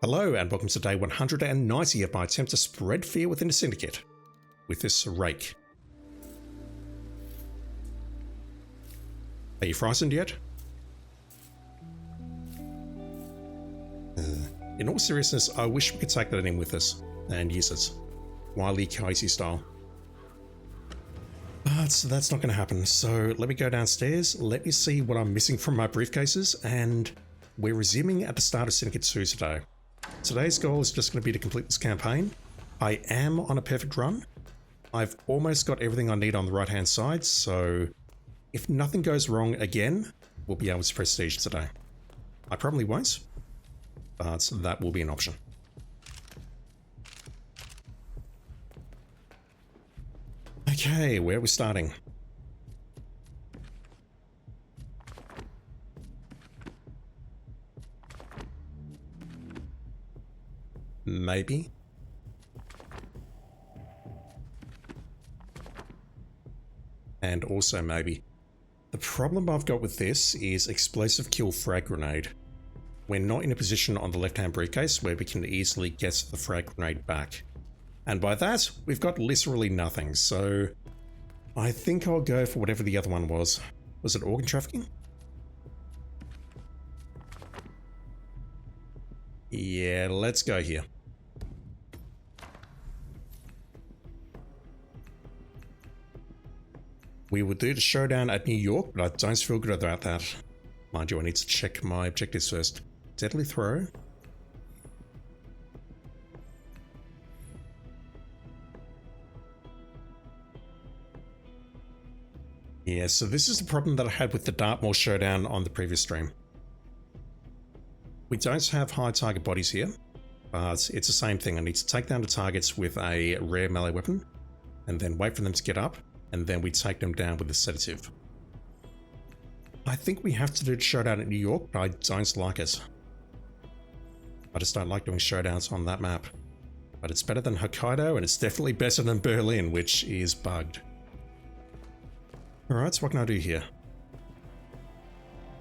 Hello and welcome to day 190 of my attempt to spread fear within the Syndicate with this rake. Are you frightened yet? In all seriousness, I wish we could take that in with us and use it. Wile E. Coyote style. But that's not going to happen, so let me go downstairs, let me see what I'm missing from my briefcases, and we're resuming at the start of Syndicate 2 today. Today's goal is just going to be to complete this campaign. I am on a perfect run. I've almost got everything I need on the right hand side, so if nothing goes wrong again, we'll be able to prestige today. I probably won't, but that will be an option. Okay, where are we starting? Maybe. And also maybe. The problem I've got with this is explosive kill frag grenade. We're not in a position on the left-hand briefcase where we can easily get the frag grenade back. And by that, we've got literally nothing, so I think I'll go for whatever the other one was. Was it organ trafficking? Yeah, let's go here. We will do the showdown at New York, but I don't feel good about that. Mind you, I need to check my objectives first. Deadly throw. Yeah, so this is the problem that I had with the Dartmoor showdown on the previous stream. We don't have high target bodies here, but it's the same thing. I need to take down the targets with a rare melee weapon, and then wait for them to get up, and then we take them down with a sedative. I think we have to do the showdown at New York, but I don't like it. I just don't like doing showdowns on that map. But it's better than Hokkaido, and it's definitely better than Berlin, which is bugged. Alright, so what can I do here?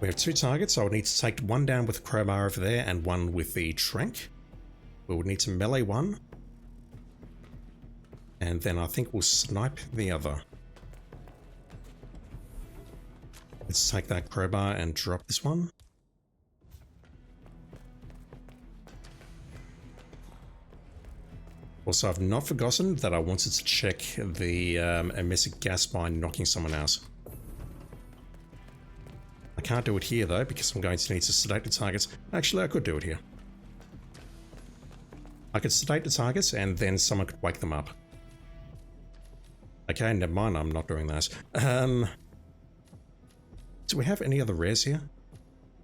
We have two targets. I would need to take one down with the crowbar over there and one with the trank. We would need to melee one. And then I think we'll snipe the other. Let's take that crowbar and drop this one. Also, I've not forgotten that I wanted to check the emissive gas by knocking someone out. I can't do it here though, because I'm going to need to sedate the targets. Actually, I could do it here. I could sedate the targets and then someone could wake them up. Okay, never mind, I'm not doing that. Do we have any other rares here?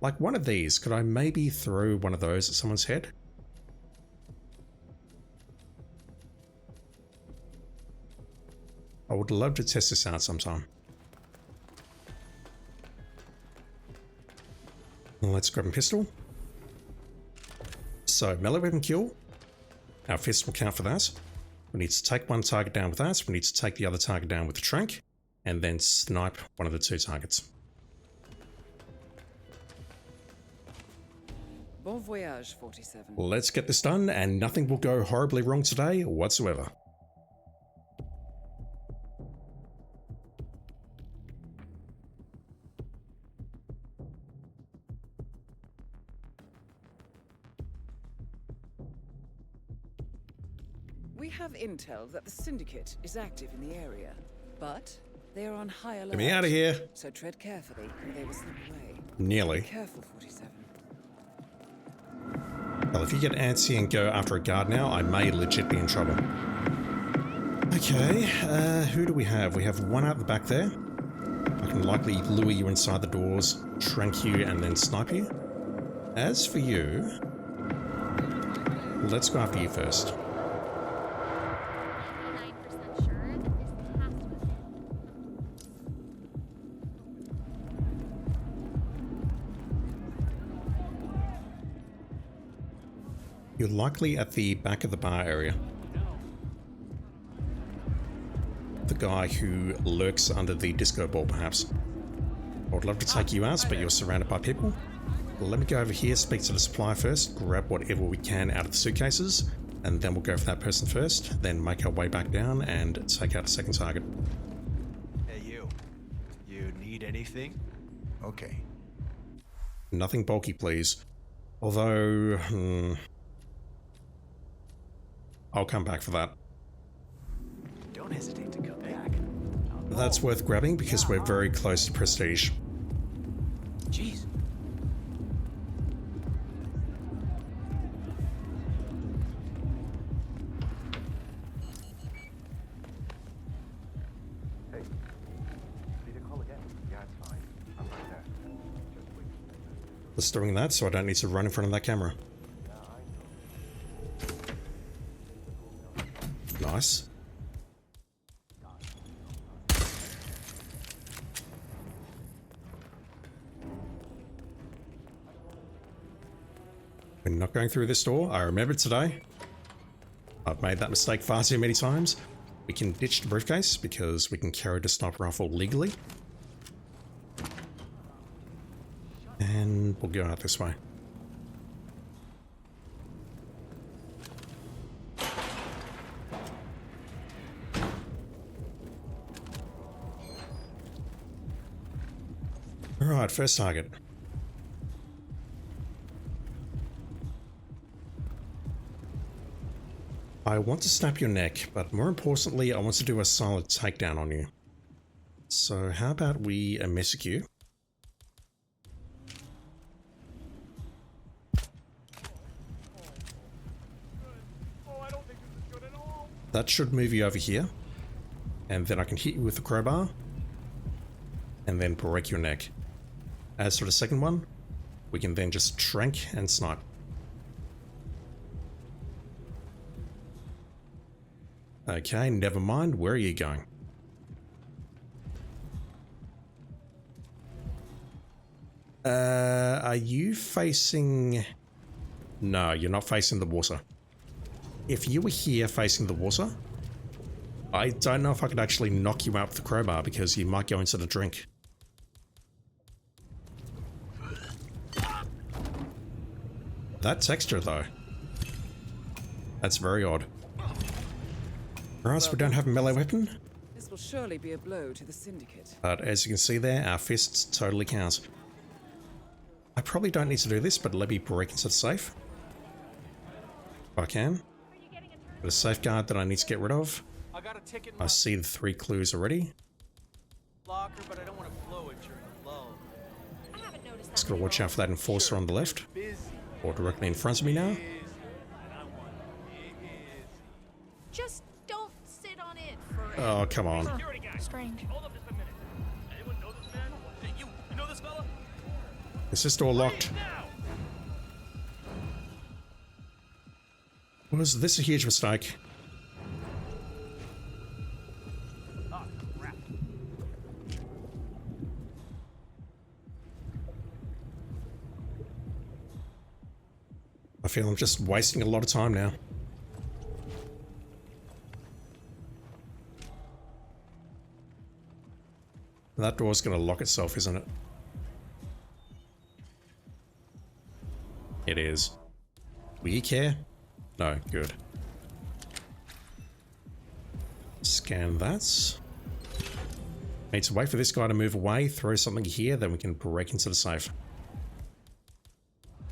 Like one of these, could I maybe throw one of those at someone's head? I would love to test this out sometime. Let's grab a pistol. So, melee weapon kill. Our fist will count for that. We need to take one target down with that. We need to take the other target down with the trank. And then snipe one of the two targets. Bon voyage, 47. Let's get this done, and nothing will go horribly wrong today whatsoever. We have intel that the Syndicate is active in the area, but they are on high alert. Get me out of here. So tread carefully, or they will slip away. Nearly. Be careful, 47. Well, if you get antsy and go after a guard now, I may legit be in trouble. Okay, who do we have? We have one out the back there. I can likely lure you inside the doors, trank you, and then snipe you. As for you, let's go after you first. You're likely at the back of the bar area. The guy who lurks under the disco ball, perhaps. I would love to take you out, but you're surrounded by people. let me go over here, speak to the supplier first, grab whatever we can out of the suitcases, and then we'll go for that person first, then make our way back down and take out the second target. Hey, you. You need anything? Okay. Nothing bulky, please. Although, I'll come back for that. Don't hesitate to come back. That's worth grabbing because we're very close to prestige. Jeez. Just doing that so I don't need to run in front of that camera. Nice. We're not going through this door. I remembered today. I've made that mistake far too many times. We can ditch the briefcase because we can carry the sniper rifle legally. And we'll go out this way. Alright, first target. I want to snap your neck, but more importantly, I want to do a solid takedown on you. So how about we message you? That should move you over here, and then I can hit you with the crowbar, and then break your neck. As for the second one, we can then just trank and snipe. Okay, never mind. Where are you going? Are you facing... No, you're not facing the water. If you were here facing the water, I don't know if I could actually knock you out with the crowbar because you might go into the drink. That texture though. That's very odd. Or else we don't have a melee weapon. This will surely be a blow to the Syndicate. But as you can see there, our fists totally count. I probably don't need to do this, but let me break into the safe. If I can. There's a safeguard that I need to get rid of. I see the 3 clues already. Locker, but I don't want to blow it during a lull. Just gotta watch out for that enforcer on the left. Or directly in front of me now. Just don't sit on it for Oh, come on. strange. Hold up just a minute. Anyone know this man? Hey, you know this fella? Is this door locked? Was this a huge mistake? Ah, crap. I feel I'm just wasting a lot of time now. That door's gonna lock itself, isn't it? It is. Will you care? No, good. Scan that. Need to wait for this guy to move away, throw something here, then we can break into the safe.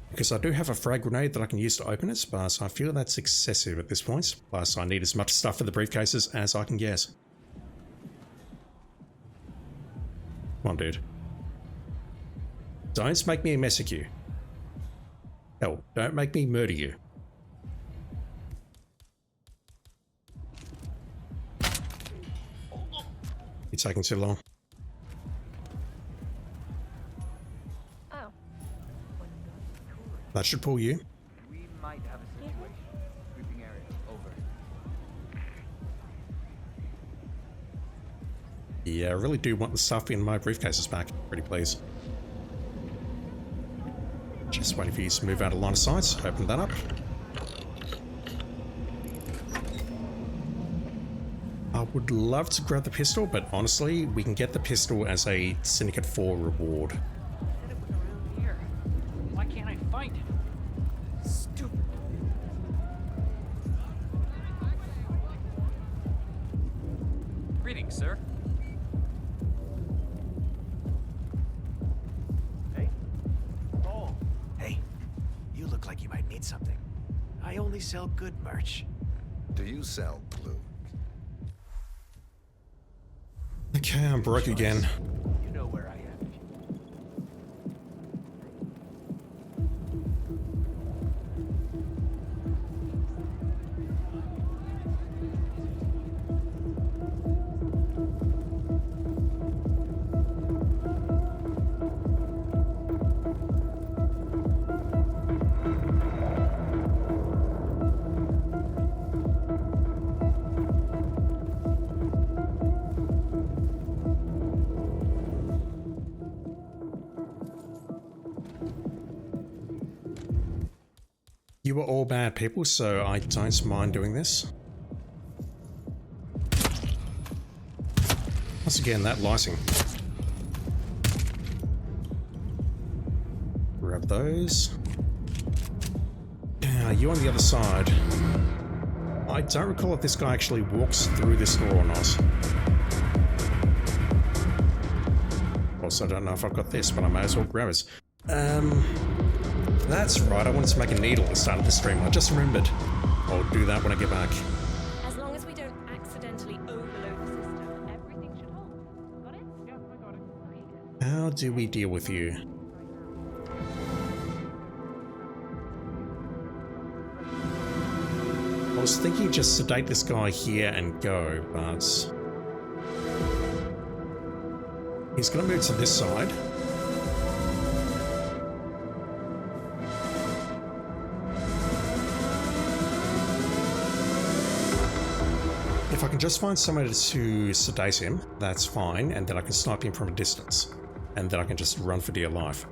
Because I do have a frag grenade that I can use to open it, but I feel that's excessive at this point. Plus I need as much stuff for the briefcases as I can get. Come on, dude. Don't make me mess with you. Hell, don't make me murder you. You're taking too long. Oh. That should pull you. We might have a situation. Sweeping area. Over. Yeah, I really do want the stuff in my briefcases back. Pretty please. Just waiting for you to move out of line of sight. Open that up. I would love to grab the pistol, but honestly, we can get the pistol as a Syndicate 4 reward. Why Thanks, sir. Hey. Oh. Hey, you look like you might need something. I only sell good merch. Do you sell glue? Okay, I'm broke again. You know where I am. You were all bad people, so I don't mind doing this. Once again, that lighting. Grab those. Now, you on the other side. I don't recall if this guy actually walks through this door or not. Also, I don't know if I've got this, but I may as well grab it. That's right, I wanted to make a needle at the start of the stream. I just remembered. I'll do that when I get back. As long as we don't accidentally overload the system, everything should hold. Got it? Yeah, I got it. Okay, good. How do we deal with you? I was thinking just sedate this guy here and go, but he's going to move to this side. If I can just find somewhere to sedate him, that's fine, and then I can snipe him from a distance, and then I can just run for dear life.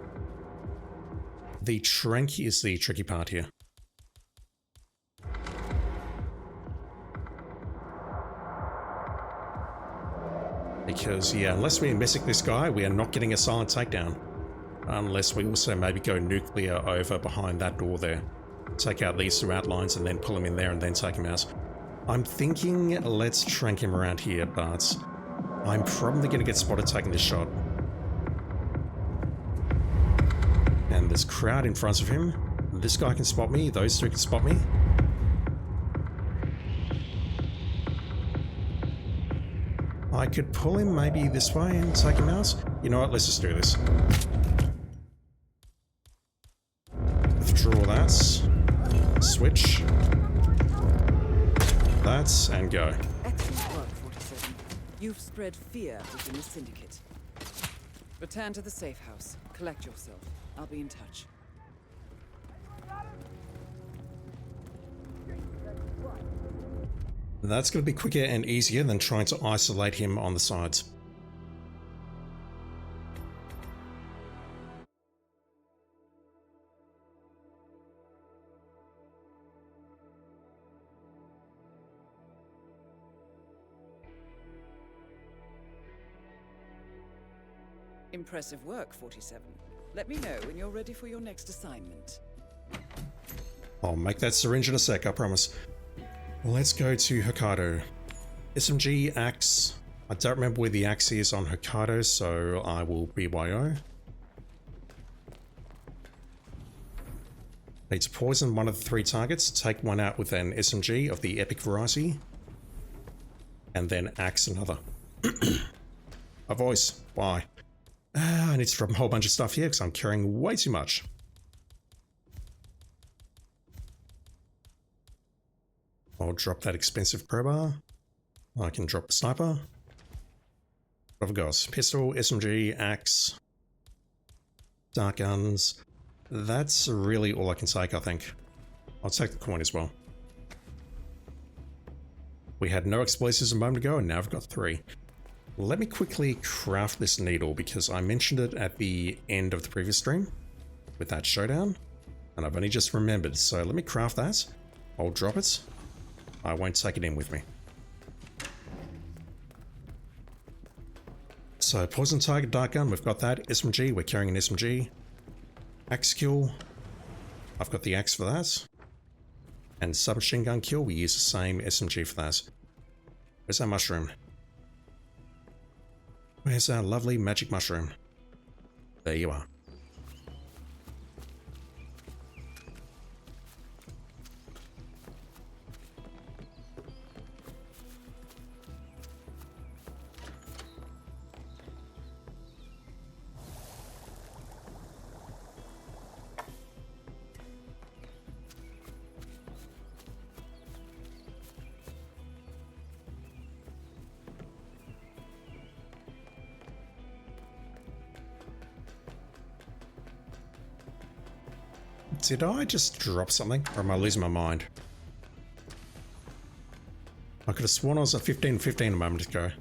The trank is the tricky part here. Because, yeah, unless we messick this guy, we are not getting a silent takedown. Unless we also maybe go nuclear over behind that door there. Take out these two outlines and then pull him in there and then take him out. I'm thinking let's trank him around here, but I'm probably going to get spotted taking this shot. And there's crowd in front of him. This guy can spot me, those two can spot me. I could pull him maybe this way and take him out. You know what, let's just do this. Withdraw that. Switch. That, and go. Excellent work, 47. You've spread fear within the Syndicate. Return to the safe house. Collect yourself. I'll be in touch. That's going to be quicker and easier than trying to isolate him on the sides. Impressive work, 47. Let me know when you're ready for your next assignment. I'll make that syringe in a sec, I promise. Let's go to Hokkaido. SMG, axe. I don't remember where the axe is on Hokkaido, so I will BYO. Need to poison one of the three targets, take one out with an SMG of the epic variety, and then axe another. A voice. Why? I need to drop a whole bunch of stuff here because I'm carrying way too much. I'll drop that expensive crowbar. I can drop the sniper. What have I got? Pistol, SMG, axe, dark guns. That's really all I can take, I think. I'll take the coin as well. We had no explosives a moment ago, and now I've got 3. Let me quickly craft this needle because I mentioned it at the end of the previous stream with that showdown, and I've only just remembered. So let me craft that. I'll drop it. I won't take it in with me. So poison target, dark gun, we've got that. SMG, we're carrying an SMG. Axe kill, I've got the axe for that. And submachine gun kill, we use the same SMG for that. Where's that mushroom? Where's our lovely magic mushroom? There you are. Did I just drop something? Or am I losing my mind? I could have sworn I was at 15-15 a moment ago.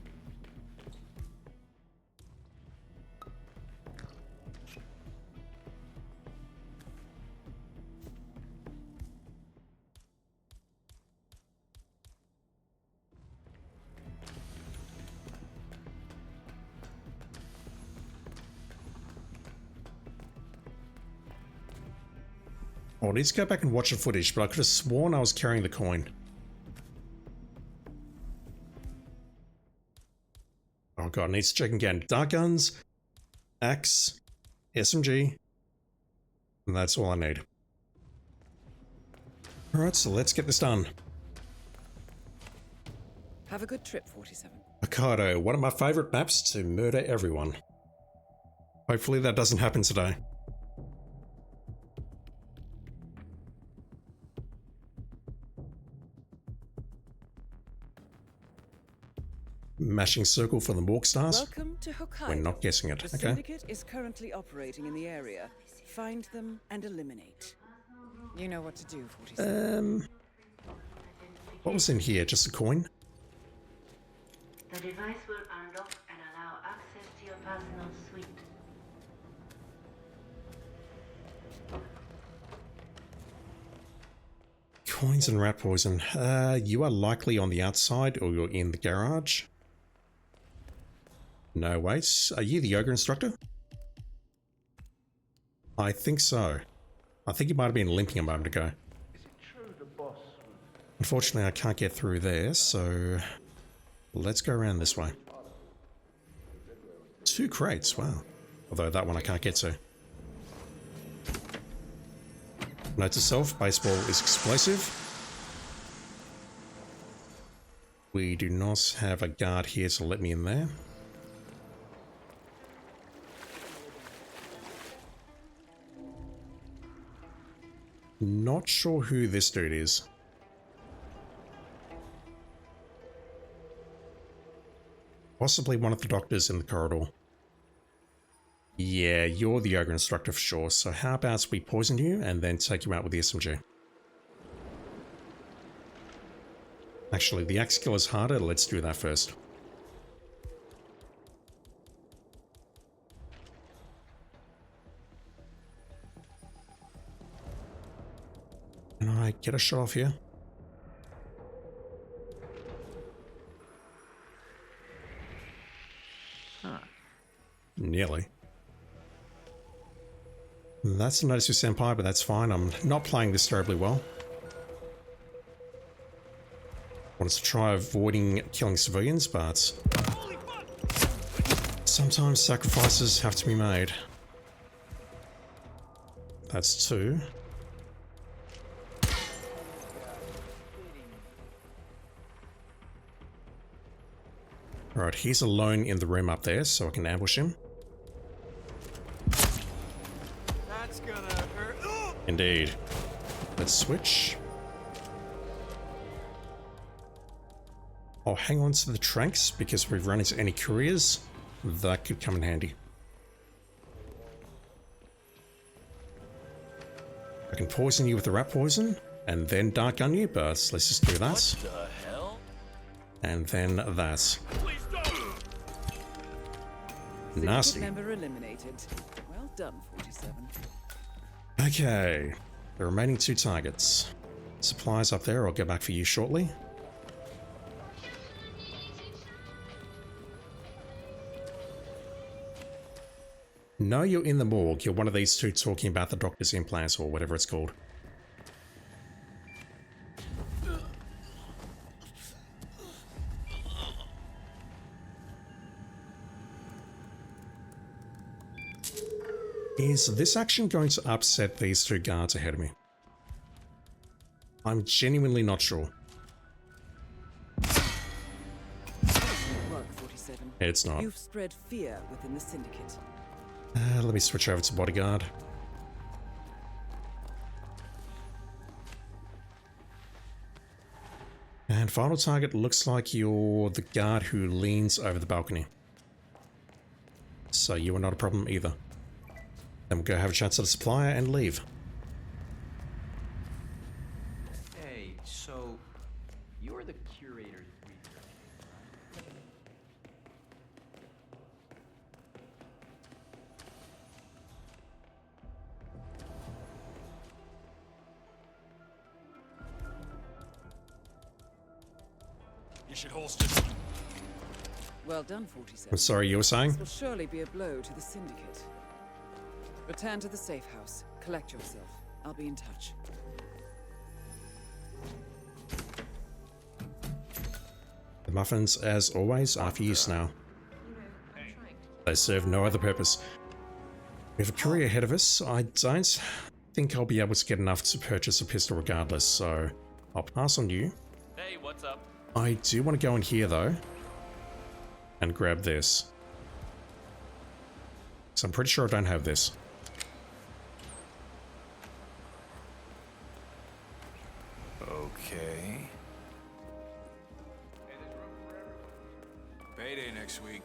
I need to go back and watch the footage, but I could have sworn I was carrying the coin. Oh god, I need to check again. Dark guns, axe, SMG, and that's all I need. Alright, so let's get this done. Have a good trip, 47. Hokkaido, one of my favorite maps to murder everyone. Hopefully that doesn't happen today. Mashing circle for the morgue stars. Welcome to Hokkaido. We're not guessing it. The Okay. Syndicate is currently operating in the area. Find them and eliminate. You know what to do, 47. What was in here? Just a coin? The device will unlock and allow access to your personal suite. Coins and rat poison. You are likely on the outside or you're in the garage. No, wait. Are you the yoga instructor? I think so. I think you might have been limping a moment ago. Unfortunately, I can't get through there, so let's go around this way. 2 crates, wow. Although that one I can't get to. Note to self, baseball is explosive. We do not have a guard here to let me in there. Not sure who this dude is. Possibly one of the doctors in the corridor. Yeah, you're the yoga instructor for sure, so how about we poison you and then take you out with the SMG? Actually, the axe kill is harder, let's do that first. Can I get a shot off here? Nearly. That's a notice to Senpai, but that's fine. I'm not playing this terribly well. Wanted to try avoiding killing civilians, but sometimes sacrifices have to be made. That's 2. Alright, he's alone in the room up there, so I can ambush him. That's gonna hurt. Indeed. Let's switch. I'll hang on to the tranks because if we've run into any couriers, that could come in handy. I can poison you with the rat poison and then dark gun you, but let's just do that. What the hell? And then that. Please don't! Nasty. Syndicate member eliminated. Well done, 47. Okay, the remaining 2 targets. Supplies up there, I'll get back for you shortly. No, you're in the morgue. You're one of these 2 talking about the doctor's implants or whatever it's called. Is this action going to upset these two guards ahead of me? I'm genuinely not sure. Excellent work, 47. It's not. You've spread fear within the Syndicate. Let me switch over to bodyguard. And final target looks like you're the guard who leans over the balcony. So you are not a problem either. Then we'll go have a chat to the supplier and leave. Hey, so you're the curator's research, right? You should holster this. Well done, 47. I'm sorry, you were saying? This will surely be a blow to the Syndicate. Return to the safe house. Collect yourself. I'll be in touch. The muffins, as always, are for use now. They serve no other purpose. We have a courier ahead of us. I don't think I'll be able to get enough to purchase a pistol regardless, so I'll pass on you. Hey, what's up? I do want to go in here though and grab this. So I'm pretty sure I don't have this. Okay. Payday next week.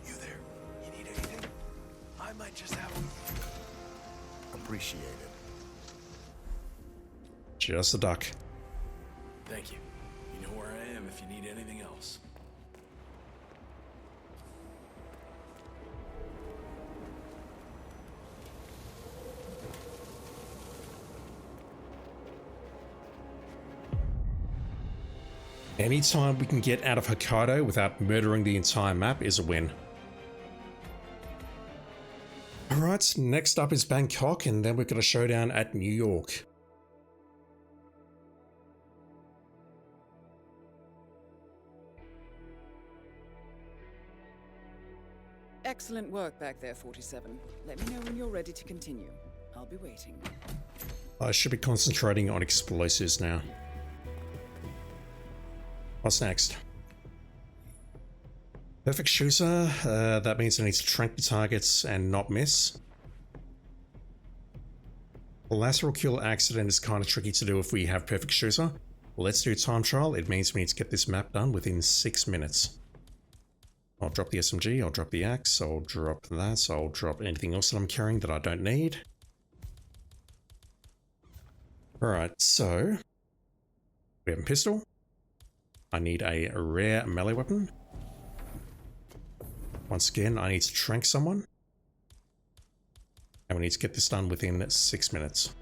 You there? You need anything? I might just have one. Appreciate it. Just a duck. Thank you. You know where I am if you need anything else. Anytime we can get out of Hokkaido without murdering the entire map is a win. Alright, next up is Bangkok, and then we've got a showdown at New York. Excellent work back there, 47. Let me know when you're ready to continue. I'll be waiting. I should be concentrating on explosives now. What's next? Perfect shooter. That means I need to trank the targets and not miss. The lateral kill accident is kind of tricky to do if we have perfect shooter. Let's do time trial. It means we need to get this map done within 6 minutes. I'll drop the SMG, I'll drop the axe, I'll drop that, I'll drop anything else that I'm carrying that I don't need. Alright, so we have a pistol. I need a rare melee weapon. Once again, I need to trank someone. And we need to get this done within 6 minutes.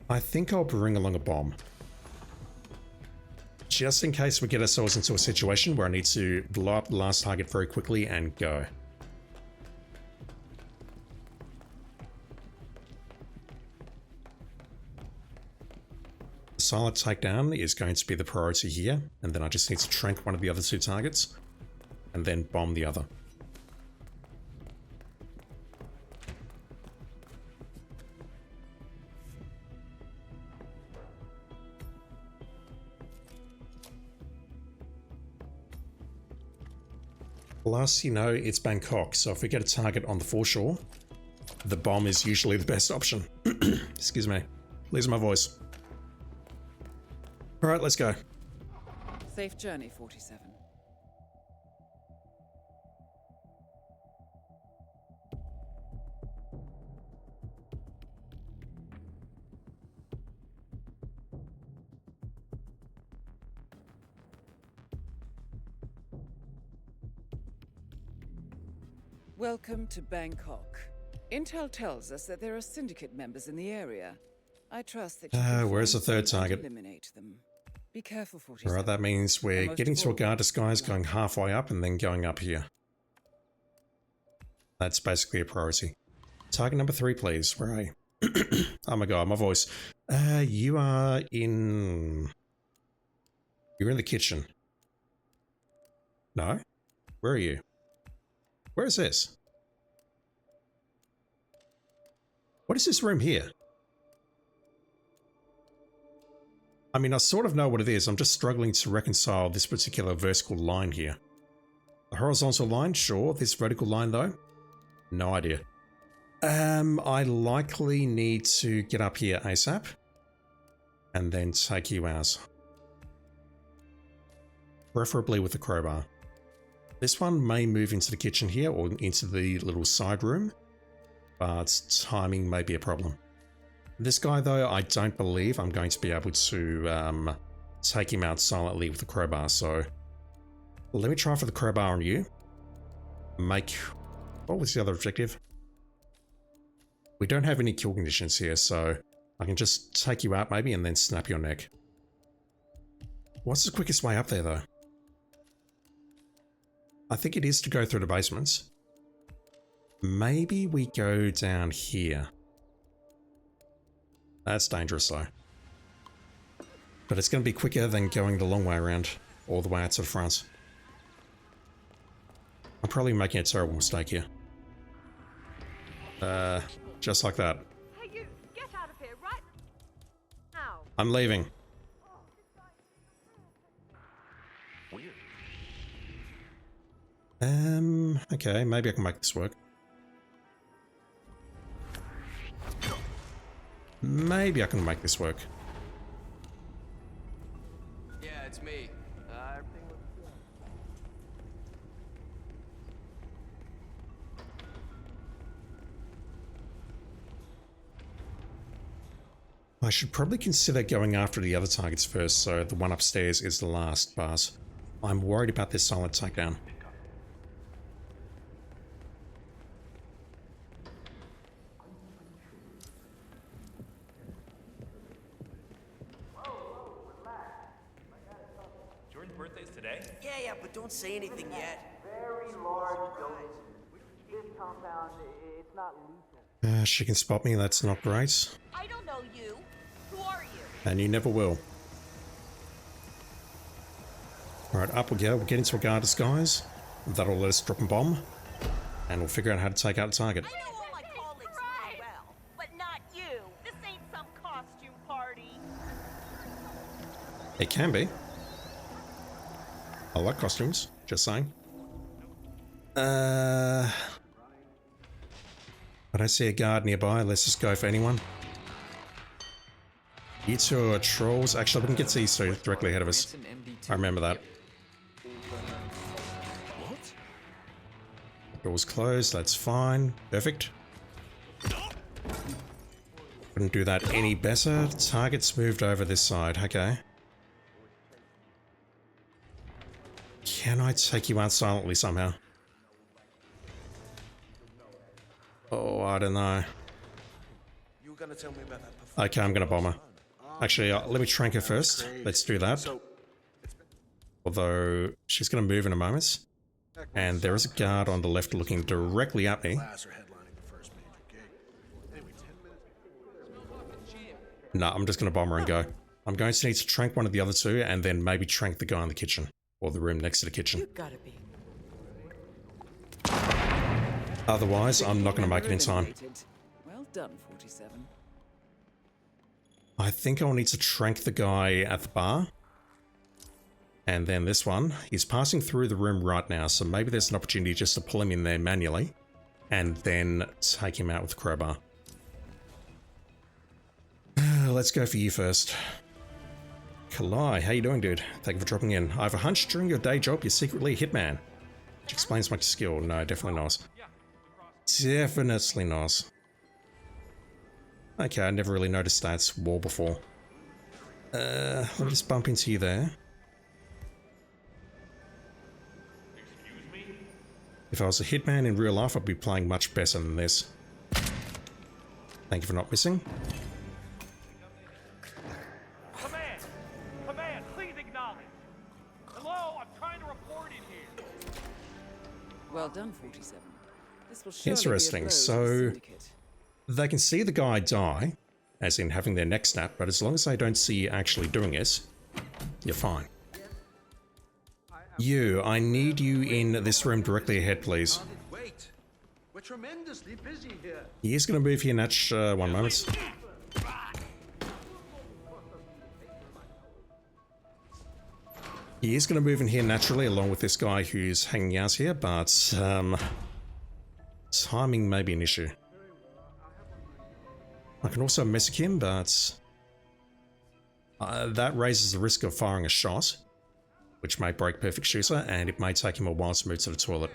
I think I'll bring along a bomb. Just in case we get ourselves into a situation where I need to blow up the last target very quickly and go. The silent takedown is going to be the priority here, and then I just need to trank one of the other two targets, and then bomb the other. Last you know, it's Bangkok, so if we get a target on the foreshore, the bomb is usually the best option. Excuse me. Losing my voice. Alright, let's go. Safe journey, 47. Welcome to Bangkok. Intel tells us that there are Syndicate members in the area. I trust that you can where's the find third them and target? eliminate them. Be careful, 47. Alright, that means we're And most getting of to a all, guard disguise, going halfway up, and then going up here. That's basically a priority. Target number 3, please. Where are you? Oh my god, my voice. You are in... You're in the kitchen. No? Where are you? Where is this? What is this room here? I mean, I sort of know what it is. I'm just struggling to reconcile this particular vertical line here. The horizontal line, sure. This vertical line, though? No idea. I likely need to get up here ASAP. And then take you out. Preferably with the crowbar. This one may move into the kitchen here or into the little side room. But timing may be a problem. This guy, though, I don't believe I'm going to be able to take him out silently with the crowbar, so let me try for the crowbar on you. What was the other objective? We don't have any kill conditions here, so I can just take you out maybe and then snap your neck. What's the quickest way up there, though? I think it is to go through the basements. Maybe we go down here. That's dangerous though. But it's going to be quicker than going the long way around, all the way out to the front. I'm probably making a terrible mistake here. Just like that. Hey, you get out of here right now. I'm leaving. Okay, maybe I can make this work. Maybe I can make this work. Yeah, it's me. Everything looks good. I should probably consider going after the other targets first, so the one upstairs is the last, but I'm worried about this silent takedown. Jordan's birthday's today? Yeah, but don't say anything yet. Very large doses. This compound, it's not lethal. She can spot me, that's not great. I don't know you. Who are you? And you never will. Alright, up we go. We'll get into a guard disguise. That'll let us drop a bomb. And we'll figure out how to take out the target. I know all my colleagues really well, but not you. This ain't some costume party. It can be. I like costumes, just saying. I don't see a guard nearby. Let's just go for anyone. You two are trolls. Actually, we can get these two directly ahead of us. I remember that. What? Door's closed. That's fine. Perfect. Couldn't do that any better. Target's moved over this side. Okay. Can I take you out silently somehow? Oh, I don't know. You were gonna tell me about that Okay, I'm gonna bomb her. Actually, let me trank her first. Let's do that. Although, she's gonna move in a moment. And there is a guard on the left looking directly at me. No, I'm just gonna bomb her and go. I'm going to need to trank one of the other two and then maybe trank the guy in the kitchen. Or the room next to the kitchen. You gotta be. Otherwise, I'm not going to make it in time. Eliminated. Well done, 47. I think I'll need to trank the guy at the bar. And then this one. He's passing through the room right now, so maybe there's an opportunity just to pull him in there manually. And then take him out with the crowbar. Let's go for you first. Kalai, how you doing, dude? Thank you for dropping in. I have a hunch during your day job you're secretly a hitman. Which explains my skill. No, definitely not. Definitely not. Okay, I never really noticed that wall before. Let me just bump into you there. Excuse me? If I was a hitman in real life, I'd be playing much better than this. Thank you for not missing. Command, please acknowledge. Hello, I'm trying to report in here. Well done, 47. This will surely Interesting, be a blow to so- the Syndicate. They can see the guy die, as in having their neck snap, but as long as they don't see you actually doing it, you're fine. You, I need you in this room directly ahead, please. Wait. We're tremendously busy here. He is going to move here, Natch, one moment. He is going to move in here naturally along with this guy who's hanging out here, but timing may be an issue. I can also message him, but that raises the risk of firing a shot, which may break perfect shooter, and it may take him a while to move to the toilet.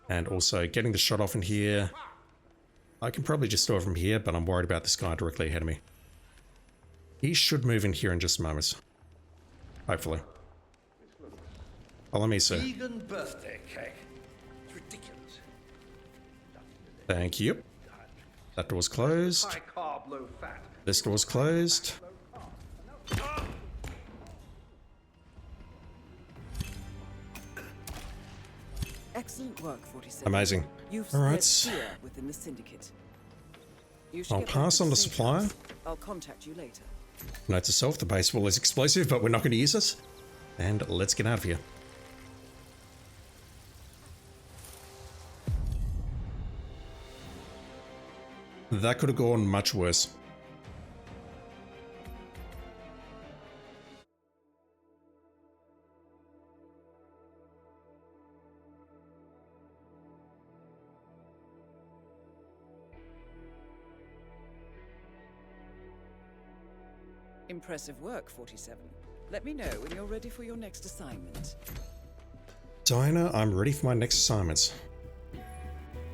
And also getting the shot off in here, I can probably just do it from here, but I'm worried about this guy directly ahead of me. He should move in here in just a moment. Hopefully. Follow me, sir. Vegan birthday cake. It's ridiculous. Thank you. That door's closed. High carb, low fat. This door's closed. Excellent work, 47. Amazing. You've All right. spread fear within the Syndicate. You should I'll get back pass to on the safe supplier. house. I'll contact you later. Note to self, the baseball is explosive, but we're not going to use it. And let's get out of here. That could have gone much worse. Impressive work, 47. Let me know when you're ready for your next assignment. Dinah, I'm ready for my next assignment.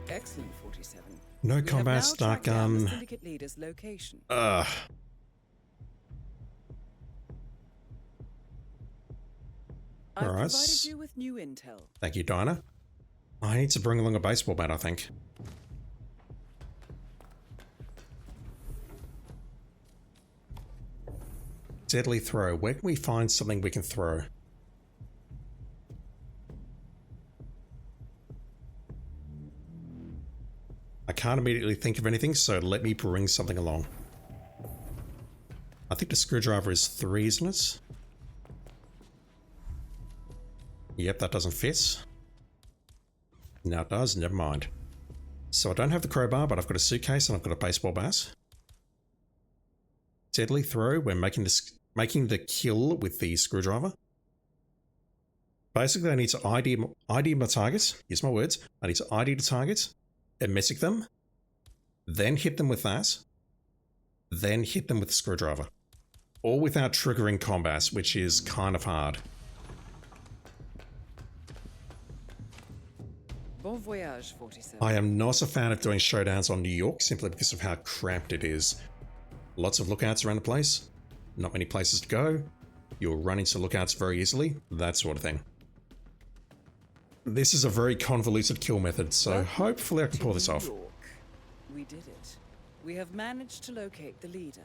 Excellent, 47. No We have combat, now start tracked down the gun. Syndicate leader's location. Ugh. I've Alright. provided you with new intel. Thank you, Dinah. I need to bring along a baseball bat, I think. Deadly throw. Where can we find something we can throw? I can't immediately think of anything, so let me bring something along. I think the screwdriver is 3, isn't it? Yep, that doesn't fit. No, it does. Never mind. So I don't have the crowbar, but I've got a suitcase and I've got a baseball bat. Deadly throw. We're making the kill with the screwdriver. Basically, I need to ID my target. Use my words. I need to ID the target, emetic them, then hit them with that, then hit them with the screwdriver. All without triggering combat, which is kind of hard. Bon voyage, 47. I am not a fan of doing showdowns on New York simply because of how cramped it is. Lots of lookouts around the place, not many places to go, you'll run into lookouts very easily, that sort of thing. This is a very convoluted kill method, so hopefully I can pull this off. New York. We did it. We have managed to locate the leader.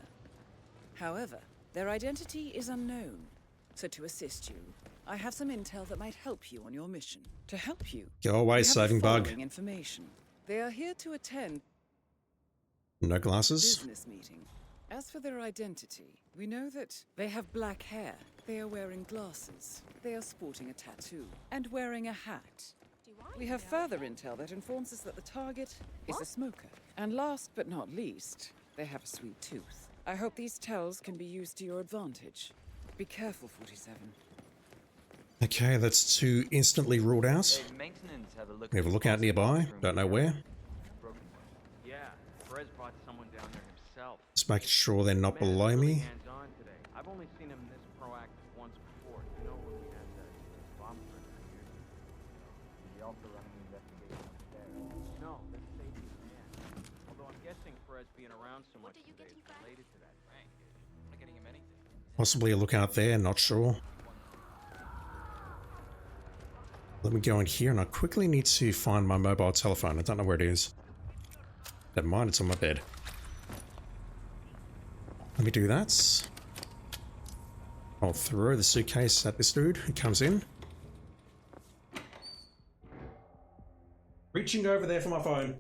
However, their identity is unknown. So to assist you, I have some intel that might help you on your mission. To help you, Go away, we have the saving bug. following information. They are here to attend No glasses. business meeting. As for their identity, we know that they have black hair, they are wearing glasses, they are sporting a tattoo, and wearing a hat. We have further intel that informs us that the target is a smoker. And last but not least, they have a sweet tooth. I hope these tells can be used to your advantage. Be careful, 47. Okay, that's 2 instantly ruled out. Maintenance have a look. We have a lookout nearby, don't know where. Yeah, Perez brought someone down there himself. Just making sure they're not Man is below really me. hands-on today. I've only seen him this proactive once before. You know when we had that bomb threat a few years ago. He also running an investigation upstairs. No, that's safety command. Although I'm guessing Perez being around so much today is related to that rank. I'm not getting him anything. Possibly a lookout there, not sure. Let me go in here and I quickly need to find my mobile telephone. I don't know where it is. Never mind, it's on my bed. Let me do that. I'll throw the suitcase at this dude who comes in. Reaching over there for my phone.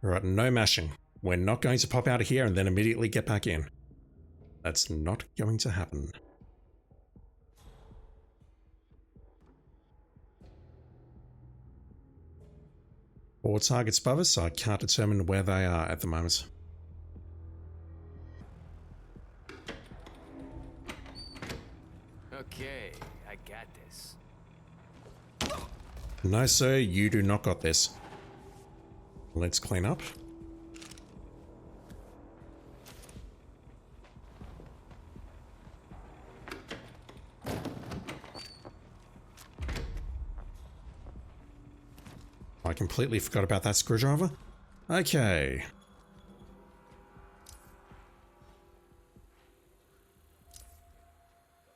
Alright, no mashing. We're not going to pop out of here and then immediately get back in. That's not going to happen. All targets above us, I can't determine where they are at the moment. Okay, I got this. No sir, you do not got this. Let's clean up. I completely forgot about that screwdriver. Okay.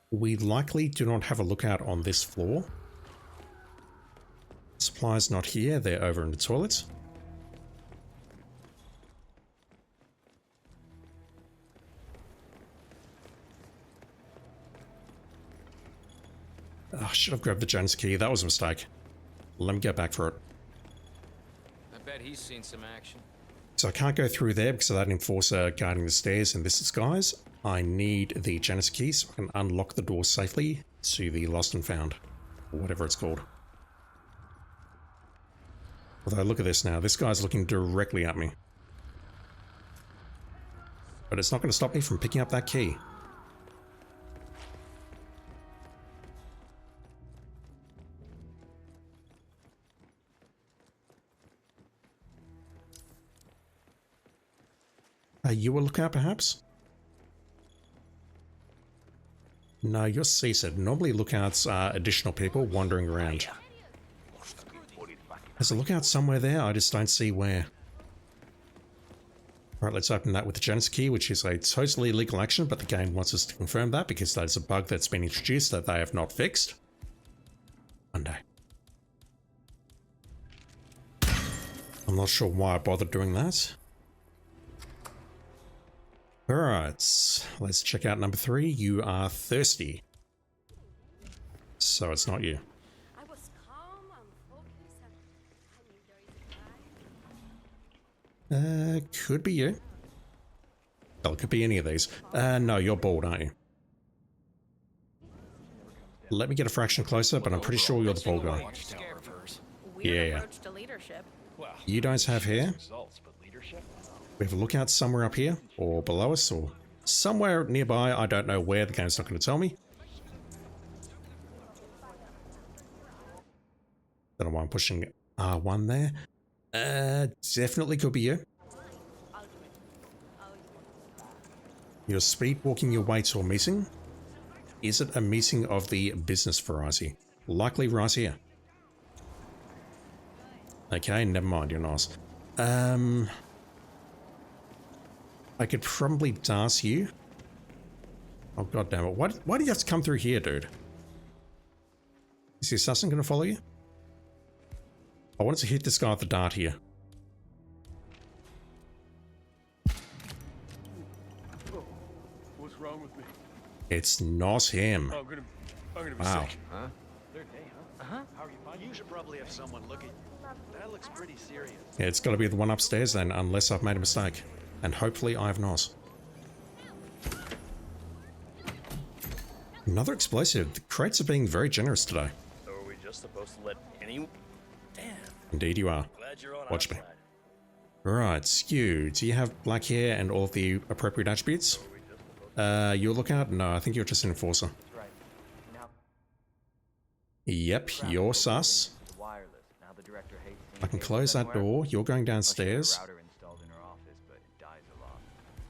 We likely do not have a lookout on this floor. Supplies not here, they're over in the toilets. Oh, I should have grabbed the Jan's key, that was a mistake. Let me get back for it. I bet he's seen some action. So I can't go through there because of that enforcer guarding the stairs in this disguise. I need the janitor's key so I can unlock the door safely to the lost and found, or whatever it's called. Although look at this now, this guy's looking directly at me. But it's not going to stop me from picking up that key. Are you a lookout, perhaps? No, you're seated. Normally lookouts are additional people wandering around. There's a lookout somewhere there, I just don't see where. Alright, let's open that with the Jan's key, which is a totally legal action, but the game wants us to confirm that because that is a bug that's been introduced that they have not fixed. One day. I'm not sure why I bothered doing that. Alright, let's check out number 3. You are thirsty. So it's not you. I was calm and focused and I knew there is a guy. Could be you. Well, it could be any of these. No, you're bald, aren't you? Let me get a fraction closer, but I'm pretty sure you're the bald guy. Yeah. You guys have hair? We have a lookout somewhere up here, or below us, or somewhere nearby. I don't know where, the game's not going to tell me. Don't know why I'm pushing R1 there. Definitely could be you. You're speed walking your way to a meeting. Is it a meeting of the business variety? Likely right here. Okay, never mind, you're nice. I could probably dance you. Oh god damn it. Why do you have to come through here, dude? Is the assassin gonna follow you? I wanted to hit this guy with the dart here. What's wrong with me? It's not him. I'm gonna be Wow. sick. Huh? Third day, huh? How are you finding You should probably have someone look at you. That looks pretty serious. Yeah, it's gotta be the one upstairs then, unless I've made a mistake. And hopefully I have not. Another explosive. The crates are being very generous today. So are we just supposed to let any... Damn. Indeed you are. Glad you're on Watch me. our side. Right, you. Do you have black hair and all of the appropriate attributes? You a lookout? No, I think you're just an enforcer. Right. Now, Yep, you're sus. the wireless. Now the director hates I can close that door. You're going downstairs. router installed in her office, but it dies a lot.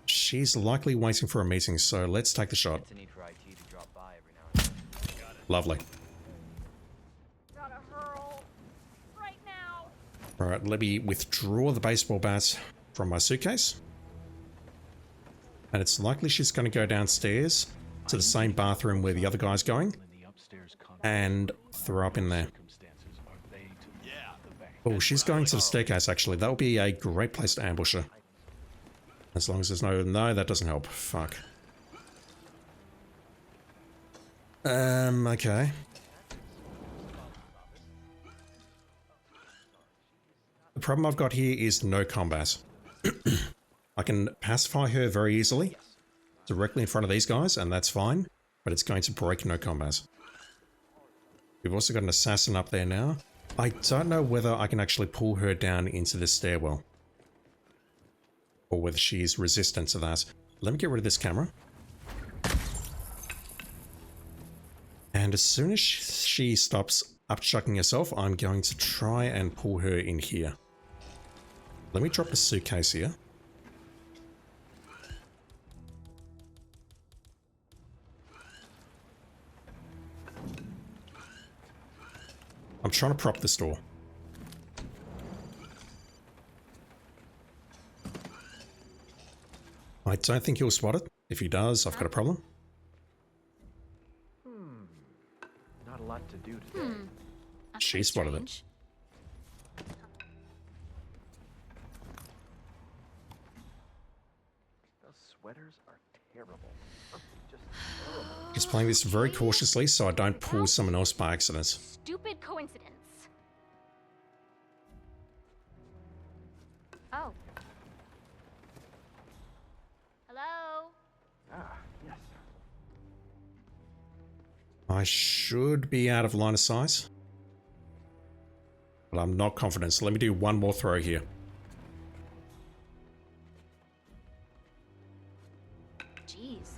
She's likely waiting for a meeting, so let's take the shot. It's a need for IT to drop by every now and then. Lovely. Gotta hurl. Right now. Alright, let me withdraw the baseball bat from my suitcase. And it's likely she's going to go downstairs to the same bathroom where the other guy's going and throw up in there. Oh, she's going to the staircase actually. That would be a great place to ambush her. As long as there's no... No, that doesn't help. Fuck. Okay. The problem I've got here is no combat. I can pacify her very easily, directly in front of these guys, and that's fine, but it's going to break no combat. We've also got an assassin up there now. I don't know whether I can actually pull her down into this stairwell, or whether she's resistant to that. Let me get rid of this camera. And as soon as she stops upchucking herself, I'm going to try and pull her in here. Let me drop a suitcase here. I'm trying to prop this door. I don't think he'll spot it. If he does, I've got a problem. Not a lot to do today. She spotted it. Those sweaters are terrible. Just terrible. He's playing this very cautiously so I don't pull someone else by accident. Stupid coincidence. Oh. Hello? Ah, yes. I should be out of line of sight, but I'm not confident, so let me do one more throw here. Jeez.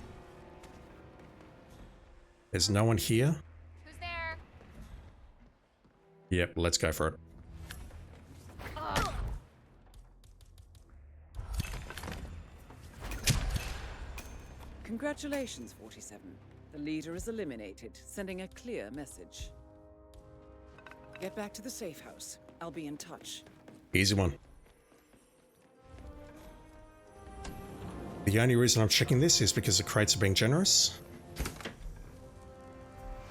There's no one here. Who's there? Yep, let's go for it. Congratulations, 47. The leader is eliminated, sending a clear message. Get back to the safe house. I'll be in touch. Easy one. The only reason I'm checking this is because the crates are being generous.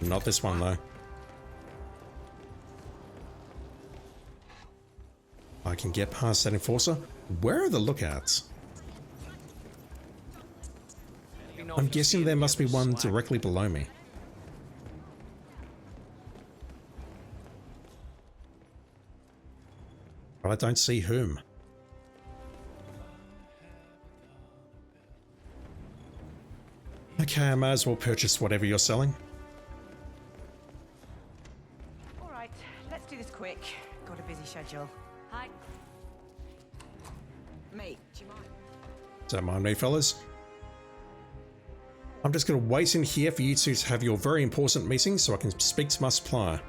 Not this one, though. I can get past that enforcer. Where are the lookouts? I'm guessing there must be one directly below me. But I don't see whom. Okay, I might as well purchase whatever you're selling. All right, let's do this quick. Got a busy schedule. Hi. Mate, do you mind? Don't mind me, fellas. I'm just going to wait in here for you two to have your very important meeting so I can speak to my supplier.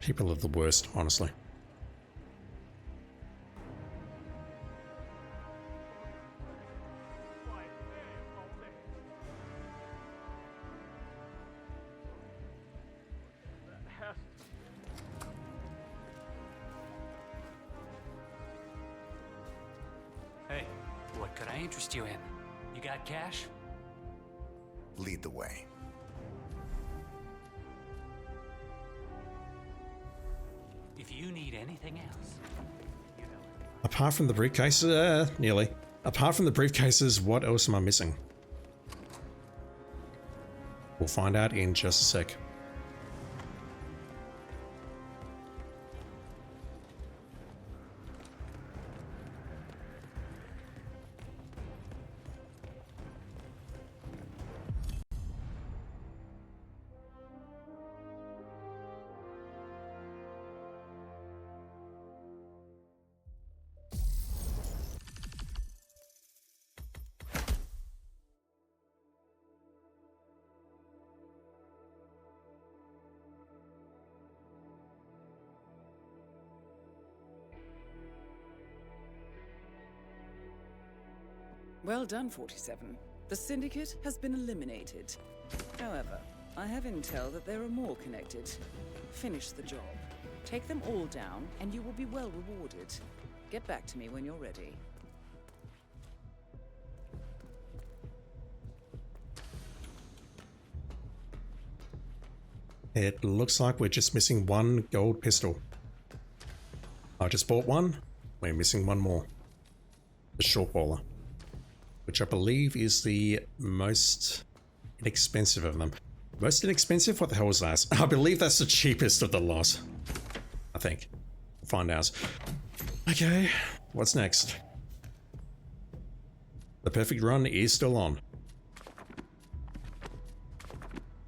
People are the worst, honestly. Hey, what could I interest you in? You got cash? Lead the way. If you need anything else, you know. Apart from the briefcase, nearly. Apart from the briefcases, what else am I missing? We'll find out in just a sec. Well done, 47. The Syndicate has been eliminated. However, I have intel that there are more connected. Finish the job. Take them all down, and you will be well rewarded. Get back to me when you're ready. It looks like we're just missing one gold pistol. I just bought one. We're missing one more. The short baller, which I believe is the most inexpensive of them. Most inexpensive? What the hell was that? I believe that's the cheapest of the lot. I think. Find out. Okay, what's next? The perfect run is still on.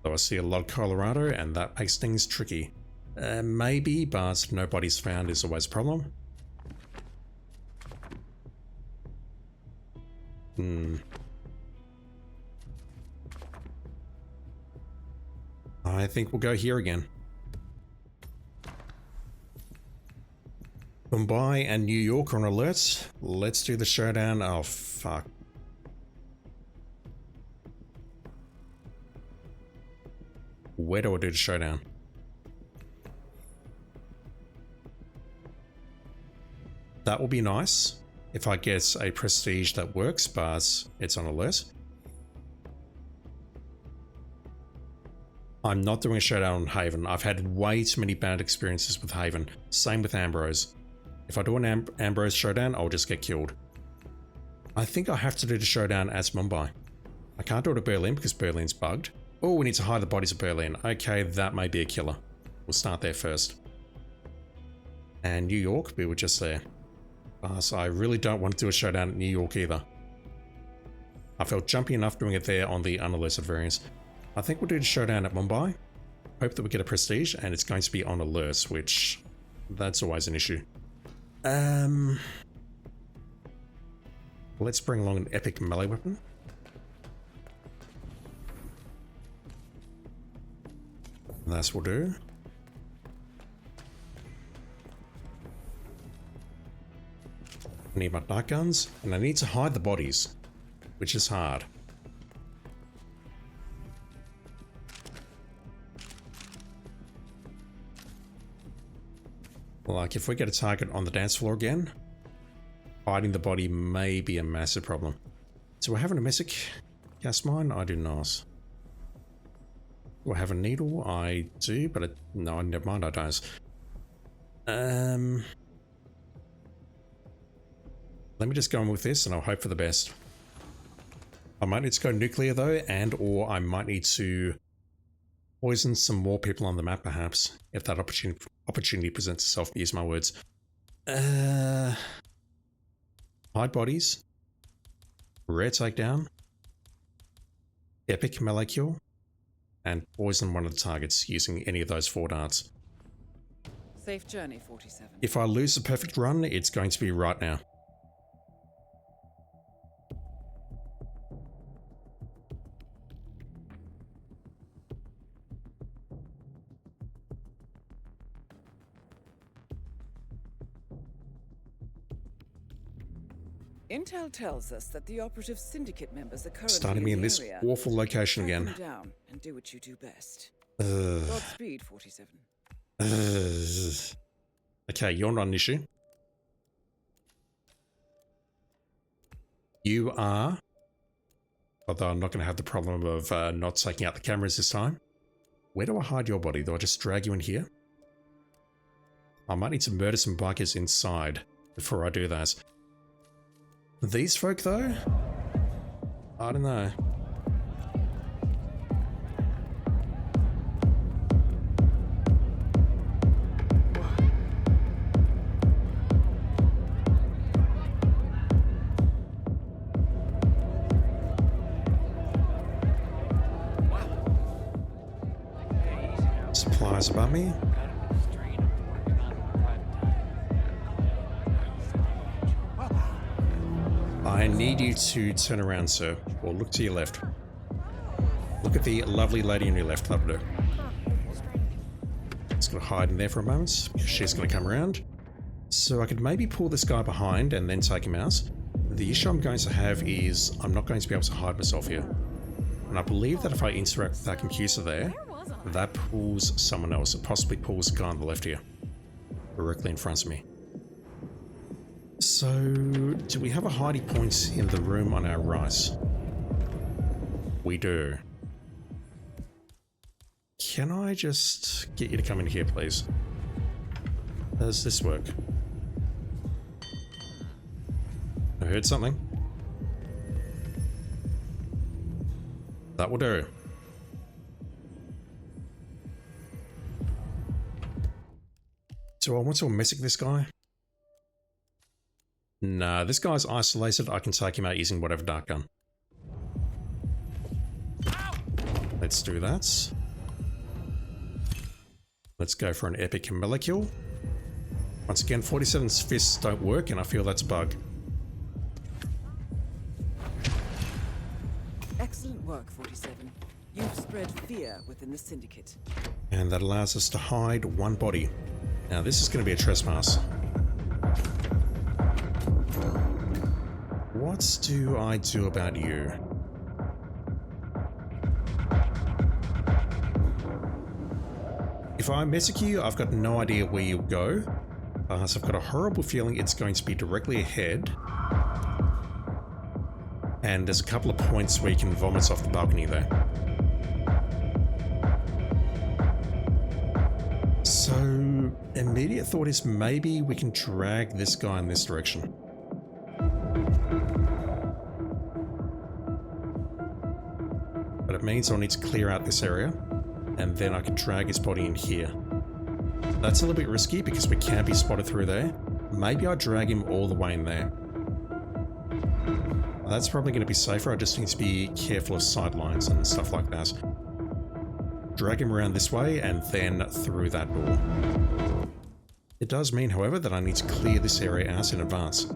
Though I see a lot of Colorado, and that makes things tricky. Maybe, but nobody's found is always a problem. I think we'll go here again. Mumbai and New York on alert. Let's do the showdown. Oh, fuck. Where do I do the showdown? That will be nice if I get a prestige that works, but it's on alert. I'm not doing a showdown on Haven. I've had way too many bad experiences with Haven. Same with Ambrose. If I do an Ambrose showdown, I'll just get killed. I think I have to do the showdown as Mumbai. I can't do it at Berlin because Berlin's bugged. Oh, we need to hide the bodies of Berlin. Okay, that may be a killer. We'll start there first. And New York, we were just there. So I really don't want to do a showdown at New York either. I felt jumpy enough doing it there on the unalerted variants. I think we'll do the showdown at Mumbai. Hope that we get a prestige, and it's going to be on alerts, which that's always an issue. Let's bring along an epic melee weapon. That's will do. I need my dark guns, and I need to hide the bodies, which is hard. Like, if we get a target on the dance floor again, hiding the body may be a massive problem. Do I have an domestic gas mine? I do not. Do I have a needle? I do, but no, never mind, I don't. Let me just go on with this and I'll hope for the best. I might need to go nuclear though, and or I might need to poison some more people on the map perhaps, if that opportunity presents itself, use my words. Hide bodies. Rare takedown. Epic melee kill. And poison one of the targets using any of those 4 darts. Safe journey, 47. If I lose the perfect run, it's going to be right now. Intel tells us that the operative Syndicate members are currently Starting me in this area. awful location Track again. them down and do what you do best. Godspeed, 47. Okay, you're not an issue. You are. Although I'm not going to have the problem of not taking out the cameras this time. Where do I hide your body? Do I just drag you in here? I might need to murder some bikers inside before I do that. These folk though? I don't know. Supplies above me. I need you to turn around, sir, or look to your left. Look at the lovely lady on your left, that'll do. Just gonna hide in there for a moment, because she's gonna come around. So I could maybe pull this guy behind and then take him out. The issue I'm going to have is I'm not going to be able to hide myself here. And I believe that if I interact with that computer there, that pulls someone else. It possibly pulls the guy on the left here, directly in front of me. So, do we have a hiding point in the room on our right? We do. Can I just get you to come in here, please? How does this work? I heard something. That will do. Do I want to messic this guy? Nah, this guy's isolated. I can take him out using whatever dark gun. Let's do that. Let's go for an epic melee kill. Once again, 47's fists don't work, and I feel that's a bug. Excellent work, 47. You've spread fear within the Syndicate. And that allows us to hide one body. Now this is going to be a trespass. What do I do about you? If I messic you, I've got no idea where you'll go. So I've got a horrible feeling it's going to be directly ahead. And there's a couple of points where you can vomit off the balcony there. So, immediate thought is maybe we can drag this guy in this direction. But it means I'll need to clear out this area, and then I can drag his body in here. That's a little bit risky because we can't be spotted through there. Maybe I drag him all the way in there. That's probably going to be safer. I just need to be careful of sidelines and stuff like that. Drag him around this way and then through that door. It does mean, however, that I need to clear this area out in advance.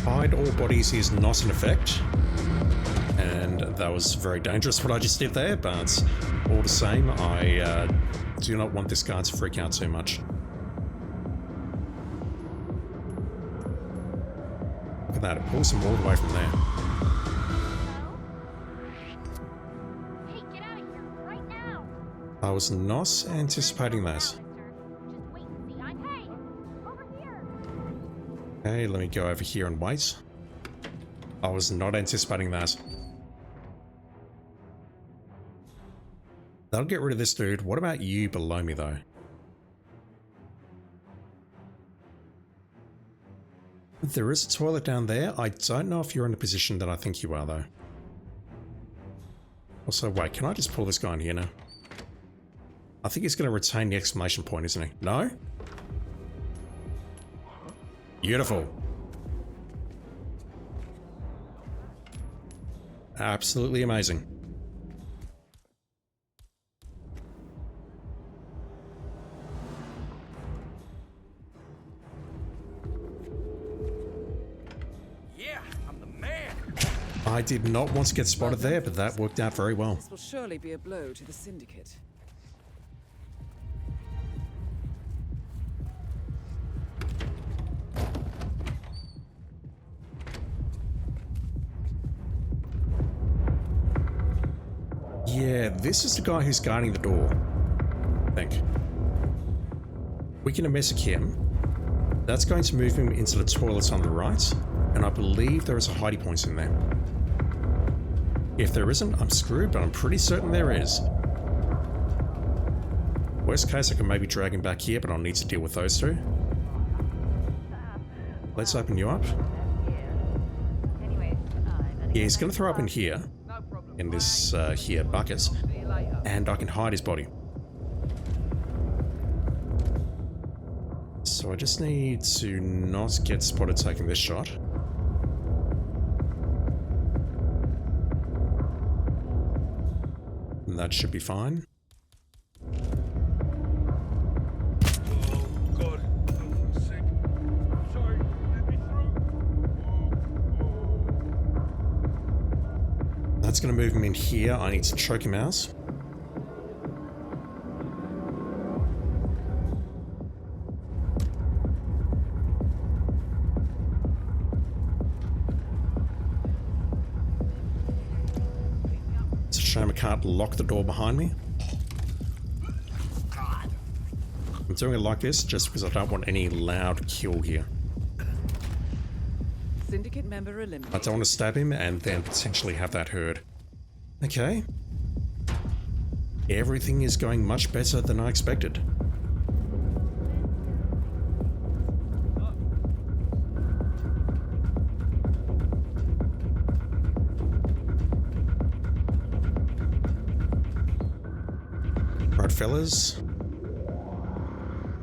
Hide all bodies is not in effect. And that was very dangerous what I just did there, but all the same, I do not want this guy to freak out too much. Look at that, it pulls him all the way from there. Hey, get out of here right now! I was not anticipating that. Just wait and see. Hey, over here! Okay, let me go over here and wait. I was not anticipating that. That'll get rid of this dude. What about you below me, though? There is a toilet down there. I don't know if you're in the position that I think you are, though. Also, wait, can I just pull this guy in here now? I think he's going to retain the exclamation point, isn't he? No? Beautiful. Absolutely amazing. I did not want to get spotted there, but that worked out very well. This will surely be a blow to the Syndicate. Yeah, this is the guy who's guarding the door, I think. We can messic him. That's going to move him into the toilets on the right, and I believe there is a hiding point in there. If there isn't, I'm screwed, but I'm pretty certain there is. Worst case, I can maybe drag him back here, but I'll need to deal with those two. Let's open you up. Yeah, he's going to throw up in here, in this here bucket, and I can hide his body. So I just need to not get spotted taking this shot. And that should be fine. Oh, God. I'm sick. Sorry. Let me through. That's going to move him in here. I need to choke him out. It's a shame I can't lock the door behind me. I'm doing it like this just because I don't want any loud kill here. Syndicate member eliminated. I don't want to stab him and then potentially have that heard. Okay. Everything is going much better than I expected. fellas.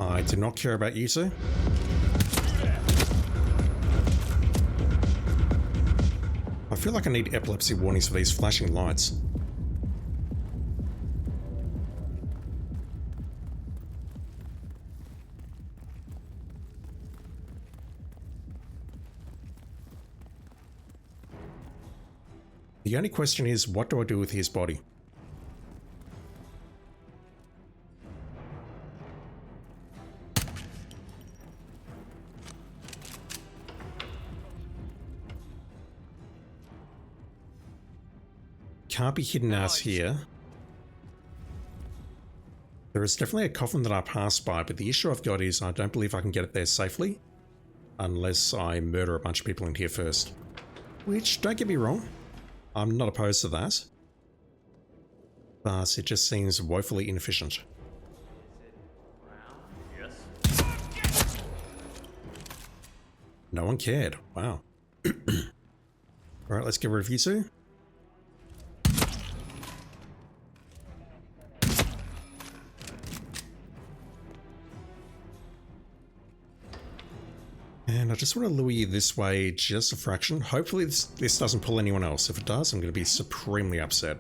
I do not care about you two. I feel like I need epilepsy warnings for these flashing lights. The only question is, what do I do with his body? Can't be hidden out here. There is definitely a coffin that I passed by, but the issue I've got is I don't believe I can get it there safely unless I murder a bunch of people in here first. Which, don't get me wrong, I'm not opposed to that, but it just seems woefully inefficient. Yes. No one cared. Wow. Alright, let's get rid of you two. And I just want to lure you this way just a fraction. Hopefully this doesn't pull anyone else. If it does, I'm going to be supremely upset.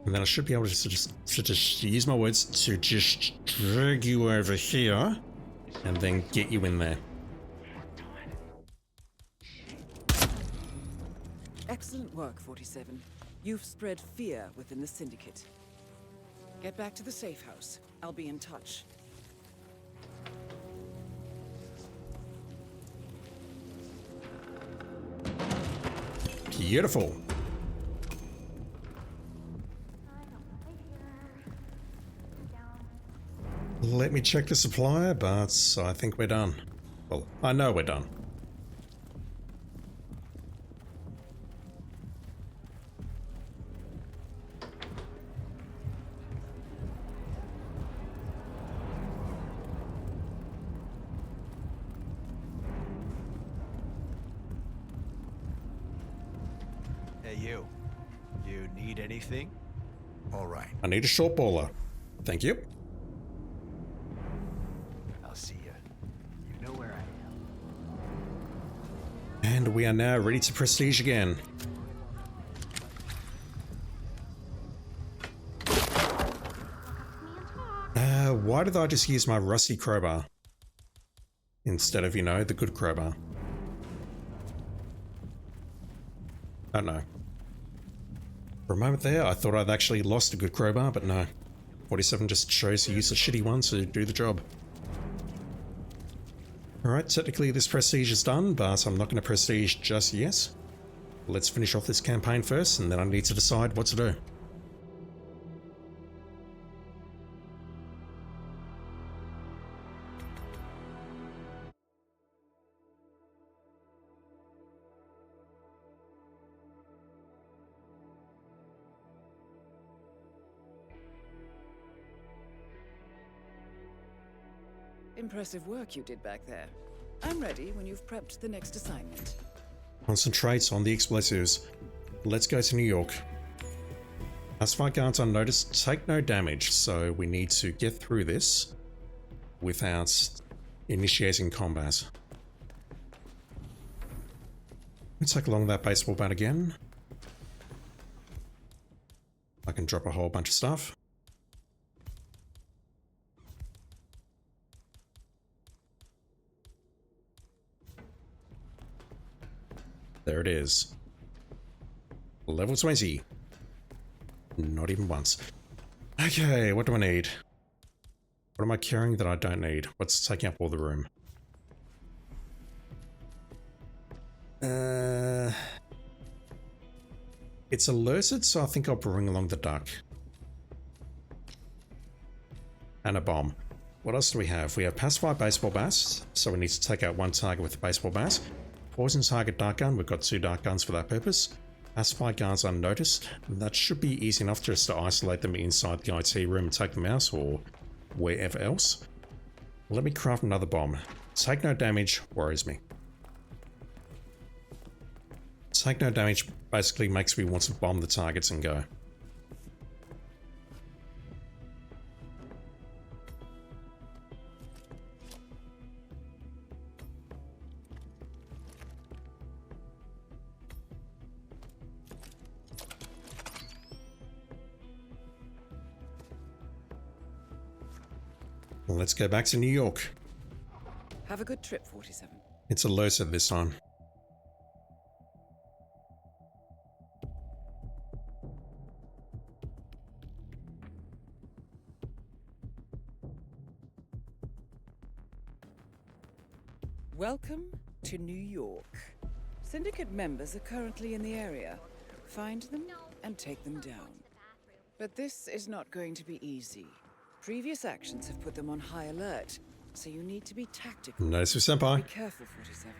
And then I should be able to just use my words to just drag you over here and then get you in there. Excellent work, 47. You've spread fear within the Syndicate. Get back to the safe house. I'll be in touch. Beautiful. Let me check the supplier, but I think we're done. Well, I know we're done. Hey, you. You need anything? All right. I need a short baller. Thank you. I'll see you. You know where I am. And we are now ready to prestige again. Why did I just use my rusty crowbar instead of, you know, the good crowbar? I don't know. For a moment there, I thought I'd actually lost a good crowbar, but no. 47 just chose to use a shitty one to do the job. Alright, technically this prestige is done, but I'm not going to prestige just yet. Let's finish off this campaign first, and then I need to decide what to do. Impressive work you did back there. I'm ready when you've prepped the next assignment. Concentrate on the explosives. Let's go to New York. Classified guards unnoticed, take no damage, so we need to get through this without initiating combat. Let's take along that baseball bat again. I can drop a whole bunch of stuff. There it is. Level 20. Not even once. Okay, what do I need? What am I carrying that I don't need? What's taking up all the room? It's alerted, so I think I'll bring along the duck. And a bomb. What else do we have? We have pacified baseball bats, so we need to take out one target with the baseball bat. Poison target dart gun, we've got 2 dart guns for that purpose. Pacified guards unnoticed. That should be easy enough just to isolate them inside the IT room and take them out, or wherever else. Let me craft another bomb. Take no damage worries me. Take no damage basically makes me want to bomb the targets and go. Let's go back to New York. Have a good trip, 47. It's alerted this time. Welcome to New York. Syndicate members are currently in the area. Find them and take them down. But this is not going to be easy. Previous actions have put them on high alert, so you need to be tactical. Nice of senpai. Be careful, 47.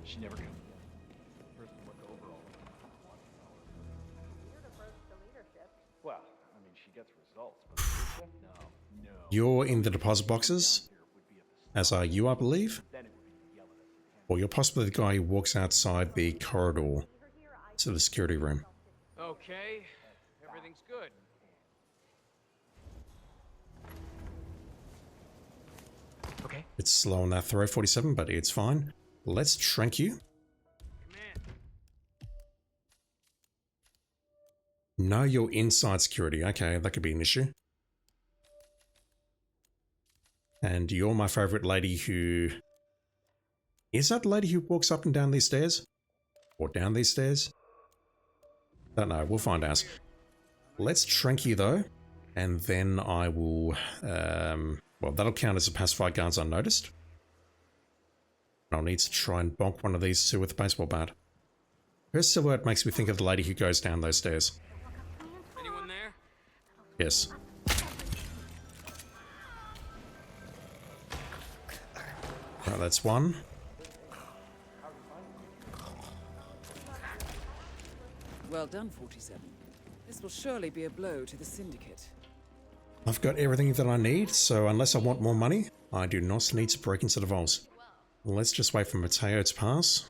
She never comes in. First look over all of them. Weird approach to leadership. Well, I mean, she gets results, but leadership? No. You're in the deposit boxes, as are you, I believe. Or you're possibly the guy who walks outside the corridor to the security room. Okay, everything's good. Okay. It's slow on that throw, 47, but it's fine. Let's shrink you. No, you're inside security. Okay, that could be an issue. And you're my favorite lady who... Is that the lady who walks up and down these stairs? Or down these stairs? Don't know, we'll find out. Let's shrink you though. And then I will... well, that'll count as a pacified guards unnoticed. I'll need to try and bonk one of these two with a baseball bat. Her silhouette makes me think of the lady who goes down those stairs. Anyone there? Yes. Right, that's one. Well done, 47. This will surely be a blow to the Syndicate. I've got everything that I need, so unless I want more money, I do not need to break into the vault. Let's just wait for Mateo to pass.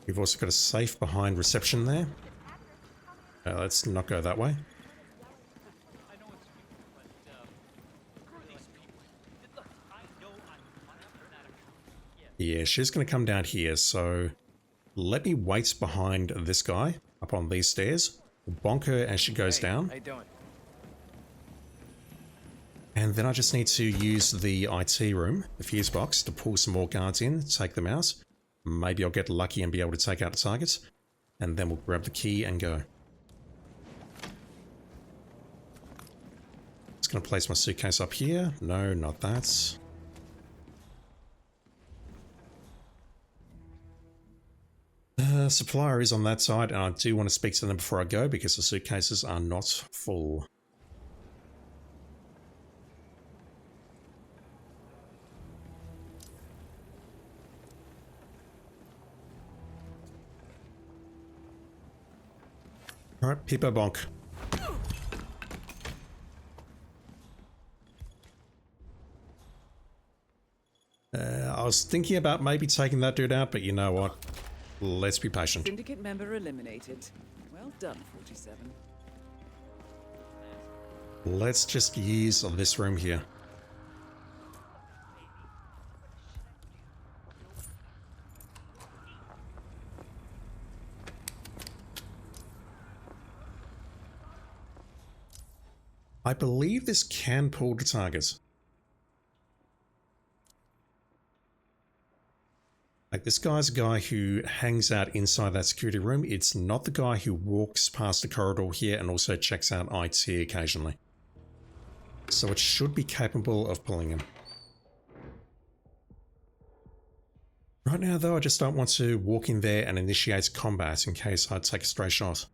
We've also got a safe behind reception there. Let's not go that way. Yeah, she's going to come down here, so let me wait behind this guy up on these stairs. Bonk her as she goes down. How you doing? And then I just need to use the IT room, the fuse box, to pull some more guards in, take them out. Maybe I'll get lucky and be able to take out the targets. And then we'll grab the key and go. Just going to place my suitcase up here. No, not that. Supplier is on that side, and I do want to speak to them before I go because the suitcases are not full. Alright, Peepo Bonk. I was thinking about maybe taking that dude out, but you know what? Let's be patient. Syndicate member eliminated. Well done, 47. Let's just use this room here. I believe this can pull the target. Like, this guy's a guy who hangs out inside that security room. It's not the guy who walks past the corridor here and also checks out IT occasionally. So it should be capable of pulling him. Right now though, I just don't want to walk in there and initiate combat in case I take a stray shot.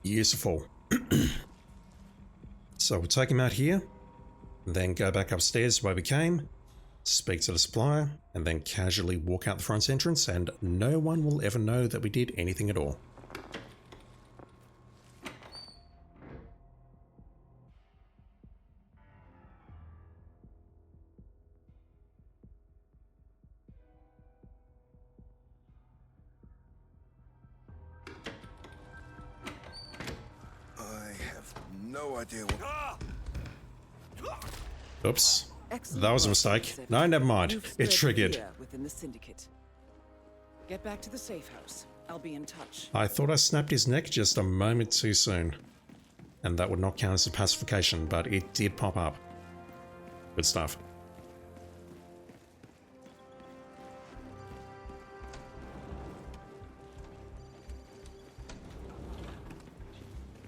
Useful. So we'll take him out here, then go back upstairs where we came, speak to the supplier, and then casually walk out the front entrance, and no one will ever know that we did anything at all. I have no idea what... Oops. Excellent That was a work, mistake. 47. No, never mind. You've It spread triggered. fear within the Syndicate. Get back to the safe house. I'll be in touch. I thought I snapped his neck just a moment too soon. And that would not count as a pacification, but it did pop up. Good stuff.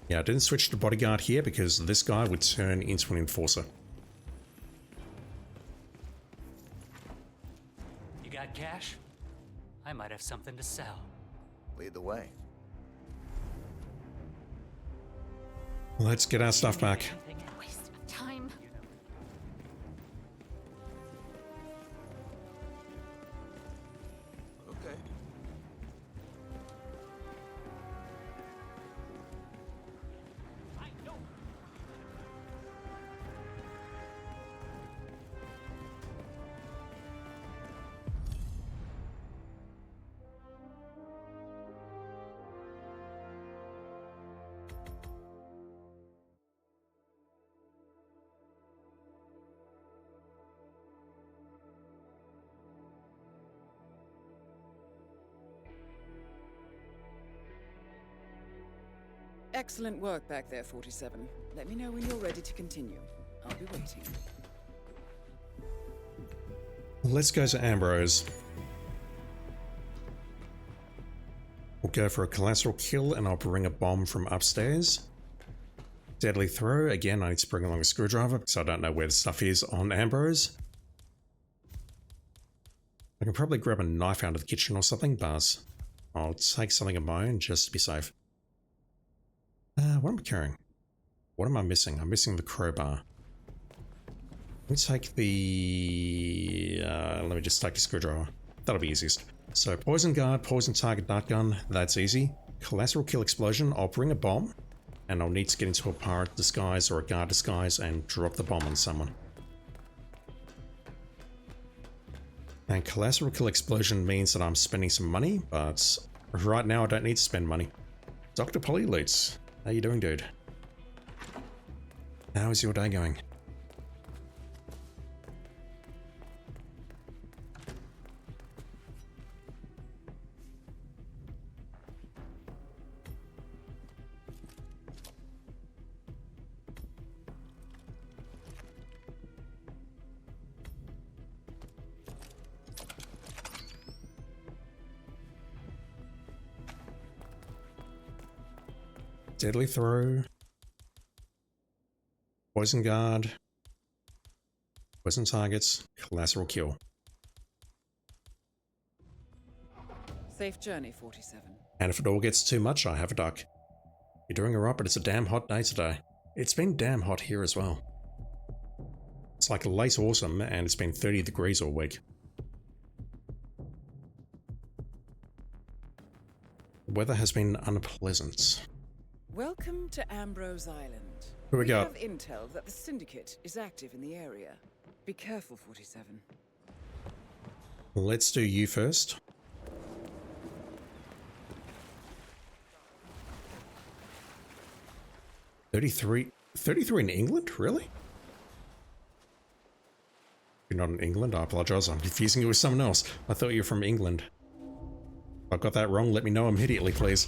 Yeah, I didn't switch to bodyguard here because this guy would turn into an enforcer. You got cash? I might have something to sell. Lead the way. Let's get our stuff back. Waste of time. Okay. Excellent work back there, 47. Let me know when you're ready to continue. I'll be waiting. Let's go to Ambrose. We'll go for a collateral kill and I'll bring a bomb from upstairs. Deadly throw. Again, I need to bring along a screwdriver because I don't know where the stuff is on Ambrose. I can probably grab a knife out of the kitchen or something, but I'll take something of my own just to be safe. What am I carrying? What am I missing? I'm missing the crowbar. Let me take the... let me just take the screwdriver. That'll be easiest. So poison guard, poison target, dart gun. That's easy. Collateral kill explosion. I'll bring a bomb. And I'll need to get into a pirate disguise or a guard disguise and drop the bomb on someone. And collateral kill explosion means that I'm spending some money, but right now I don't need to spend money. Dr. Polylutes. How you doing, dude? How is your day going? Deadly throw. Poison guard. Poison targets. Collateral kill. Safe journey, 47. And if it all gets too much, I have a duck. You're doing alright, but it's a damn hot day today. It's been damn hot here as well. It's like late autumn and it's been 30 degrees all week. The weather has been unpleasant. Welcome to Ambrose Island. Who we got? have intel that the Syndicate is active in the area. Be careful, 47. Let's do you first. $33 in England? Really? You're not in England? I apologize. I'm confusing you with someone else. I thought you were from England. If I got that wrong, let me know immediately, please.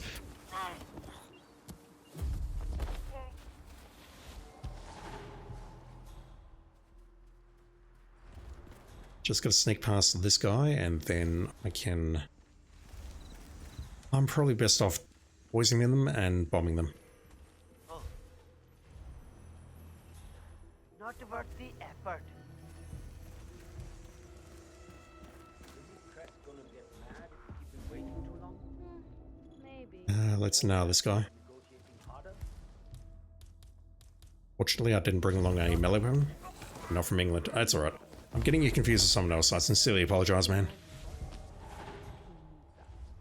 Just gotta sneak past this guy and then I can... I'm probably best off poisoning them and bombing them. Not worth the effort. Maybe. Let's nail this guy. Fortunately, I didn't bring along a melee weapon. Not from England. That's alright. I'm getting you confused with someone else. I sincerely apologize, man.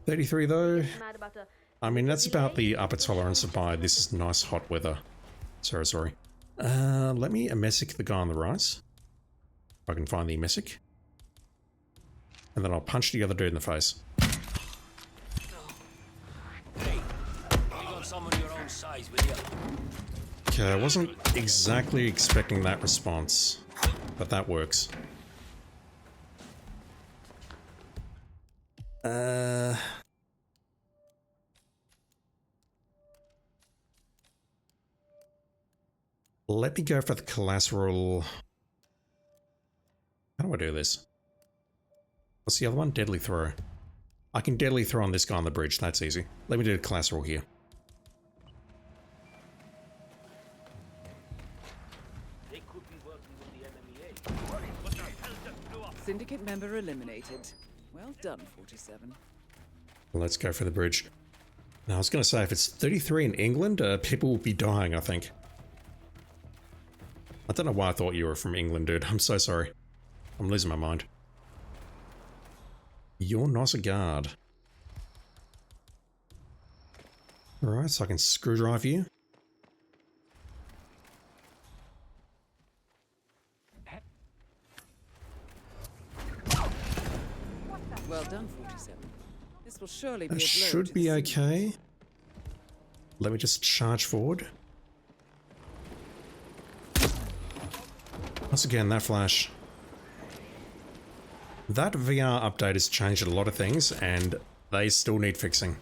33 though. I mean, that's about the upper tolerance of my this is nice hot weather. Sorry. Let me messic the guy on the right. If I can find the messic. And then I'll punch the other dude in the face. Hey, you got someone your own size with you. Okay, I wasn't exactly expecting that response, but that works. Let me go for the collateral. How do I do this? What's the other one? Deadly throw. I can deadly throw on this guy on the bridge. That's easy. Let me do the collateral here. They could be working with the enemy. What the hell just blew up? Syndicate member eliminated. Well done, 47. Let's go for the bridge. Now, I was going to say, if it's 33 in England, people will be dying, I think. I don't know why I thought you were from England, dude. I'm so sorry. I'm losing my mind. You're not a guard. Alright, so I can screwdrive you. Well done, 47. This will surely be a That blow should to be the okay. Let me just charge forward. Once again, that flash. That VR update has changed a lot of things, and they still need fixing.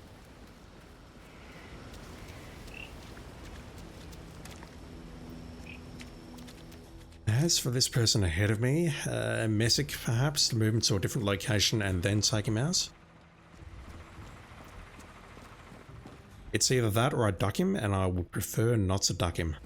As for this person ahead of me, Messick perhaps, to move him to a different location and then take him out. It's either that or I duck him, and I would prefer not to duck him.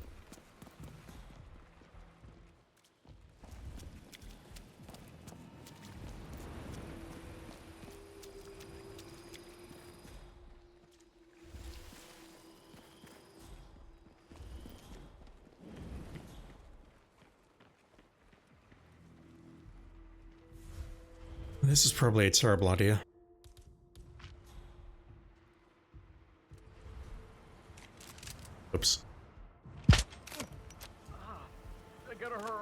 This is probably a terrible idea. Oops.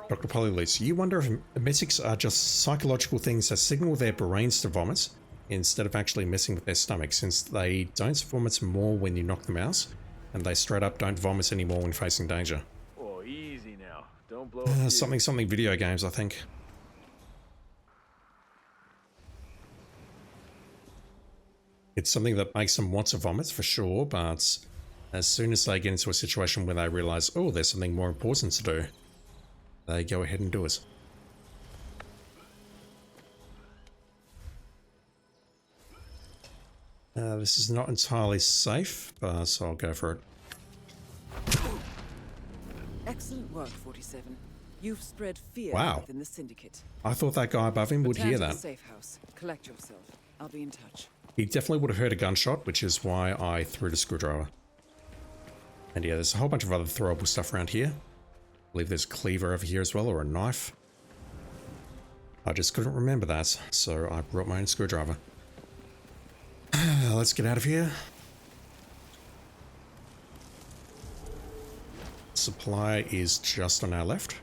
Dr. Polylise, you wonder if messics are just psychological things that signal their brains to vomit instead of actually messing with their stomach, since they don't vomit more when you knock them out, and they straight up don't vomit anymore when facing danger. Oh, easy now. Don't blow up. Something video games, I think. It's something that makes them want to vomit for sure, but as soon as they get into a situation where they realize, oh, there's something more important to do, they go ahead and do it. This is not entirely safe, but I'll go for it. Excellent work, 47. You've spread fear within the Syndicate. I thought that guy above him would hear that. Safe house. Collect yourself. I'll be in touch. He definitely would have heard a gunshot, which is why I threw the screwdriver. And yeah, there's a whole bunch of other throwable stuff around here. I believe there's a cleaver over here as well, or a knife. I just couldn't remember that, so I brought my own screwdriver. Let's get out of here. Supply is just on our left.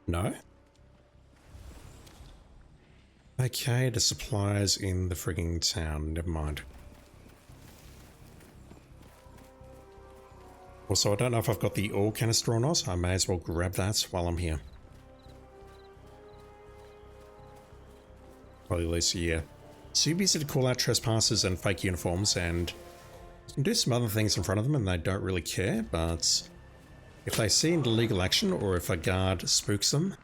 No? Okay, the supplies in the frigging town. Never mind. Also, I don't know if I've got the ore canister or not. I may as well grab that while I'm here. Probably at least a year. Too busy to call out trespassers and fake uniforms, and you can do some other things in front of them and they don't really care, but if they see illegal action or if a guard spooks them,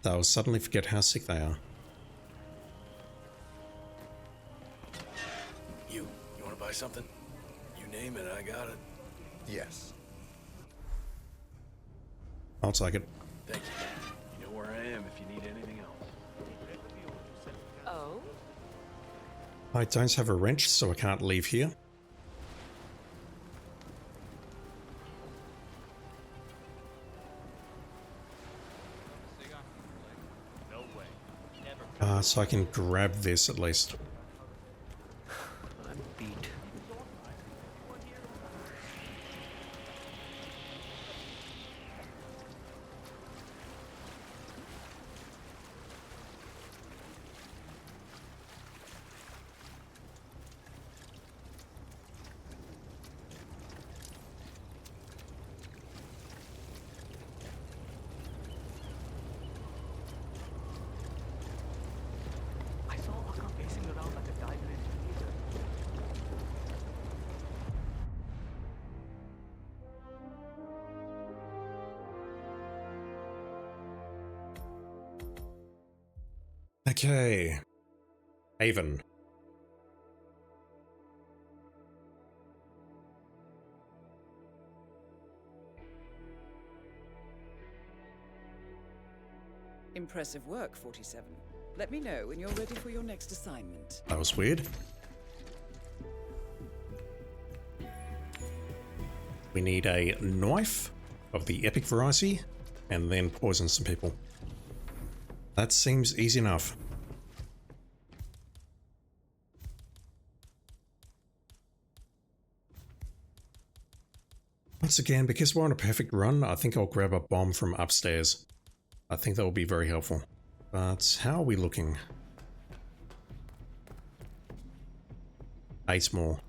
they'll suddenly forget how sick they are. You want to buy something? You name it, I got it. Yes. I'll take it. Thank you. You know where I am if you need anything else. Oh? I don't have a wrench, so I can't leave here. No way. Never. So I can grab this at least. I'm beat. Okay. Haven. Impressive work, 47. Let me know when you're ready for your next assignment. That was weird. We need a knife of the epic variety and then poison some people. That seems easy enough. Once again, because we're on a perfect run, I think I'll grab a bomb from upstairs. I think that will be very helpful. But how are we looking? 8 more.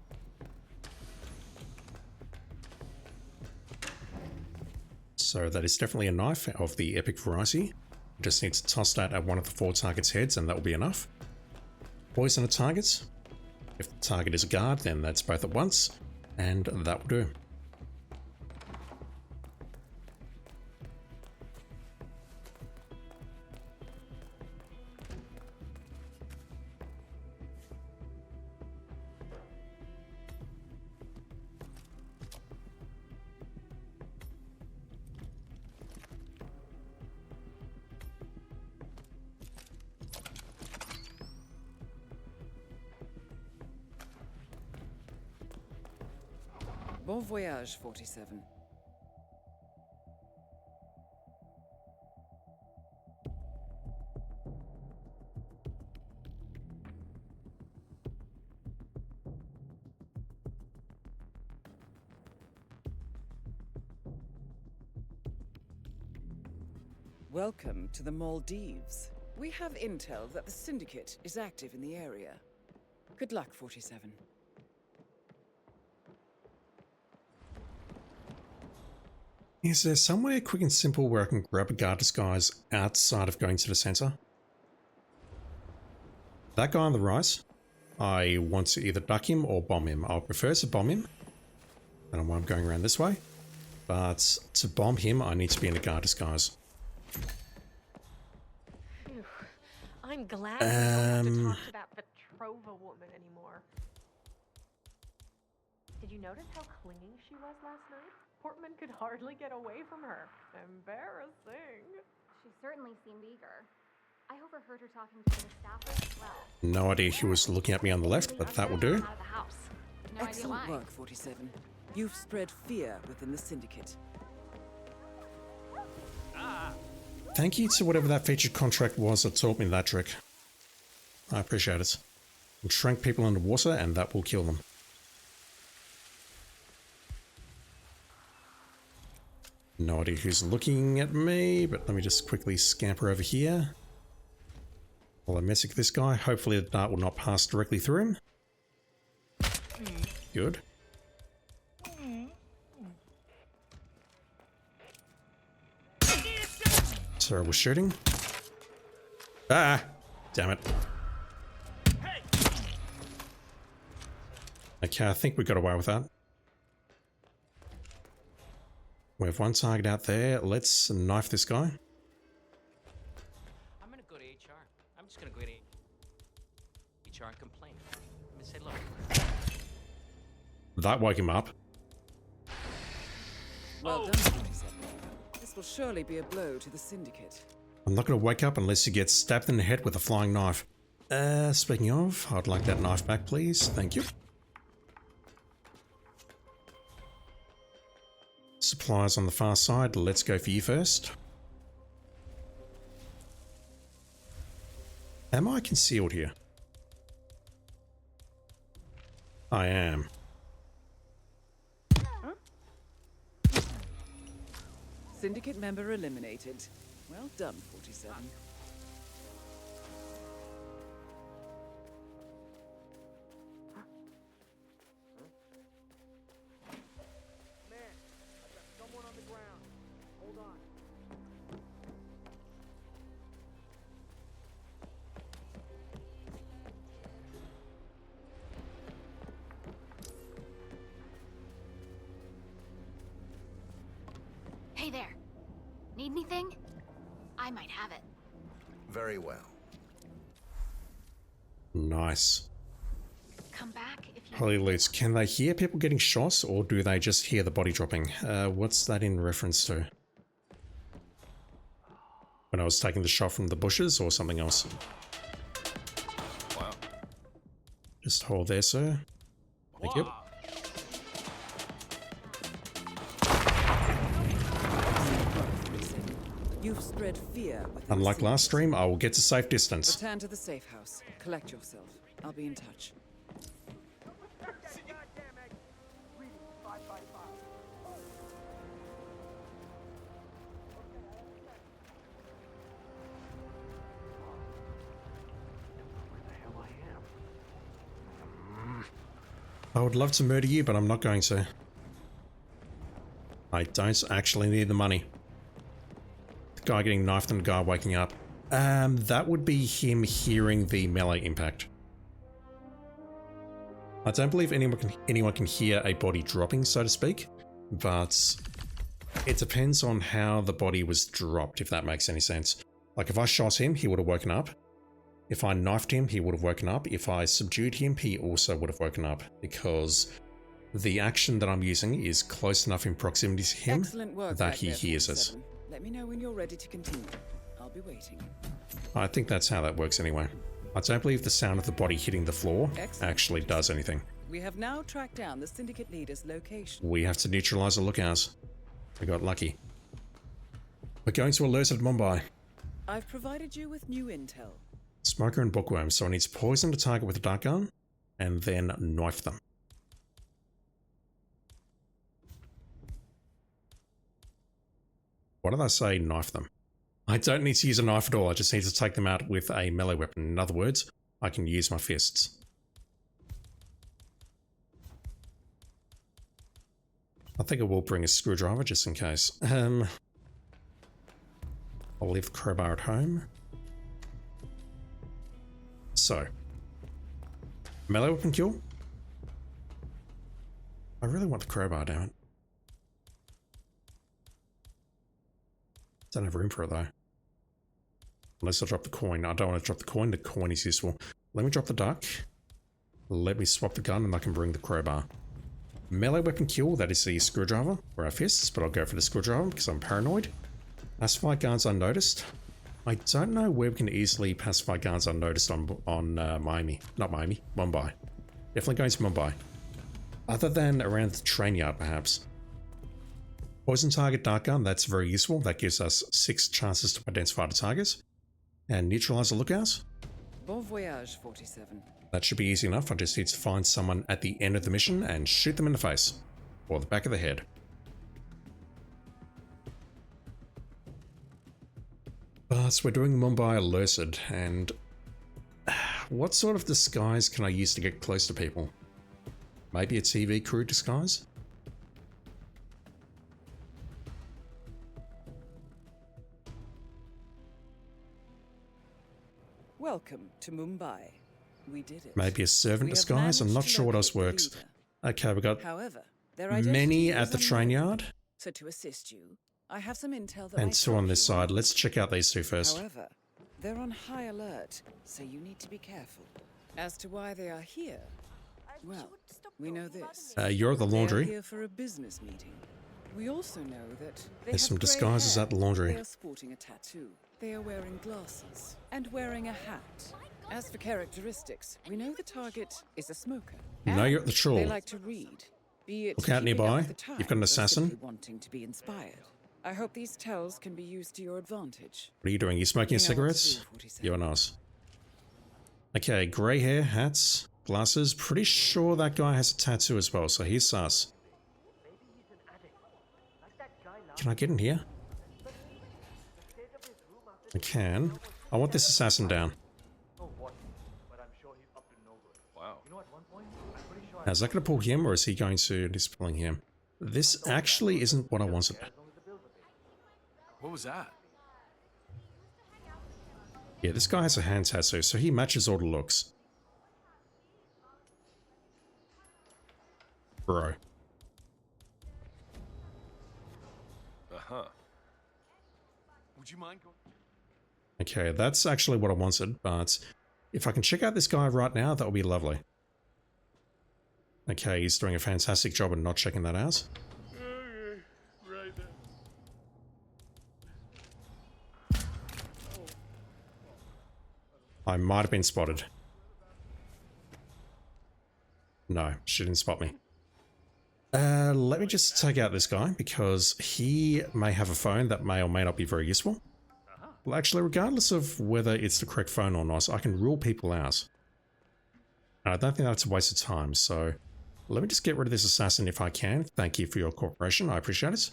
So that is definitely a knife of the epic variety. Just need to toss that at one of the 4 targets' heads and that will be enough. Poison a target. If the target is a guard, then that's both at once, and that will do. Bon voyage, 47. Welcome to the Maldives. We have intel that the Syndicate is active in the area. Good luck, 47. Is there somewhere quick and simple where I can grab a guard disguise outside of going to the center? That guy on the right, I want to either duck him or bomb him. I'll prefer to bomb him. I don't know why I'm going around this way. But to bomb him, I need to be in a guard disguise. Phew. I'm glad we don't have to talk to that Petrova woman anymore. Did you notice how clinging she was last night? Portman could hardly get away from her. Embarrassing. She certainly seemed eager. I overheard her talking to the staffers as well. No idea who was looking at me on the left, but that will do. Excellent work, 47. You've spread fear within the Syndicate. Thank you to whatever that featured contract was that taught me that trick. I appreciate it. We'll shrink people under water and that will kill them. No idea who's looking at me, but let me just quickly scamper over here. While I messick this guy, hopefully the dart will not pass directly through him. Good. Terrible shooting. Ah! Damn it. Okay, I think we got away with that. We have one target out there. Let's knife this guy. I'm gonna go to HR. I'm just gonna go to HR and complain. I'm gonna say, look. That woke him up. Well done, 47. This will surely be a blow to the Syndicate. I'm not going to wake up unless he gets stabbed in the head with a flying knife. Speaking of, I'd like that knife back, please. Thank you. Supplies on the far side. Let's go for you first. Am I concealed here? I am. Syndicate member eliminated. Well done, 47. Hey there. Need anything? I might have it. Very well. Nice. Come back if you... Holy Lutz, can they hear people getting shot, or do they just hear the body dropping? What's that in reference to? When I was taking the shot from the bushes, or something else? Wow. Just hold there, sir. Thank you. You've spread fear. Unlike last stream, I will get to safe distance. Return to the safe house. Collect yourself. I'll be in touch. I would love to murder you, but I'm not going to. I don't actually need the money. The guy getting knifed and the guy waking up. That would be him hearing the melee impact. I don't believe anyone can hear a body dropping, so to speak, but it depends on how the body was dropped, if that makes any sense. Like if I shot him, he would have woken up. If I knifed him, he would have woken up. If I subdued him, he also would have woken up, because the action that I'm using is close enough in proximity to him that he hears us. Let me know when you're ready to continue. I'll be waiting. I think that's how that works anyway. I don't believe the sound of the body hitting the floor actually does anything. We have now tracked down the Syndicate leader's location. We have to neutralize the lookouts. We got lucky. We're going to alerted Mumbai. I've provided you with new intel. Smoker and bookworm, so I need to poison the target with a dart gun and then knife them. What did I say? Knife them. I don't need to use a knife at all, I just need to take them out with a melee weapon. In other words, I can use my fists. I think I will bring a screwdriver just in case. I'll leave the crowbar at home. So, melee weapon kill. I really want the crowbar, damn it. Don't have room for it though. Unless I drop the coin. I don't want to drop the coin. The coin is useful. Let me drop the duck. Let me swap the gun and I can bring the crowbar. Melee weapon kill, that is the screwdriver or our fists, but I'll go for the screwdriver because I'm paranoid. Pacify guards unnoticed. I don't know where we can easily pacify guards unnoticed on Miami. Not Miami, Mumbai. Definitely going to Mumbai. Other than around the train yard, perhaps. Poison target dart gun, that's very useful. That gives us 6 chances to identify the targets. And neutralize the lookouts. Bon voyage, 47. That should be easy enough. I just need to find someone at the end of the mission and shoot them in the face. Or the back of the head. But we're doing Mumbai alerted, and what sort of disguise can I use to get close to people? Maybe a TV crew disguise? Welcome to Mumbai. We did it. Maybe a servant disguise? I'm not sure what else works. Okay, we got many at the train yard. So to assist you, I have some intel that and 2 on this side. Let's check out these 2 first. However, they're on high alert, so you need to be careful. As to why they are here, well, we know this. You're at the laundry. They're here for a business meeting. We also know that there's some disguises at the laundry. They are sporting a tattoo. They are wearing glasses and wearing a hat. As for characteristics, we know the target is a smoker. No, you're at the troll. They like to read. Be it Look out keeping nearby. up with the You've got an times or assassin. simply wanting to be inspired. I hope these tells can be used to your advantage. What are you doing? You smoking You know what to cigarettes? do, 47. You're nice. Okay, grey hair, hats, glasses. Pretty sure that guy has a tattoo as well, so he's sus. Can I get in here? I can. I want this assassin down. Wow. Now, is that going to pull him, or is he going to... He's pulling him. This actually isn't what I wanted. What was that? Yeah, this guy has a hand tattoo, so he matches all the looks. Bro. Uh-huh. Would you mind going? Okay, that's actually what I wanted, but if I can check out this guy right now, that would be lovely. Okay, he's doing a fantastic job of not checking that out. Right there. I might have been spotted. No, she didn't spot me. Let me just take out this guy, because he may have a phone that may or may not be very useful. Well, actually, regardless of whether it's the correct phone or not, I can rule people out. And I don't think that's a waste of time, so let me just get rid of this assassin if I can. Thank you for your cooperation, I appreciate it.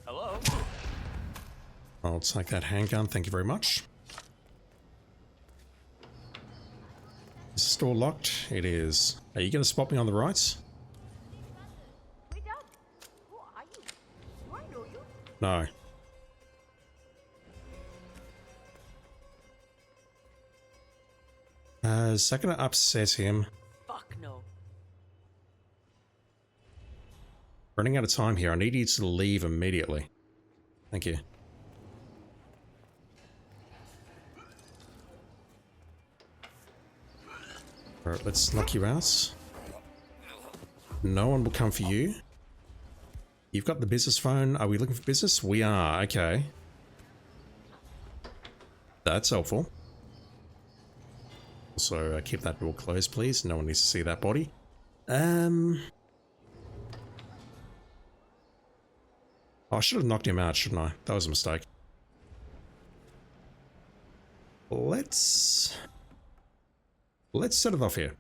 Hello? I'll take that handgun, thank you very much. Is the store locked? It is. Are you going to spot me on the right? No. Is that going to upset him? Fuck no. Running out of time here. I need you to leave immediately. Thank you. Alright, let's knock you out. No one will come for you. You've got the business phone. Are we looking for business? We are. Okay. That's helpful. Also, keep that door closed, please. No one needs to see that body. I should have knocked him out, shouldn't I? That was a mistake. Let's set it off here.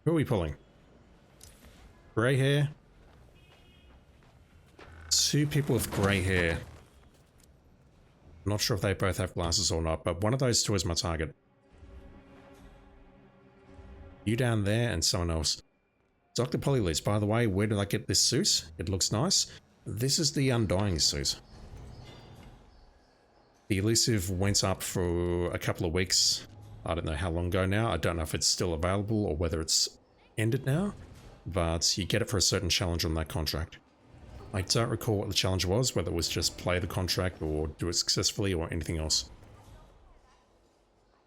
Who are we pulling? Grey hair. Two people with grey hair. Not sure if they both have glasses or not, but one of those two is my target. You down there and someone else. Dr. Polylise, by the way, where did I get this suit? It looks nice. This is the Undying suit. The elusive went up for a couple of weeks. I don't know how long ago now. I don't know if it's still available or whether it's ended now. But you get it for a certain challenge on that contract. I don't recall what the challenge was, whether it was just play the contract or do it successfully or anything else.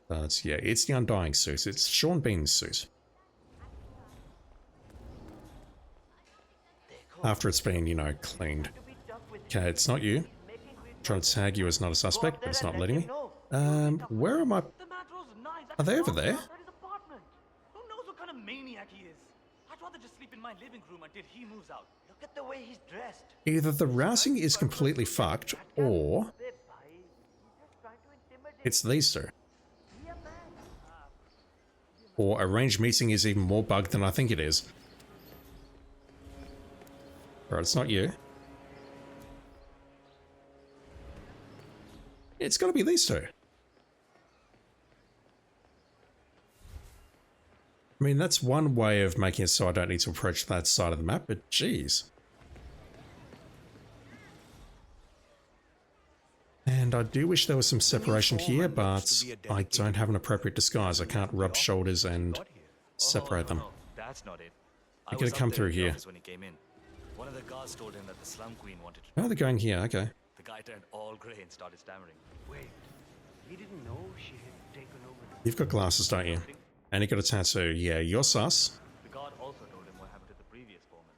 But yeah, it's the Undying suit. It's Sean Bean's suit. After it's been, you know, cleaned. Okay, it's not you. Trying to tag you as not a suspect, but it's not letting me. Where am I? Are they over there? Who knows what kind of maniac he is? I'd rather just sleep in my living room until he moves out. Look at the way he's dressed. Either the routing is completely fucked, or it's these two. Or arranged meeting is even more bugged than I think it is. Alright, it's not you. It's gotta be these two. I mean, that's one way of making it so I don't need to approach that side of the map, but geez. And I do wish there was some separation here, but I don't have an appropriate disguise. I can't rub shoulders and separate them. That's not it. You're gonna come through here. When he came in. One of the guards told him that the Slum Queen wanted to. Oh, they're going here, okay. The guy turned all grey and started stammering. Wait, he didn't know she had taken over. You've got glasses, don't you? And you got a tattoo. Yeah, you're sus. The guard also told him what happened to the previous foreman.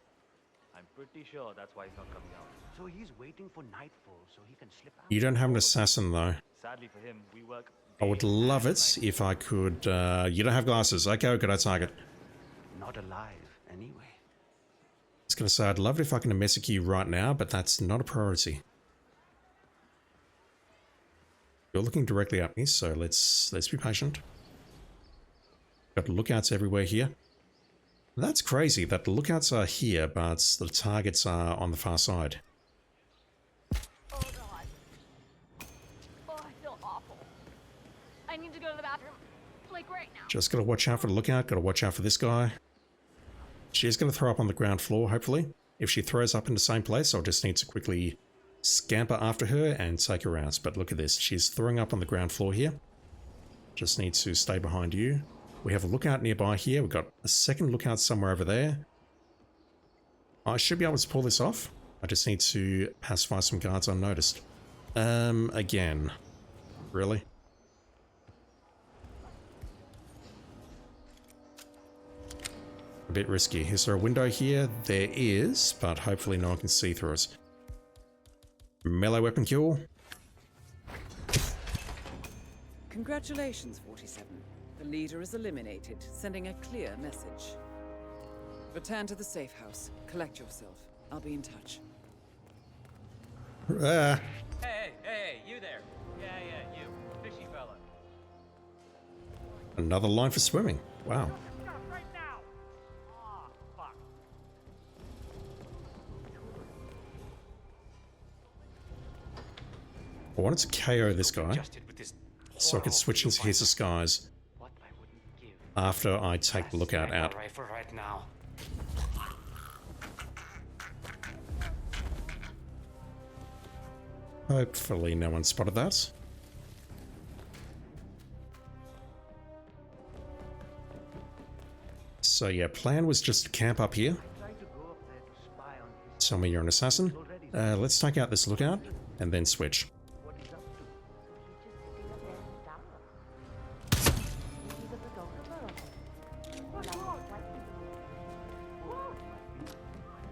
I'm pretty sure that's why he's not coming out. So he's waiting for nightfall so he can slip out. You don't have an assassin though. Sadly for him, we work. I would love it if I could. You don't have glasses. Okay, good. I target. Not alive, anyway. I was gonna say I'd love it if I can message you right now, but that's not a priority. You're looking directly at me, so let's be patient. Got lookouts everywhere here. That's crazy that the lookouts are here, but the targets are on the far side. Oh god. Oh, I feel awful. I need to go to the bathroom. Like right now. Just gotta watch out for the lookout, gotta watch out for this guy. She's gonna throw up on the ground floor, hopefully. If she throws up in the same place, I'll just need to quickly scamper after her and take her out. But look at this, she's throwing up on the ground floor here. Just need to stay behind you. We have a lookout nearby here. We've got a second lookout somewhere over there. I should be able to pull this off. I just need to pacify some guards unnoticed. Again. Really? A bit risky. Is there a window here? There is, but hopefully no one can see through us. Melee weapon kill. Congratulations, 47. The leader is eliminated, sending a clear message. Return to the safe house. Collect yourself. I'll be in touch. Hey, you there. Yeah, you. Fishy fella. Another line for swimming. Wow. Right now. Ah, fuck. I wanted to KO this guy so I could switch into his disguise after I take the lookout out. Right now. Hopefully no one spotted that. So yeah, plan was just to camp up here. Tell me you're an assassin. Let's take out this lookout and then switch.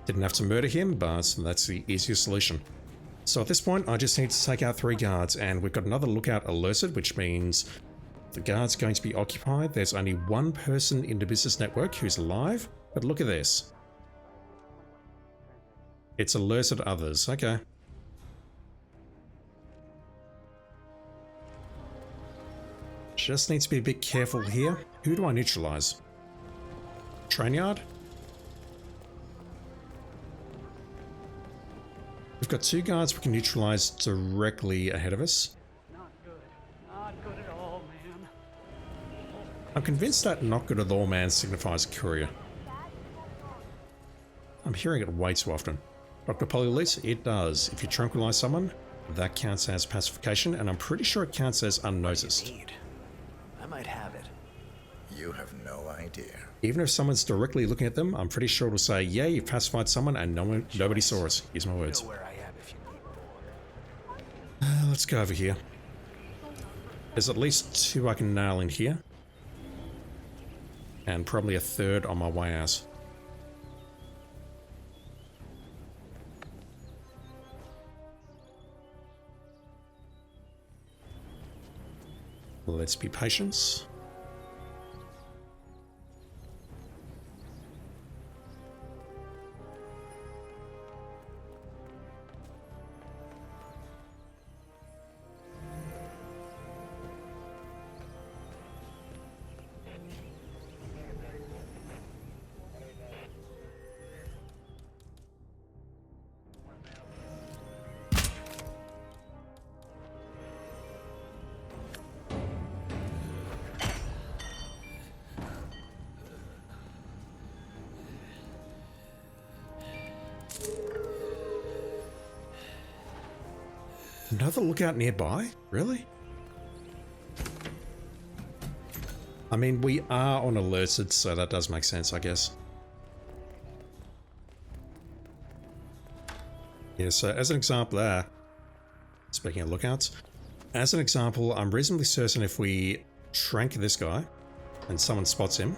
Didn't have to murder him, but that's the easiest solution. So at this point, I just need to take out 3 guards, and we've got another lookout alerted, which means the guard's going to be occupied. There's only one person in the business network who's alive, but look at this. It's alerted others. Okay. Just need to be a bit careful here. Who do I neutralize? Train yard? We've got 2 guards we can neutralize directly ahead of us. Not good at all, man. I'm convinced that not good at all man signifies courier. I'm hearing it way too often. Dr. Polylite, it does. If you tranquilize someone, that counts as pacification, and I'm pretty sure it counts as unnoticed. I might have it. You have no idea. Even if someone's directly looking at them, I'm pretty sure it'll say, yeah, you pacified someone and nobody saw us. Use my words. Let's go over here. There's at least 2 I can nail in here. And probably a 3rd on my way out. Let's be patient. Another lookout nearby? Really? I mean, we are on alerted, so that does make sense, I guess. Yeah, so as an example there, speaking of lookouts, as an example, I'm reasonably certain if we trank this guy and someone spots him,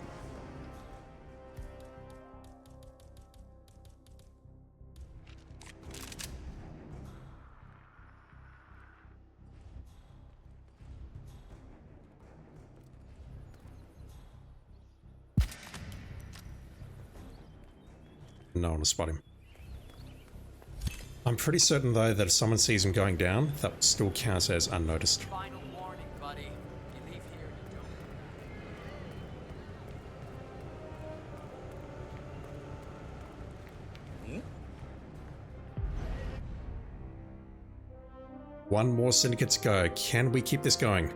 No one will spot him. I'm pretty certain though that if someone sees him going down, that will still count as unnoticed. Final warning, buddy. You leave here and you don't. One more syndicate to go. Can we keep this going?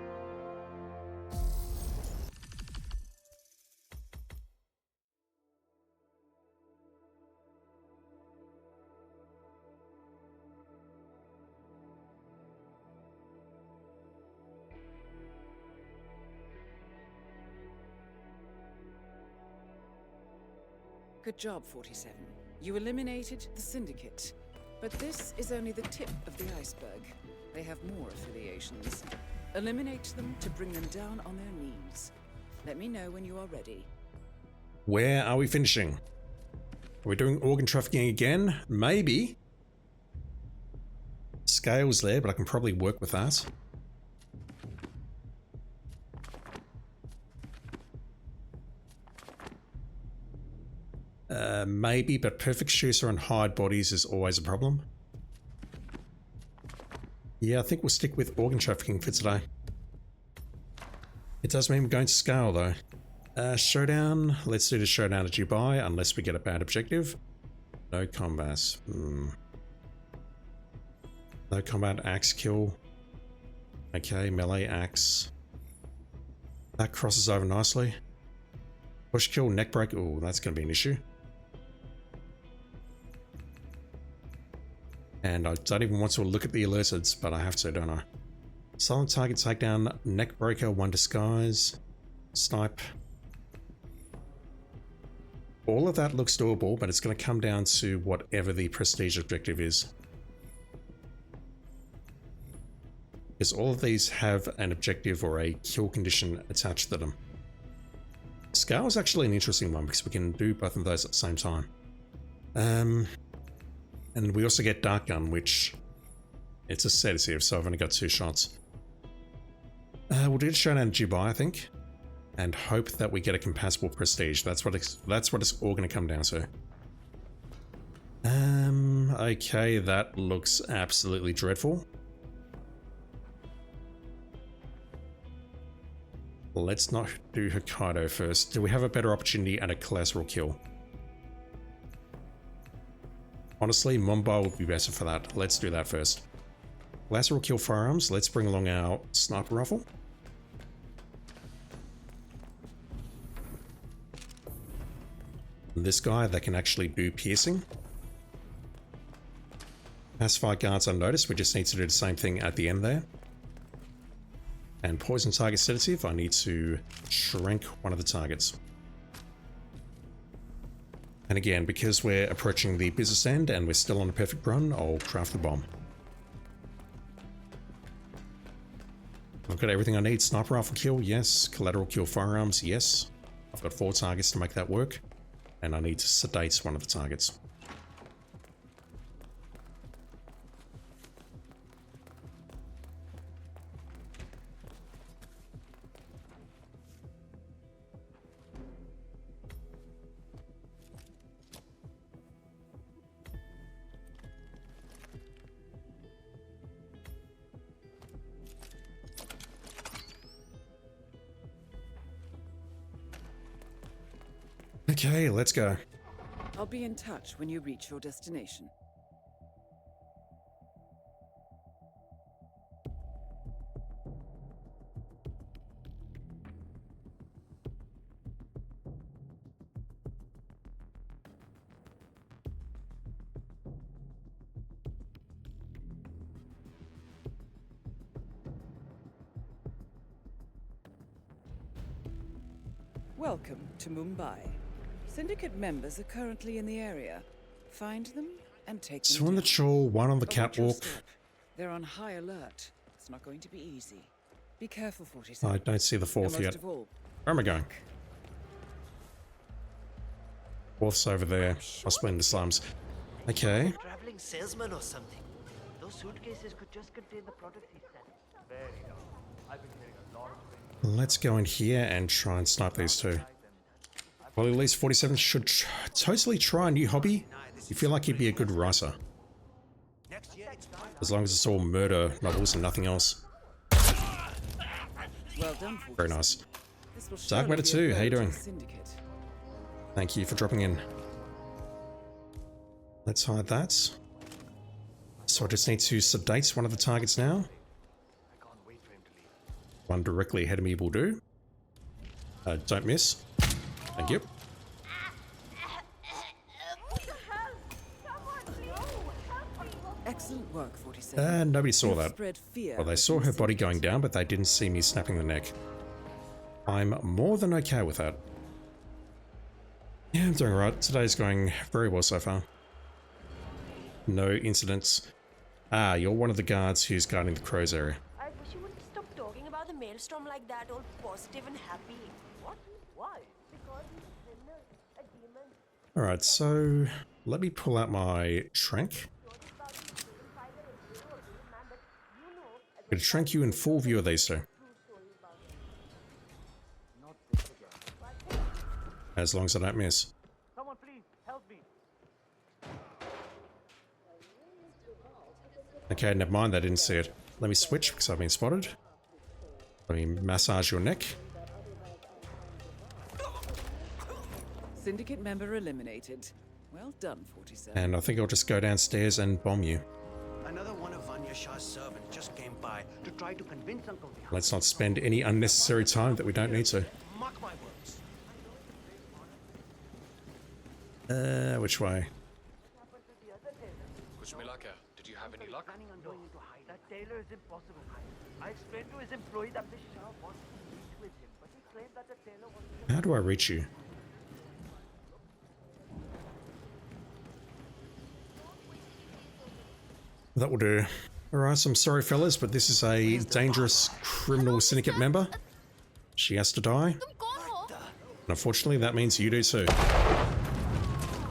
Good job, 47. You eliminated the Syndicate. But this is only the tip of the iceberg. They have more affiliations. Eliminate them to bring them down on their knees. Let me know when you are ready. Where are we finishing? Are we doing organ trafficking again? Maybe. Scale's there, but I can probably work with that. Maybe, but perfect shooter on hide bodies is always a problem. Yeah, I think we'll stick with organ trafficking for today. It does mean we're going to scale though. Showdown. Let's do the showdown at Dubai, unless we get a bad objective. No combat. No combat, axe kill. Okay, melee axe. That crosses over nicely. Push kill, neck break. Oh, that's going to be an issue. And I don't even want to look at the alerted, but I have to, don't I? Silent target takedown, neck breaker, one disguise, snipe. All of that looks doable, but it's going to come down to whatever the prestige objective is. Because all of these have an objective or a kill condition attached to them. Scale is actually an interesting one because we can do both of those at the same time. And we also get Dark Gun, which it's a sedative, so I've only got 2 shots. We'll do the showdown Dubai, I think, and hope that we get a compatible prestige. That's what it's all going to come down to. Okay, that looks absolutely dreadful. Let's not do Hokkaido first. Do we have a better opportunity at a collateral kill? Honestly, Mumbai would be better for that. Let's do that first. Collateral kill firearms. Let's bring along our sniper rifle. This guy that can actually do piercing. Pacify guards unnoticed. We just need to do the same thing at the end there. And poison target sedative. I need to shrink one of the targets. And again, because we're approaching the business end and we're still on a perfect run, I'll craft the bomb. I've got everything I need. Sniper rifle kill, yes. Collateral kill firearms, yes. I've got 4 targets to make that work. And I need to sedate one of the targets. Okay, let's go. I'll be in touch when you reach your destination. Welcome to Mumbai. Syndicate members are currently in the area. Find them and take them So on the chore, one on the But watch your catwalk. step. They're on high alert. It's not going to be easy. Be careful, 47. I don't see the 4th And yet. most of all, Where am I going? 4th's over there, possibly in the slums. Okay. Traveling salesman or something. Those suitcases could just contain the product he sent. Very dumb. I've been hearing a lot of things. Let's go in here and try and snipe these two. I've Well, at least 47 should totally try a new hobby. You feel like he'd be a good writer. As long as it's all murder novels and nothing else. Well done, Very nice. This will Dark surely Matter be a 2, blow how you to doing? the Syndicate. Thank you for dropping in. Let's hide that. So I just need to sedate one of the targets now. One directly ahead of me will do. Don't miss. Thank you. Excellent work, 47. And nobody saw You've that. spread fear Well, they within saw her the body Syndicate. going down, but they didn't see me snapping the neck. I'm more than okay with that. Yeah, I'm doing alright. Today's going very well so far. No incidents. Ah, you're one of the guards who's guarding the Crow's area. I wish you wouldn't stop talking about the maelstrom like that, all positive and happy. What? Why? Because he's a demon. Alright, so let me pull out my trank. I'm going to trank you in full view of these two. As long as I don't miss. Someone please help me. Okay, never mind, they didn't see it. Let me switch because I've been spotted. Let me massage your neck. Syndicate member eliminated. Well done, 47. And I think I'll just go downstairs and bomb you. Another one of Vanya Shah's servants just came by to try to convince Uncle Vihan. Let's not spend any unnecessary time that we don't need to. Mark my words. Which way? Kuchmilaka, did you have any luck? Planning on going into hide. That tailor is impossible. I explained to his employee that the Shah wants to meet with him, but he claimed that the tailor was... How do I reach you? That will do. Alright, I'm sorry fellas, but this is a dangerous criminal syndicate member. She has to die. And unfortunately, that means you do too.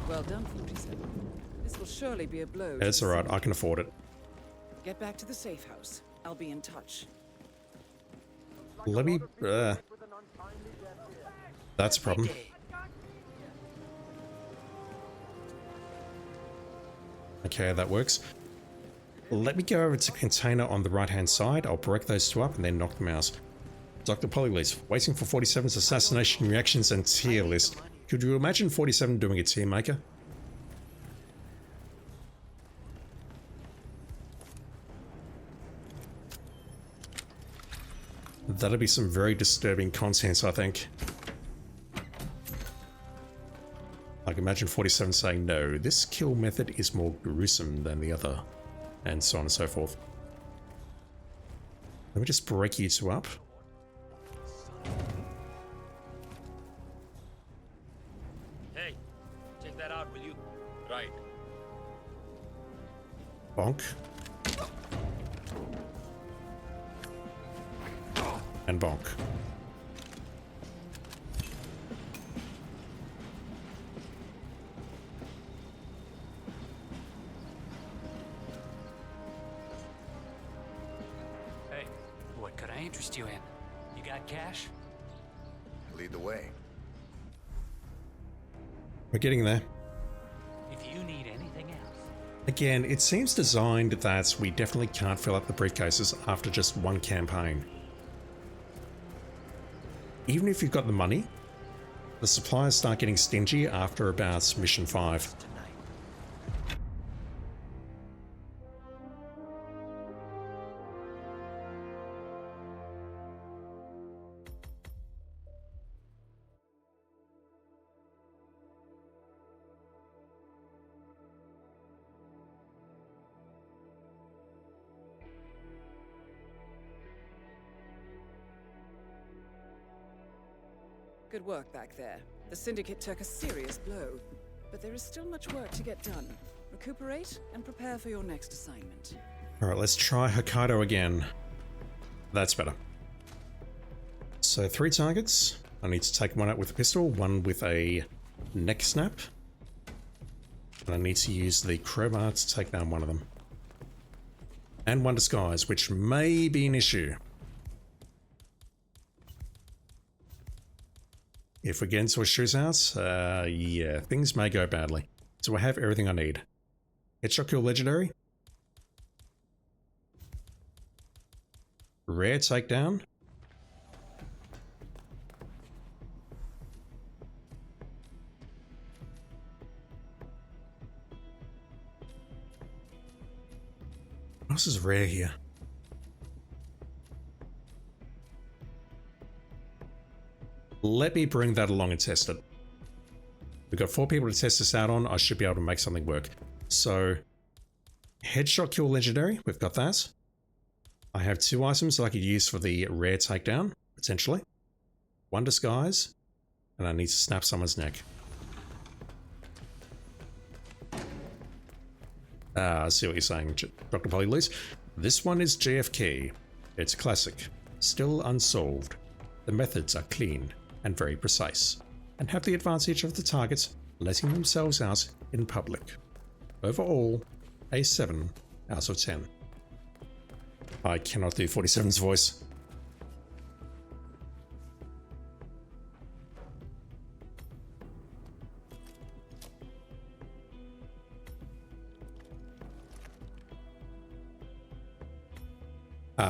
Well done, 47. This will surely be a blow. It's alright, I can afford it. Get back to the safe house. I'll be in touch. Let me... that's a problem. Okay, that works. Let me go over to the container on the right-hand side. I'll break those two up and then knock them out. Dr. Polyleaf, waiting for 47's assassination reactions and tier list. Could you imagine 47 doing a tier maker? That'd be some very disturbing content, I think. Like, imagine 47 saying, no, this kill method is more gruesome than the other. And so on and so forth. Let me just break you two up. Hey, check that out, will you? Right. Bonk. And bonk. Hey, what could I interest you in? You got cash? Lead the way. We're getting there. If you need anything else. Again, it seems designed that we definitely can't fill up the briefcases after just one campaign. Even if you've got the money, the suppliers start getting stingy after about mission 5. Good work back there. The Syndicate took a serious blow, but there is still much work to get done. Recuperate and prepare for your next assignment. Alright, let's try Hokkaido again. That's better. So 3 targets. I need to take one out with a pistol, one with a neck snap. And I need to use the crowbar to take down one of them. And one disguise, which may be an issue. if we get into a shootout, yeah, things may go badly. So I have everything I need. Headshot kill legendary. Rare takedown. What else is rare here? Let me bring that along and test it. We've got 4 people to test this out on. I should be able to make something work. So, headshot kill legendary. We've got that. I have 2 items that I could use for the rare takedown, potentially. 1 disguise, and I need to snap someone's neck. I see what you're saying, Dr. Polyloose. This one is JFK. It's classic, still unsolved. The methods are clean and very precise, and have the advantage of the targets letting themselves out in public. Overall, a 7 out of 10. I cannot do 47's voice.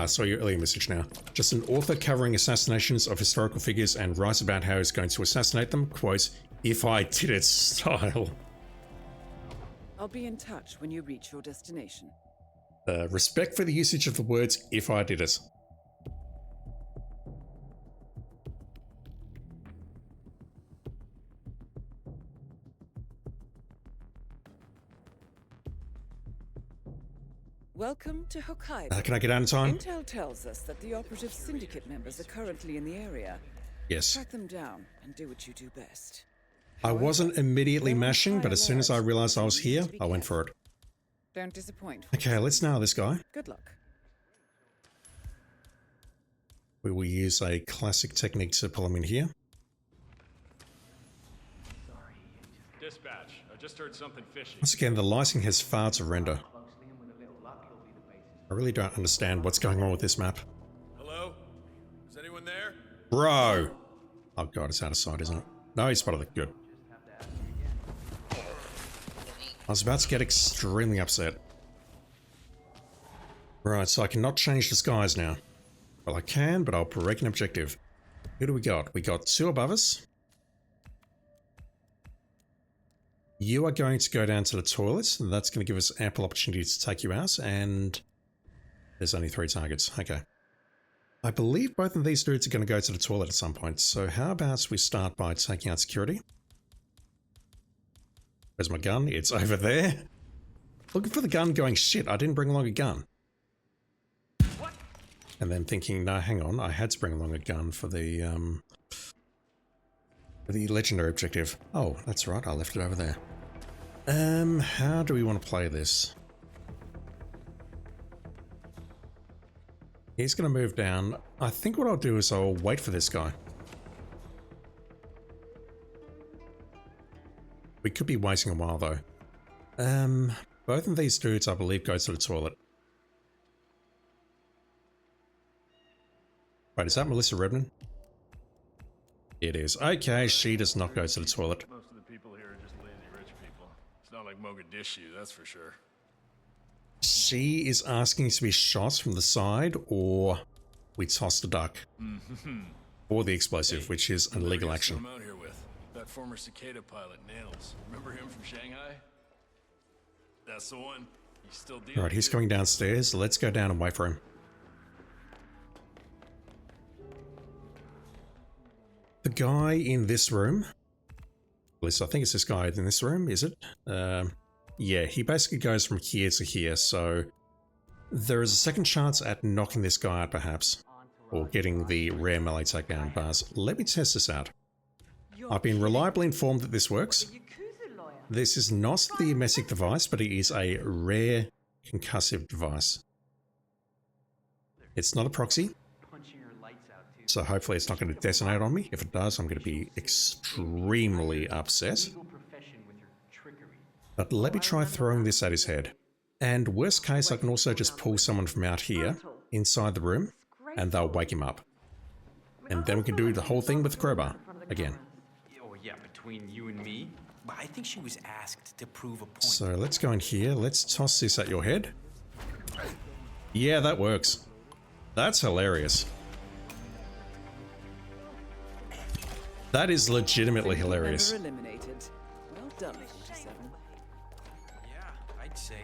Saw your earlier message now. Just an author covering assassinations of historical figures and writes about how he's going to assassinate them. Quote, if I did it style. I'll be in touch when you reach your destination. Respect for the usage of the words, if I did it. Welcome to Hokkaido. Can I get out in time? Intel tells us that the operative Syndicate members are currently in the area. Yes. Track them down and do what you do best. I wasn't immediately mashing, but as soon as I realized I was here, I went for it. Don't disappoint. Okay, let's nail this guy. Good luck. We will use a classic technique to pull him in here. Dispatch, I just heard something fishy. Once again, the lighting has far to render. I really don't understand what's going on with this map. Hello? Is anyone there? Bro! Oh god, it's out of sight, isn't it? No, he's spotted it. Good. I was about to get extremely upset. Right, so I cannot change disguise now. Well, I can, but I'll break an objective. Who do we got? We got 2 above us. You are going to go down to the toilet, and that's going to give us ample opportunity to take you out, and there's only 3 targets. Okay. I believe both of these dudes are going to go to the toilet at some point, so how about we start by taking out security? Where's my gun? It's over there. Looking for the gun going, shit, I didn't bring along a gun. What? And then thinking, no, hang on, I had to bring along a gun for the legendary objective. Oh, that's right, I left it over there. How do we want to play this? He's going to move down. I think what I'll do is I'll wait for this guy. We could be waiting a while though. Both of these dudes, I believe, go to the toilet. Wait, is that Melissa Redmond? It is. Okay, she does not go to the toilet. Most of the people here are just lazy rich people. It's not like Mogadishu, that's for sure. She is asking to be shot from the side, or we toss the duck. Or the explosive, which is an illegal action. I'm out here with that former Cicada pilot, Nails. Remember him from Shanghai? That's the one. He's still dealing. Alright, he's coming downstairs. Let's go down and wait for him. The guy in this room, at least I think it's this guy in this room, is it? Yeah, he basically goes from here to here, so there is a second chance at knocking this guy out perhaps, or getting the rare melee takedown bars. Let me test this out. I've been reliably informed that this works. This is not the emetic device, but it is a rare concussive device. It's not a proxy, so hopefully it's not going to detonate on me. If it does, I'm going to be extremely upset. But let me try throwing this at his head. And worst case, I can also just pull someone from out here, inside the room, and they'll wake him up. And then we can do the whole thing with the crowbar, again. between you and me. But I think she was asked to prove a point. So let's go in here. Let's toss this at your head. Yeah, that works. That's hilarious. That is legitimately hilarious. Member eliminated. Well done, 47. Yeah, I'd say.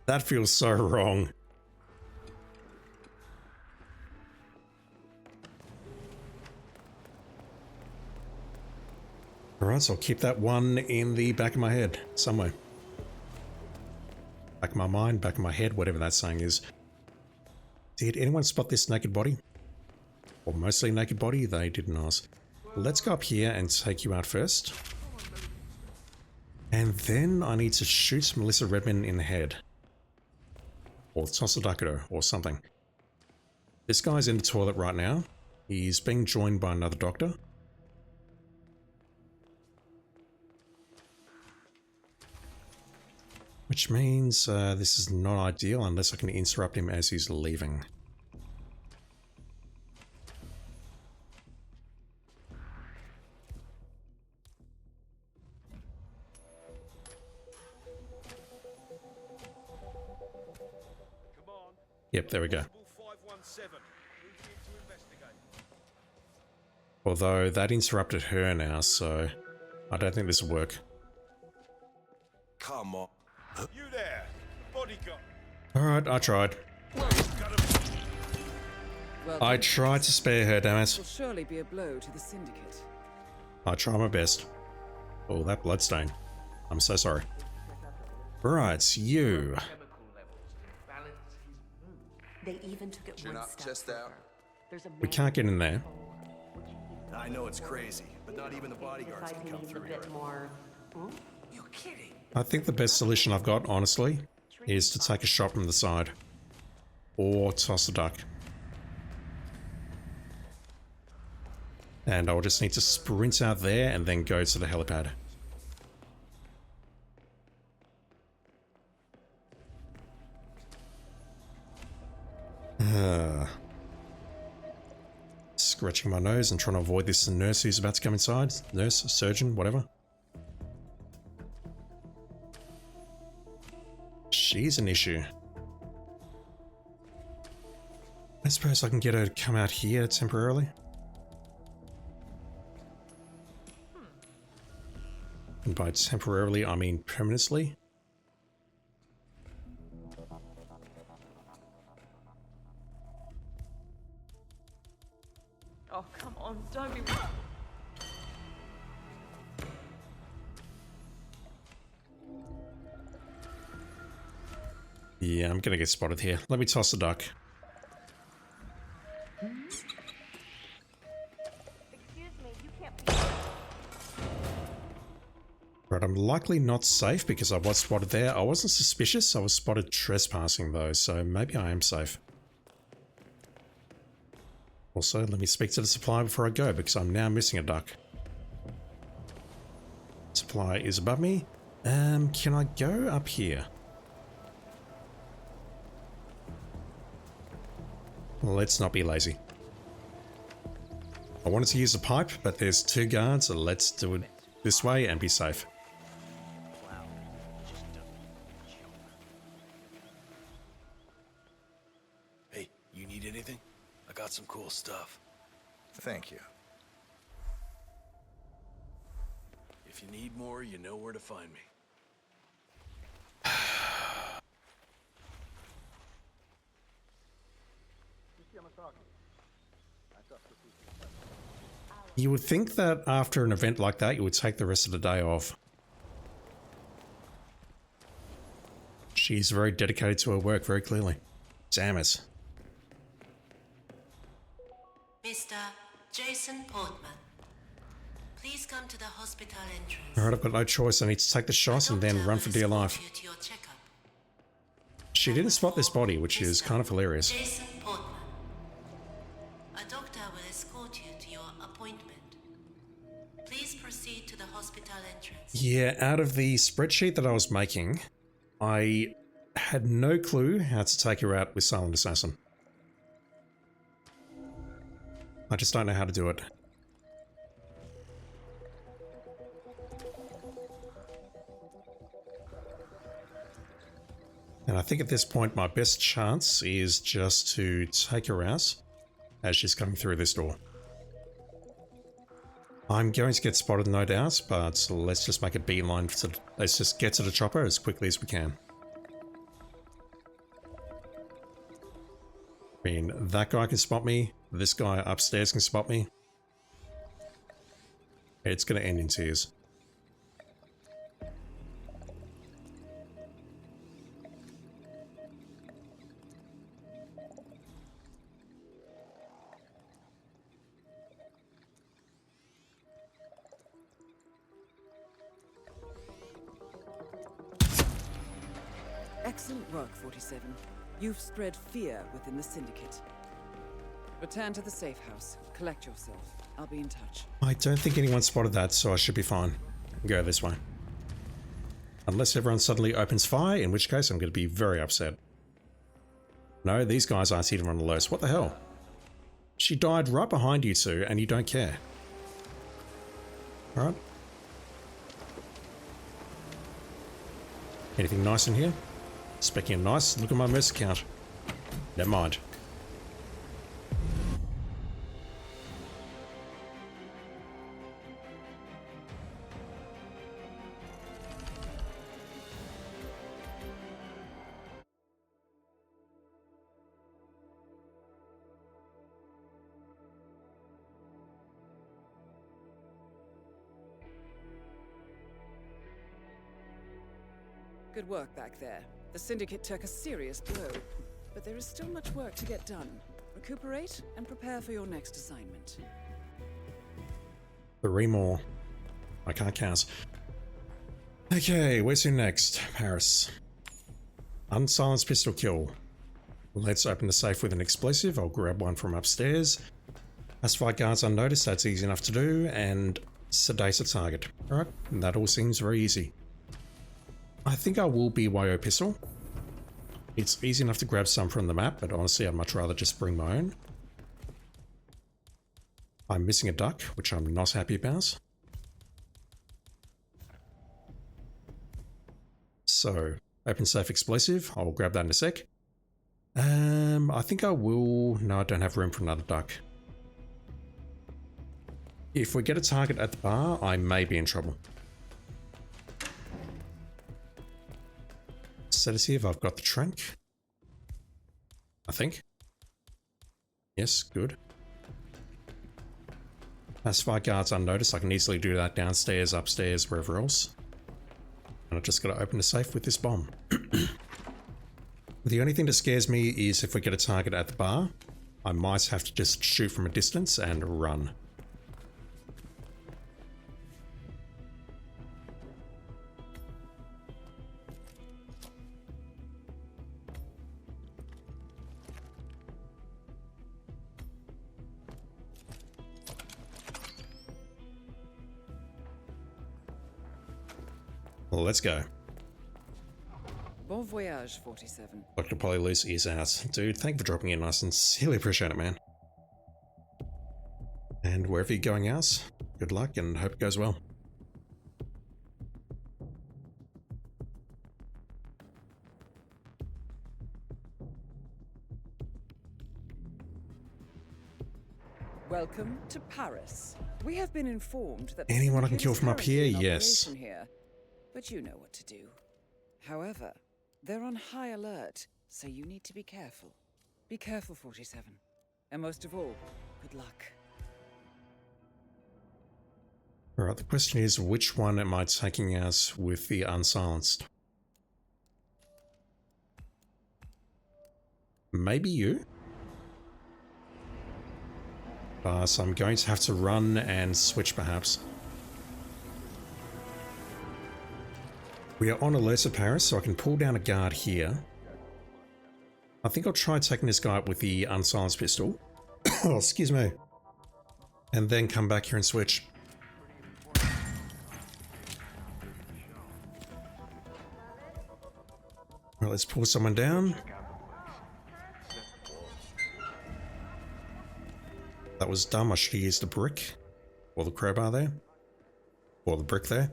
That feels so wrong. Alright, so I'll keep that one in the back of my head, somewhere. Back of my mind, back of my head, whatever that saying is. Did anyone spot this naked body? Or mostly naked body? They didn't ask. Let's go up here and take you out first. And then I need to shoot Melissa Redmond in the head. Or toss a duck at her, or something. This guy's in the toilet right now. He's being joined by another doctor. Which means this is not ideal unless I can interrupt him as he's leaving. Yep, there we go. Although that interrupted her now, so I don't think this will work. Come on. You there, bodyguard. Alright, I tried. Well, I tried to spare her, damn it. will surely be a blow to the Syndicate. I try my best. Oh, that bloodstain. I'm so sorry. Right, you. They even took it one step further. There's a We can't get in there. I know it's crazy, but not even the bodyguards can come through here. You're kidding. I think the best solution I've got, honestly, is to take a shot from the side. Or toss a duck. And I'll just need to sprint out there and then go to the helipad. Scratching my nose and trying to avoid this nurse who's about to come inside. Nurse, surgeon, whatever. She's an issue. I suppose I can get her to come out here temporarily. And by temporarily, I mean permanently. Oh, come on, don't be... Yeah, I'm gonna get spotted here. Let me toss the duck. Right, I'm likely not safe because I was spotted there. I wasn't suspicious, I was spotted trespassing though, so maybe I am safe. Also, let me speak to the supplier before I go because I'm now missing a duck. Supplier is above me. Can I go up here? Let's not be lazy. I wanted to use a pipe, but there's two guards, so let's do it this way and be safe. Hey, you need anything? I got some cool stuff. Thank you. If you need more, you know where to find me. You would think that after an event like that, you would take the rest of the day off. She's very dedicated to her work, very clearly. Damn it. Mr. Jason Portman, please come to the hospital entrance. Alright, I've got no choice. I need to take the shot and then run for dear life. She didn't spot this body, which is kind of hilarious. Jason Portman, a doctor will escort you to your appointment. Please proceed to the hospital entrance. Yeah, out of the spreadsheet that I was making, I had no clue how to take her out with Silent Assassin. I just don't know how to do it. And I think at this point my best chance is just to take her out as she's coming through this door. I'm going to get spotted, no doubt, but let's just make a beeline. Let's just get to the chopper as quickly as we can. I mean, that guy can spot me. This guy upstairs can spot me. It's going to end in tears. Excellent work, 47. You've spread fear within the Syndicate. Return to the safe house. Collect yourself. I'll be in touch. I don't think anyone spotted that, so I should be fine. Go this way. Unless everyone suddenly opens fire, in which case I'm going to be very upset. No, these guys aren't even on alerts. What the hell? She died right behind you two, and you don't care. Alright. Anything nice in here? Speaking of nice, look at my mess count. Never mind. Good work back there. The Syndicate took a serious blow, but there is still much work to get done. Recuperate and prepare for your next assignment. 3 more. I can't count. Okay, where's who next? Paris. Unsilenced pistol kill. Let's open the safe with an explosive. I'll grab one from upstairs. Pacify guards unnoticed, that's easy enough to do, and sedate a target. Alright, that all seems very easy. I think I will be WoA pistol. It's easy enough to grab some from the map, but honestly I'd much rather just bring my own. I'm missing a duck, which I'm not happy about. So, open safe explosive. I'll grab that in a sec. I think I will... No, I don't have room for another duck. If we get a target at the bar, I may be in trouble. Sedative, I've got the trank. I think. Yes, good. Pacify guards unnoticed. I can easily do that downstairs, upstairs, wherever else. And I've just got to open the safe with this bomb. The only thing that scares me is if we get a target at the bar, I might have to just shoot from a distance and run. Well, let's go. Bon voyage, 47. Dr. Polylus is out. Dude, thank you for dropping in. I sincerely appreciate it, man. And wherever you're going out, good luck and hope it goes well. Welcome to Paris. We have been informed that anyone I can kill from up here, yes. Here, but you know what to do. However, they're on high alert, so you need to be careful. Be careful, 47. And most of all, good luck. Alright, the question is, which one am I taking out with the unsilenced? Maybe you? So I'm going to have to run and switch perhaps. We are on alert at Paris, so I can pull down a guard here. I think I'll try taking this guy up with the unsilenced pistol. Oh, excuse me. And then come back here and switch. Well, let's pull someone down. That was dumb. I should have used the brick. Or the crowbar there. Or the brick there.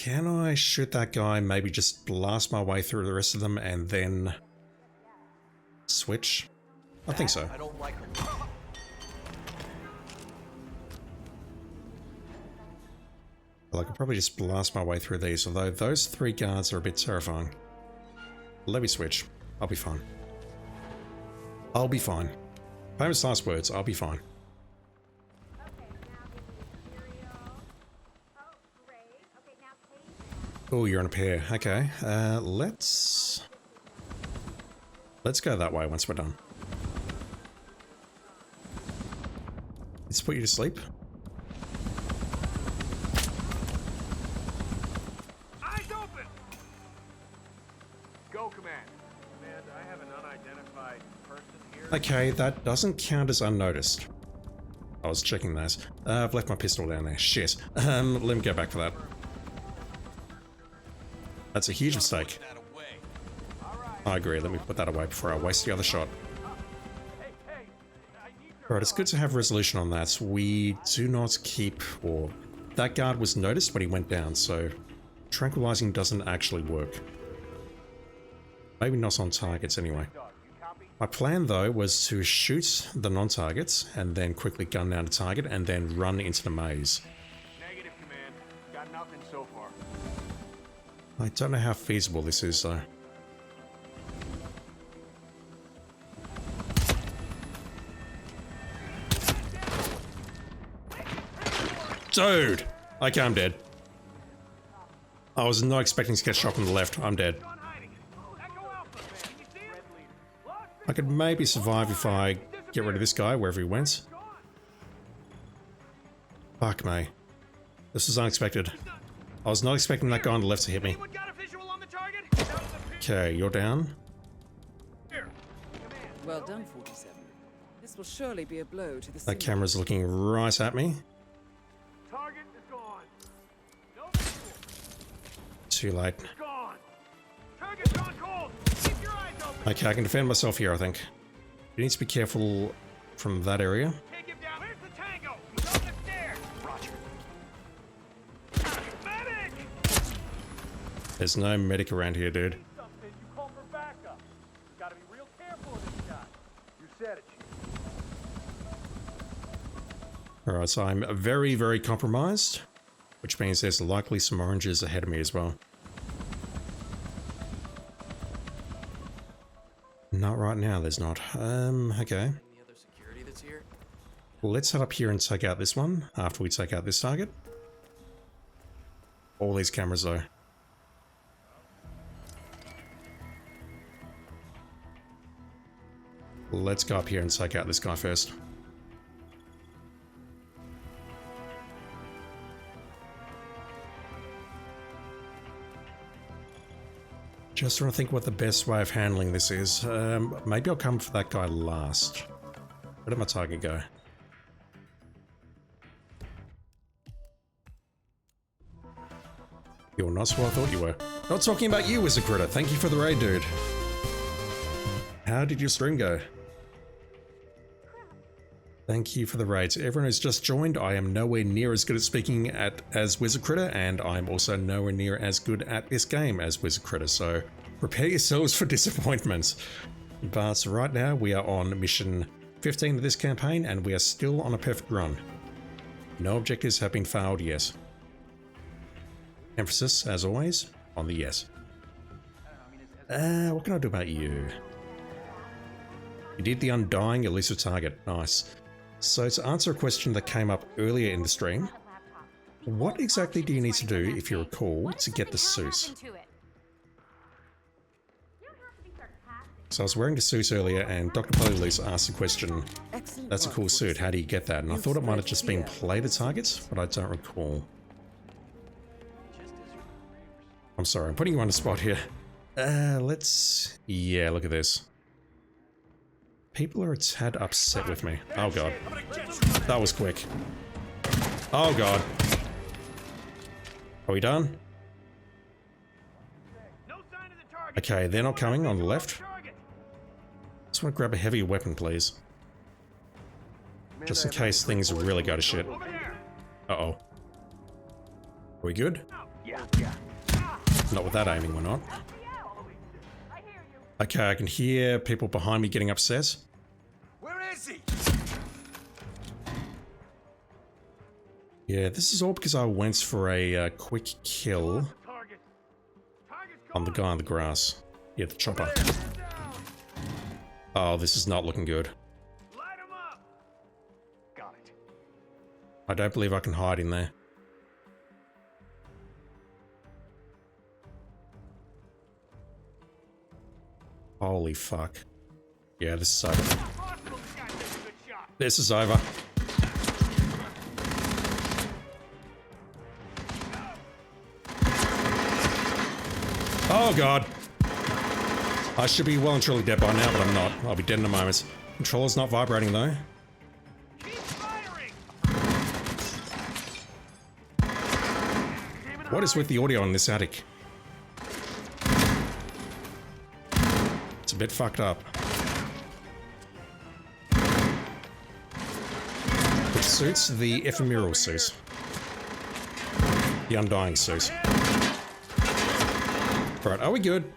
Can I shoot that guy, maybe just blast my way through the rest of them and then switch? I think so. I don't like them. Well, I could probably just blast my way through these, although those 3 guards are a bit terrifying. Let me switch. I'll be fine. I'll be fine. Famous last words, I'll be fine. Oh, you're on a pair. Okay, let's go that way once we're done. Let's put you to sleep. Eyes open! Go, Command. Command, I have an unidentified person here. Okay, that doesn't count as unnoticed. I was checking those. I've left my pistol down there. Shit. Let me go back for that. That's a huge mistake. I agree, let me put that away before I waste the other shot. Alright, it's good to have resolution on that. We do not keep, or that guard was noticed when he went down, so tranquilizing doesn't actually work. Maybe not on targets anyway. My plan though was to shoot the non-targets and then quickly gun down a target and then run into the maze. Negative, Command. Got nothing so far. I don't know how feasible this is though. Dude! Okay, I'm dead. I was not expecting to get shot from the left. I'm dead. I could maybe survive if I get rid of this guy wherever he went. Fuck me. This was unexpected. I was not expecting that guy on the left to hit me. Okay, you're down. Well done, 47. This will surely be a blow to the That camera's looking right at me. Target is gone. Too late. Gone. Target's gone cold. Keep your eyes open. Okay, I can defend myself here, I think. You need to be careful from that area. Take him down. Where's the tango? He's on the stairs. Roger. Medic! There's no medic around here, dude. You call for backup. Gotta be real careful with this guy. You said it, Chief. Alright, so I'm very, very compromised, which means there's likely some oranges ahead of me as well. Not right now, there's not. Okay. Let's head up here and take out this one after we take out this target. All these cameras though. Let's go up here and take out this guy first. Just trying to think what the best way of handling this is. Maybe I'll come for that guy last. Where did my target go? You're not who I thought you were. Not talking about you, Wizard Critter. Thank you for the raid, dude. How did your stream go? Thank you for the raids. Everyone who's just joined, I am nowhere near as good at speaking as Wizard Critter, and I'm also nowhere near as good at this game as Wizard Critter, so prepare yourselves for disappointment. But right now, we are on mission 15 of this campaign, and we are still on a perfect run. No objectives have been failed yet. Emphasis, as always, on the yes. What can I do about you? You did the undying elusive target. Nice. So to answer a question that came up earlier in the stream, what exactly do you need to do, if you recall, to get the suit? So I was wearing the suit earlier and Dr. Polylus asked the question, that's a cool suit, how do you get that? And I thought it might have just been plated targets, but I don't recall. I'm sorry, I'm putting you on the spot here. Yeah, look at this. People are a tad upset with me. Oh god. That was quick. Oh god. Are we done? Okay, they're not coming on the left. Just want to grab a heavier weapon, please. Just in case things really go to shit. Uh-oh. Are we good? Not with that aiming, we're not. Okay, I can hear people behind me getting upset. Where is he? Yeah, this is all because I went for a quick kill on the guy on the grass. Yeah, the chopper. Oh, this is not looking good. Got it. I don't believe I can hide in there. Holy fuck. Yeah, this is over. This is over. Oh god. I should be well and truly dead by now, but I'm not. I'll be dead in a moment. Controller's not vibrating though. What is with the audio in this attic? It's a bit fucked up. Which suits the ephemeral suit. The undying suit. Right, are we good?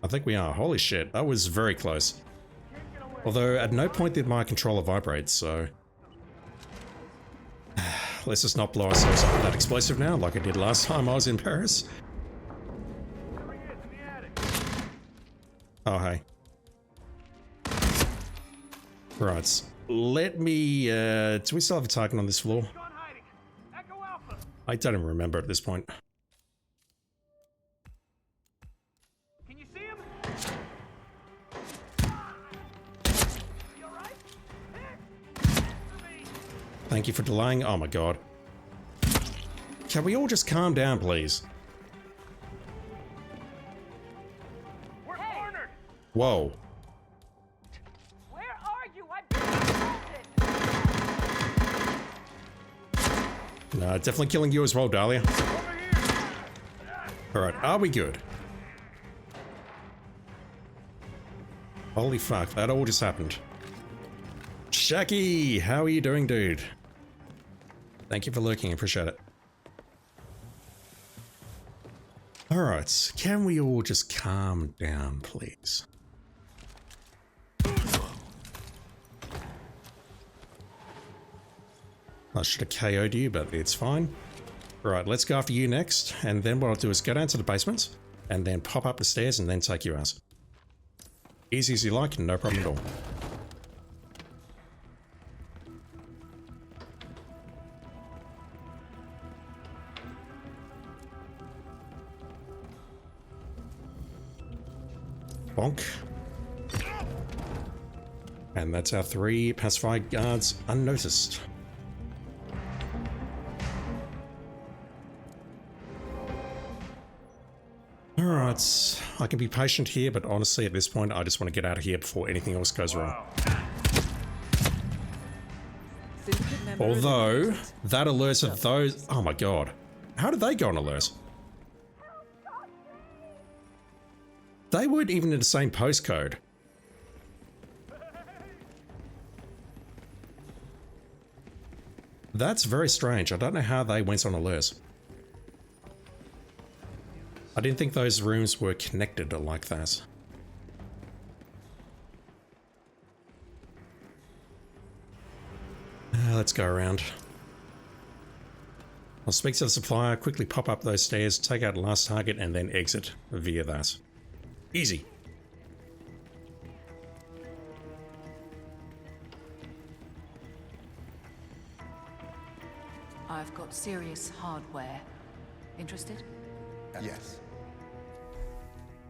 I think we are. Holy shit, that was very close. Although, at no point did my controller vibrate, so... Let's just not blow ourselves up with that explosive now, like I did last time I was in Paris. Oh, hey. Right, let me... do we still have a target on this floor? I don't even remember at this point. Thank you for delaying. Oh my god. Can we all just calm down, please? We're cornered. Whoa. Where are you? I've been assaulted. No, definitely killing you as well, Dahlia. Alright, are we good? Holy fuck, that all just happened. Shaki, how are you doing, dude? Thank you for lurking, appreciate it. Alright, can we all just calm down, please? I should have KO'd you, but it's fine. Right, let's go after you next, and then what I'll do is go down to the basement, and then pop up the stairs, and then take you out. Easy as you like, no problem at all. Bonk. And that's our 3 pacified guards unnoticed. Alright, I can be patient here, but honestly at this point I just want to get out of here before anything else goes wrong. Although, that alerts of those... Oh my god. How did they go on alert? They weren't even in the same postcode. That's very strange. I don't know how they went on alert. I didn't think those rooms were connected like that. Let's go around. I'll speak to the supplier, quickly pop up those stairs, take out the last target, and then exit via that. Easy. I've got serious hardware. Interested? Yes.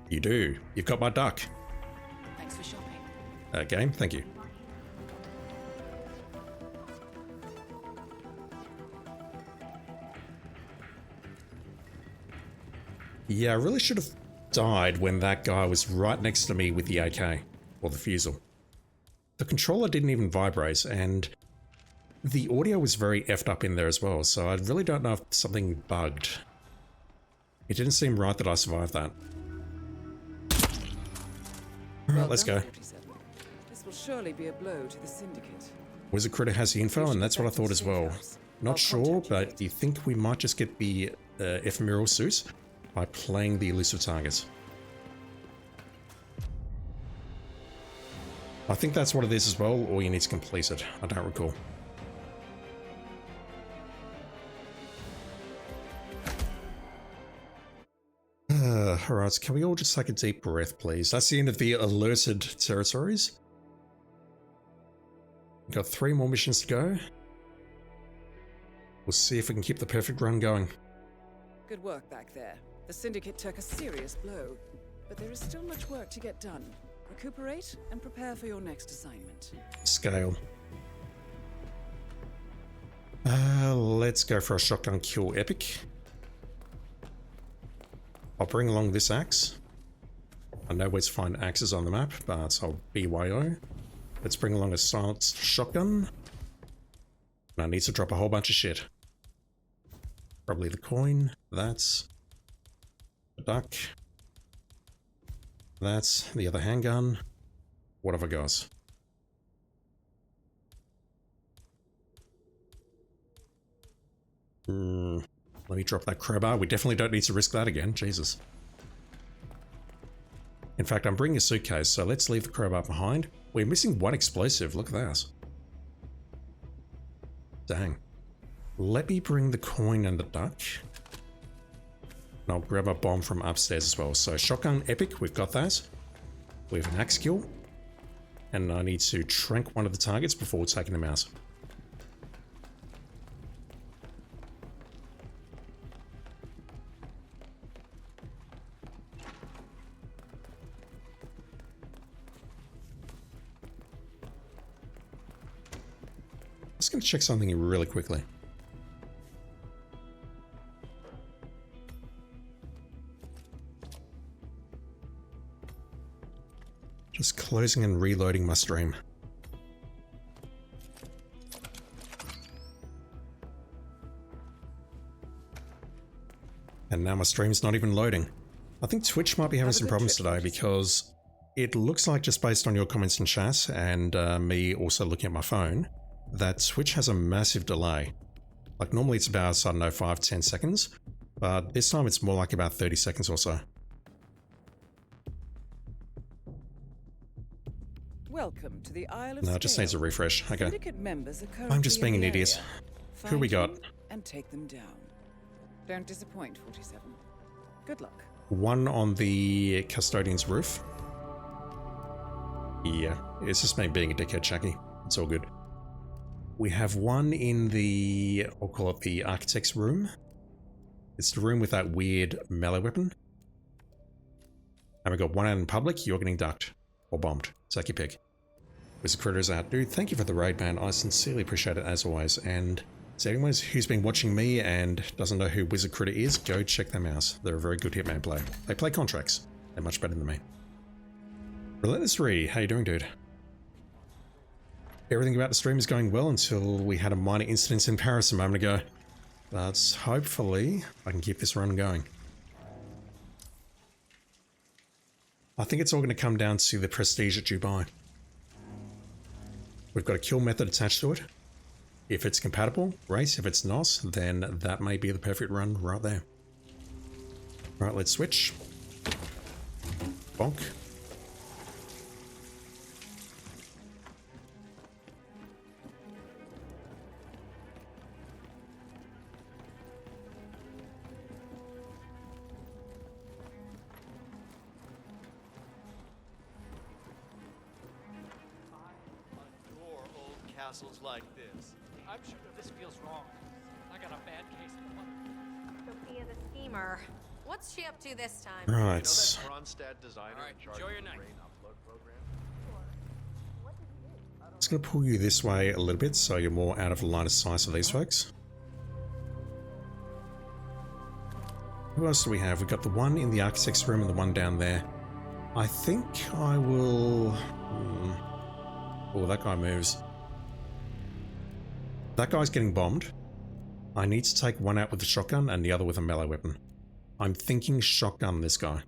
You do. You've got my duck. Thanks for shopping. Game, thank you. Yeah, I really should have died when that guy was right next to me with the AK, or the fusel. The controller didn't even vibrate, and the audio was very effed up in there as well, so I really don't know if something bugged. It didn't seem right that I survived that. Alright, let's go. This will surely be a blow to the Syndicate. Wizard Critter has the info, and that's what I thought as well. Not sure, but you think we might just get the ephemeral suit by playing the elusive targets. I think that's what it is as well, or you need to complete it. I don't recall. Alright, can we all just take a deep breath, please? That's the end of the alerted territories. We've got 3 more missions to go. We'll see if we can keep the perfect run going. Good work back there. The Syndicate took a serious blow, but there is still much work to get done. Recuperate and prepare for your next assignment. Scale. Let's go for a shotgun kill epic. I'll bring along this axe. I know where to find axes on the map, but I'll BYO. Let's bring along a silenced shotgun. And I need to drop a whole bunch of shit. Probably the coin. That's the duck. That's the other handgun. What have I got? Let me drop that crowbar. We definitely don't need to risk that again. Jesus. In fact, I'm bringing a suitcase, so let's leave the crowbar behind. We're missing 1 explosive. Look at that. Dang. Let me bring the coin and the duck. And I'll grab a bomb from upstairs as well. So shotgun epic, we've got that. We have an axe kill. And I need to trank one of the targets before taking them out. Just going to check something really quickly. Just closing and reloading my stream. And now my stream's not even loading. I think Twitch might be having some problems today because it looks like, just based on your comments in chat and me also looking at my phone, that Twitch has a massive delay. Like normally it's about, I don't know, 5-10 seconds, but this time it's more like about 30 seconds or so. Welcome to the Isle of No, it just needs a refresh. Okay. Syndicate members are currently I'm just being in an the idiot. area. Who we got? Find them and take them down. Don't disappoint, 47. Good luck. 1 on the custodian's roof. Yeah, it's just me being a dickhead, Chucky. It's all good. We have 1 in the, I'll call it the architect's room. It's the room with that weird melee weapon. And we got 1 out in public. You're getting ducked or bombed. Take your pick. Wizard Critter's out. Dude, thank you for the raid, man. I sincerely appreciate it as always. And so anyone who's been watching me and doesn't know who Wizard Critter is, go check them out. They're a very good Hitman player. They play contracts. They're much better than me. Relentless Ree, how you doing, dude? Everything about the stream is going well until we had a minor incident in Paris a moment ago. But hopefully I can keep this run going. I think it's all going to come down to the prestige that you buy. We've got a kill method attached to it. If it's compatible, great. If it's not, then that may be the perfect run right there. Right, let's switch. Bonk. Castles like this. I'm sure this feels wrong. I got a bad case of the Sophia the schemer. What's she up to this time? Right. You know that Kronstadt designer in charge of the brain upload program? Just going to pull you this way a little bit so you're more out of the line of sight of these folks. Who else do we have? We've got the 1 in the architect's room and the 1 down there. I think I will... Oh, that guy moves. That guy's getting bombed. I need to take 1 out with the shotgun and the other with a melee weapon. I'm thinking shotgun this guy.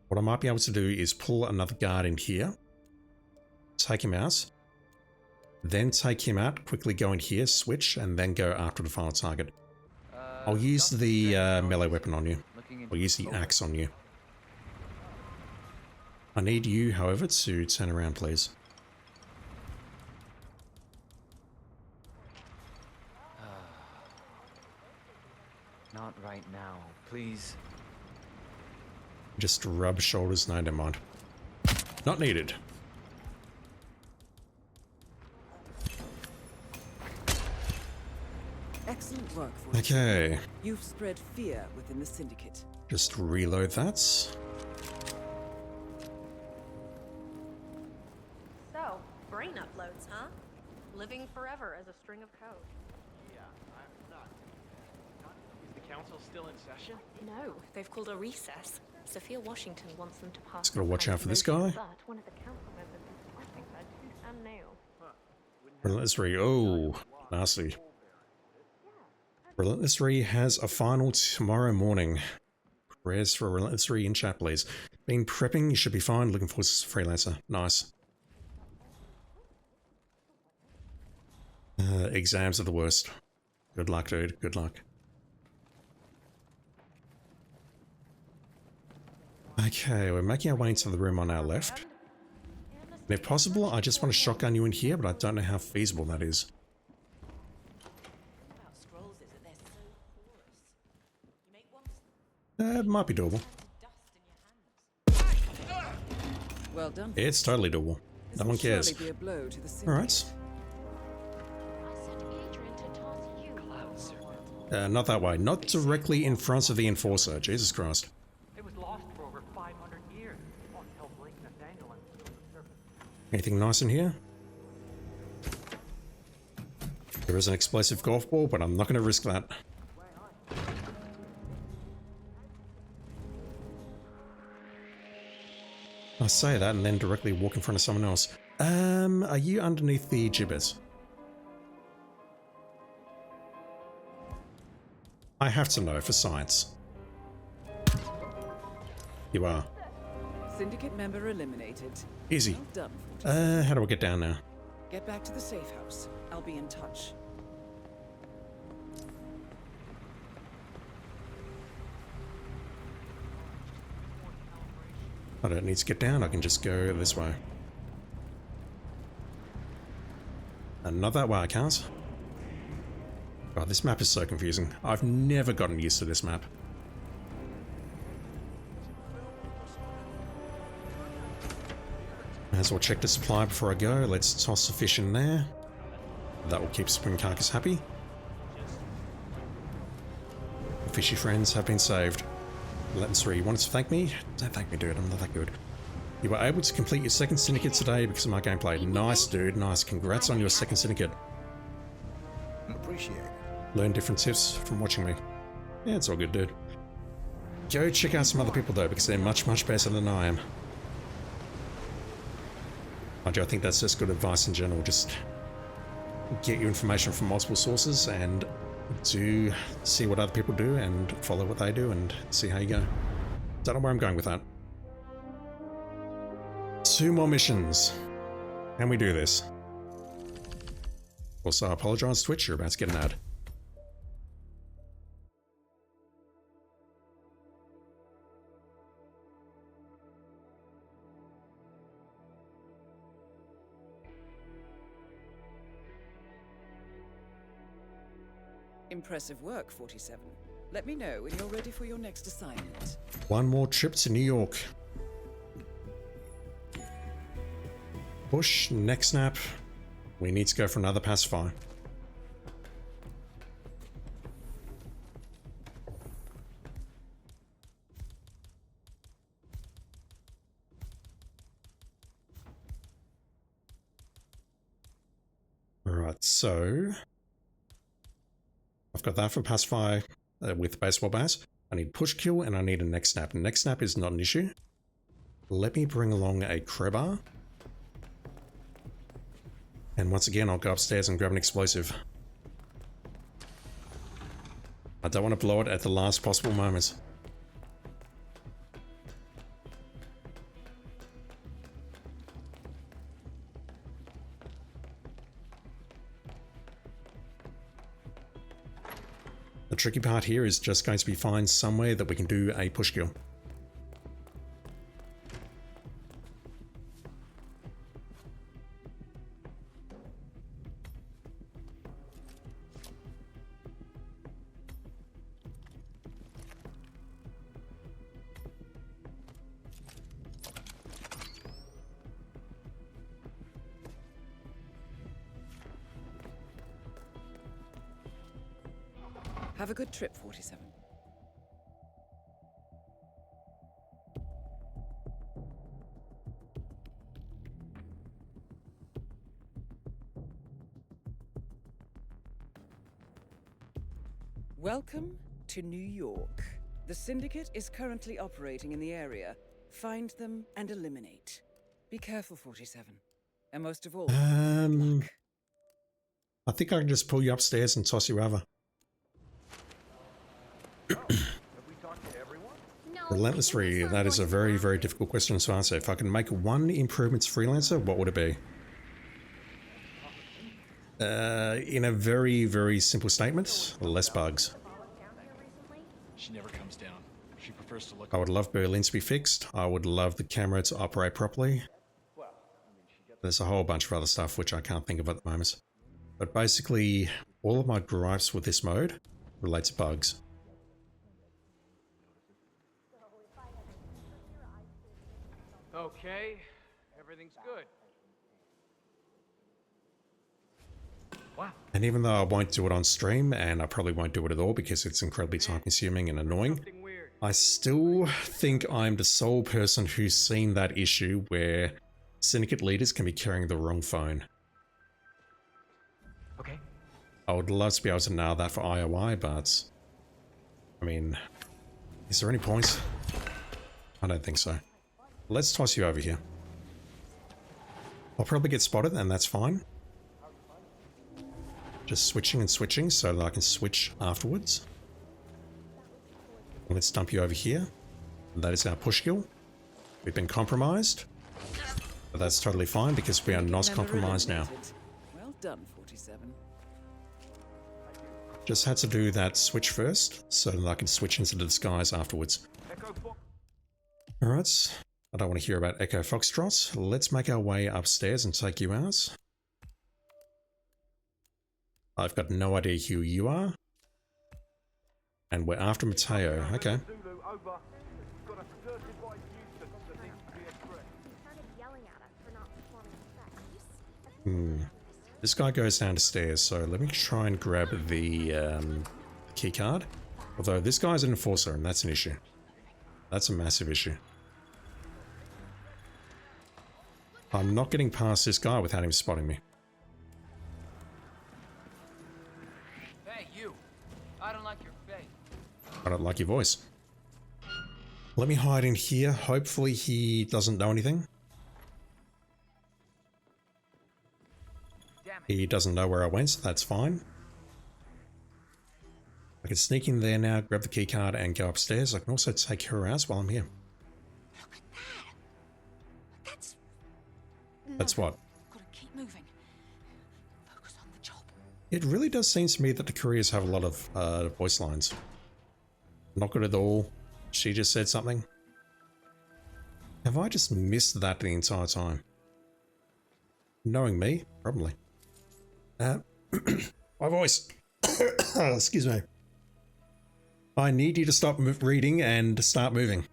What I might be able to do is pull another guard in here, take him out, then take him out, quickly go in here, switch, and then go after the final target. I'll use the melee weapon on you. I'll use the axe on you. I need you, however, to turn around, please. Not right now, please. Just rub shoulders, no, never mind. Not needed. Excellent work, 47. Okay. You've spread fear within the Syndicate. Just reload that. So, brain uploads, huh? Living forever as a string of code. Yeah, I'm not. Is the council still in session? No, they've called a recess. Sophia Washington wants them to pass. Just gotta watch out for this motion, guy. But one of the council members is fighting her tooth and nail. Relentless Re. Oh, nasty. Relentless Re has a final tomorrow morning. Prayers for Relentless Re in chat, please. Been prepping, you should be fine. Looking forward to Freelancer. Nice. Exams are the worst. Good luck, dude. Good luck. Okay, we're making our way into the room on our left. And if possible, I just want to shotgun you in here, but I don't know how feasible that is. It might be doable. Well done. It's totally doable. No one cares. Alright. Not that way. Not directly in front of the Enforcer. Jesus Christ. It was lost for over 500 years. Won't help Blake Nathaniel and the surface. Anything nice in here? There is an explosive golf ball, but I'm not going to risk that. I say that and then directly walk in front of someone else. Are you underneath the gibbet? I have to know for science. You are. Syndicate member eliminated. Easy. Well done, How do I get down now? Get back to the safe house. I'll be in touch. I don't need to get down, I can just go this way. And not that way, I can't. God, this map is so confusing. I've never gotten used to this map. May as well check the supply before I go. Let's toss a fish in there. That will keep Spring Carcass happy. The fishy friends have been saved. Relentless Re, you wanted to thank me? Don't thank me, dude. I'm not that good. You were able to complete your second Syndicate today because of my gameplay. Nice, dude. Nice. Congrats on your second Syndicate. Appreciate it. Learn different tips from watching me. Yeah, it's all good, dude. Go check out some other people, though, because they're much, much better than I am. I think that's just good advice in general. Just get your information from multiple sources and do see what other people do and follow what they do and see how you go. Don't know where I'm going with that. 2 more missions. Can we do this? Also, I apologize, Twitch, you're about to get an ad. Impressive work, 47. Let me know when you're ready for your next assignment. One more trip to New York. Push, neck snap. We need to go for another pacifier. Alright, so I've got that for pacify with baseball bats. I need push kill and I need a neck snap. Neck snap is not an issue. Let me bring along a crowbar. And once again, I'll go upstairs and grab an explosive. I don't want to blow it at the last possible moment. tricky part here is just going to be find somewhere that we can do a push kill. Have a good trip, 47. Welcome to New York. The Syndicate is currently operating in the area. Find them and eliminate. Be careful, 47. And most of all, I think I can just pull you upstairs and toss you over. Relentless 3, that is a very, very difficult question to answer. If I can make one improvement to Freelancer, what would it be? In a very, very simple statement, less bugs. She never comes down. She prefers to look. I would love Berlin to be fixed. I would love the camera to operate properly. There's a whole bunch of other stuff which I can't think of at the moment. But basically, all of my gripes with this mode relate to bugs. Okay, everything's good. Wow. And even though I won't do it on stream, and I probably won't do it at all because it's incredibly time consuming and annoying, I still think I'm the sole person who's seen that issue where Syndicate leaders can be carrying the wrong phone. Okay. I would love to be able to nail that for IOI, but I mean, is there any point? I don't think so. Let's toss you over here. I'll probably get spotted, and that's fine. Just switching and switching so that I can switch afterwards. Let's dump you over here. That is our push kill. We've been compromised. But that's totally fine because we are not compromised now. Well done, 47. Just had to do that switch first so that I can switch into the disguise afterwards. Alright. I don't want to hear about Echo Foxtrot. Let's make our way upstairs and take you out. I've got no idea who you are. And we're after Mateo. Okay. This guy goes down the stairs, so let me try and grab the key card. Although this guy's an enforcer, and that's an issue. That's a massive issue. I'm not getting past this guy without him spotting me. Hey, you. I don't like your face. I don't like your voice. Let me hide in here. Hopefully he doesn't know anything. He doesn't know where I went, so that's fine. I can sneak in there now, grab the key card and go upstairs. I can also take her out while I'm here. That's what? Gotta keep moving. Focus on the job. It really does seem to me that the couriers have a lot of voice lines. Not good at all. She just said something. Have I just missed that the entire time? Knowing me, probably. My voice. Excuse me. I need you to stop reading and start moving.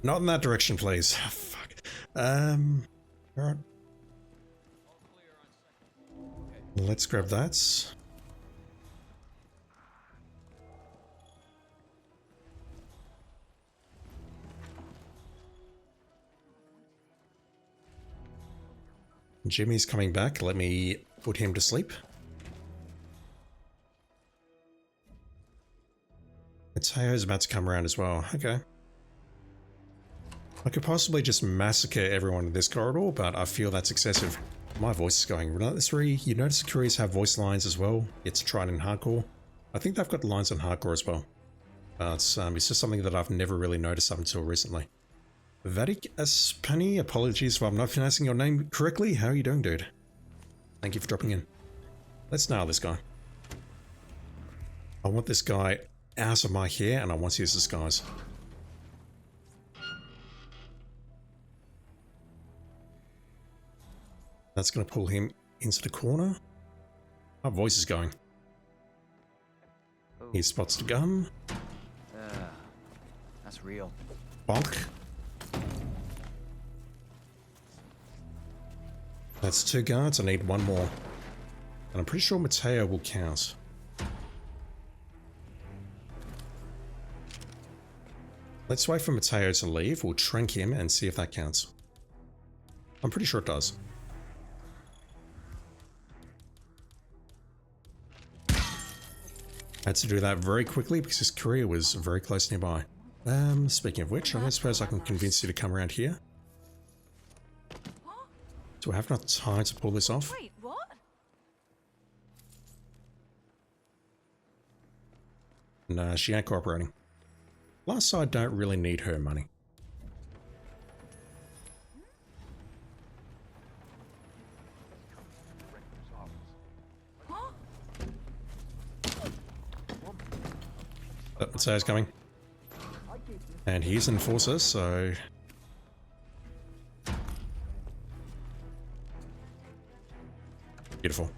Not in that direction, please. Fuck. Alright. Let's grab that. Jimmy's coming back. Let me put him to sleep. Mateo's about to come around as well. Okay. I could possibly just massacre everyone in this corridor, but I feel that's excessive. My voice is going Relentless 3. You notice the couriers have voice lines as well. It's tried in hardcore. I think they've got lines on hardcore as well. It's just something that I've never really noticed up until recently. Vadik Aspani, apologies if I'm not pronouncing your name correctly. How are you doing, dude? Thank you for dropping in. Let's nail this guy. I want this guy out of my hair and I want to use disguise. That's going to pull him into the corner. My voice is going. He spots the gun. That's real. Bonk. That's 2 guards. I need 1 more. And I'm pretty sure Mateo will count. Let's wait for Mateo to leave. We'll trink him and see if that counts. I'm pretty sure it does. I had to do that very quickly because his career was very close nearby. Speaking of which, I don't suppose I can convince you to come around here. Do I have enough time to pull this off? Wait, what? Nah, she ain't cooperating. Plus, I don't really need her money. Mateo's coming. And he's an enforcer, so... Beautiful.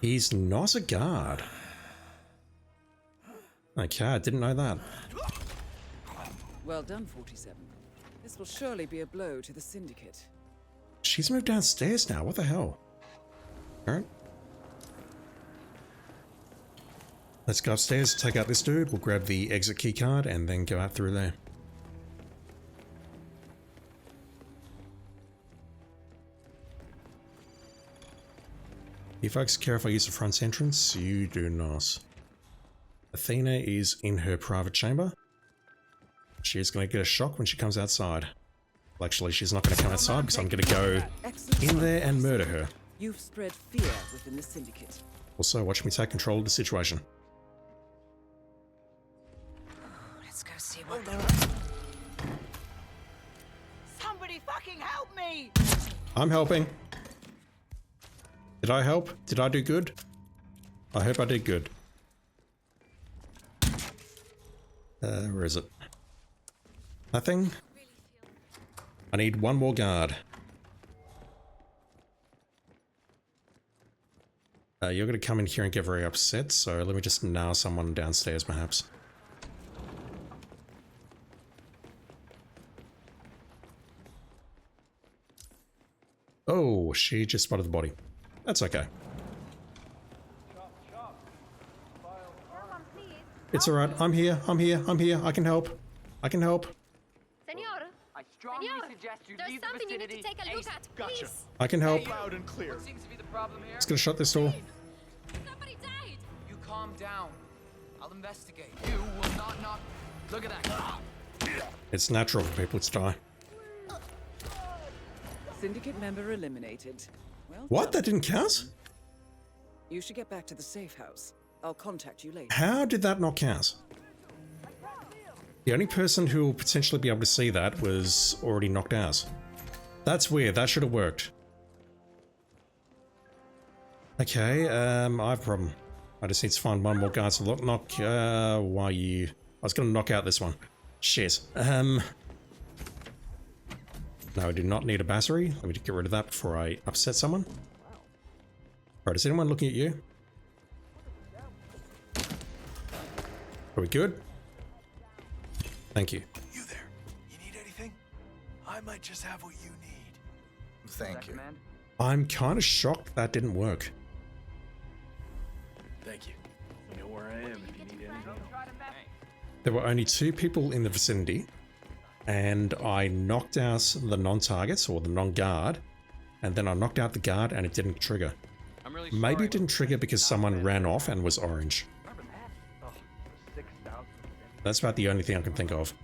He's not a guard. Okay, I didn't know that. Well done, 47. This will surely be a blow to the Syndicate. She's moved downstairs now, what the hell? Alright. Let's go upstairs, take out this dude, we'll grab the exit key card and then go out through there. You folks care if I use the front entrance? You do not. Athena is in her private chamber. She's going to get a shock when she comes outside. Well, actually, she's not going to come outside because I'm going to go in there and murder her. You've spread fear within the Syndicate. Also, watch me take control of the situation. Let's go see what they're up. Somebody fucking help me! I'm helping. Did I help? Did I do good? I hope I did good. Where is it? Nothing? I need 1 more guard. You're going to come in here and get very upset, so let me just nail someone downstairs perhaps. Oh, she just spotted the body. That's okay. It's alright, I'm here, I'm here, I'm here, I can help. I can help. Senor, I strongly suggest you there's leave the something you need to vicinity. take a look at, please. I can help. Loud and clear. What seems to be the problem here? Just gonna shut this door. Somebody died. You calm down. I'll investigate. You will not knock. Look at that. It's natural for people to die. Syndicate member eliminated. Well What? done. That didn't count? You should get back to the safe house. I'll contact you later. How did that not count? The only person who will potentially be able to see that was already knocked out. That's weird, that should have worked. Okay, I have a problem. I just need to find 1 more guard to knock, why are you... I was gonna knock out this one. Shit. No, I do not need a battery. Let me get rid of that before I upset someone. Alright, is anyone looking at you? Are we good? Thank you. You there? You need anything? I might just have what you need. Thank you. I'm kind of shocked that didn't work. Thank you. You know where I am if you need anything. There were only 2 people in the vicinity, and I knocked out the non-target, or the non-guard, and then I knocked out the guard and it didn't trigger. Maybe it didn't trigger because someone ran off and was orange. That's about the only thing I can think of.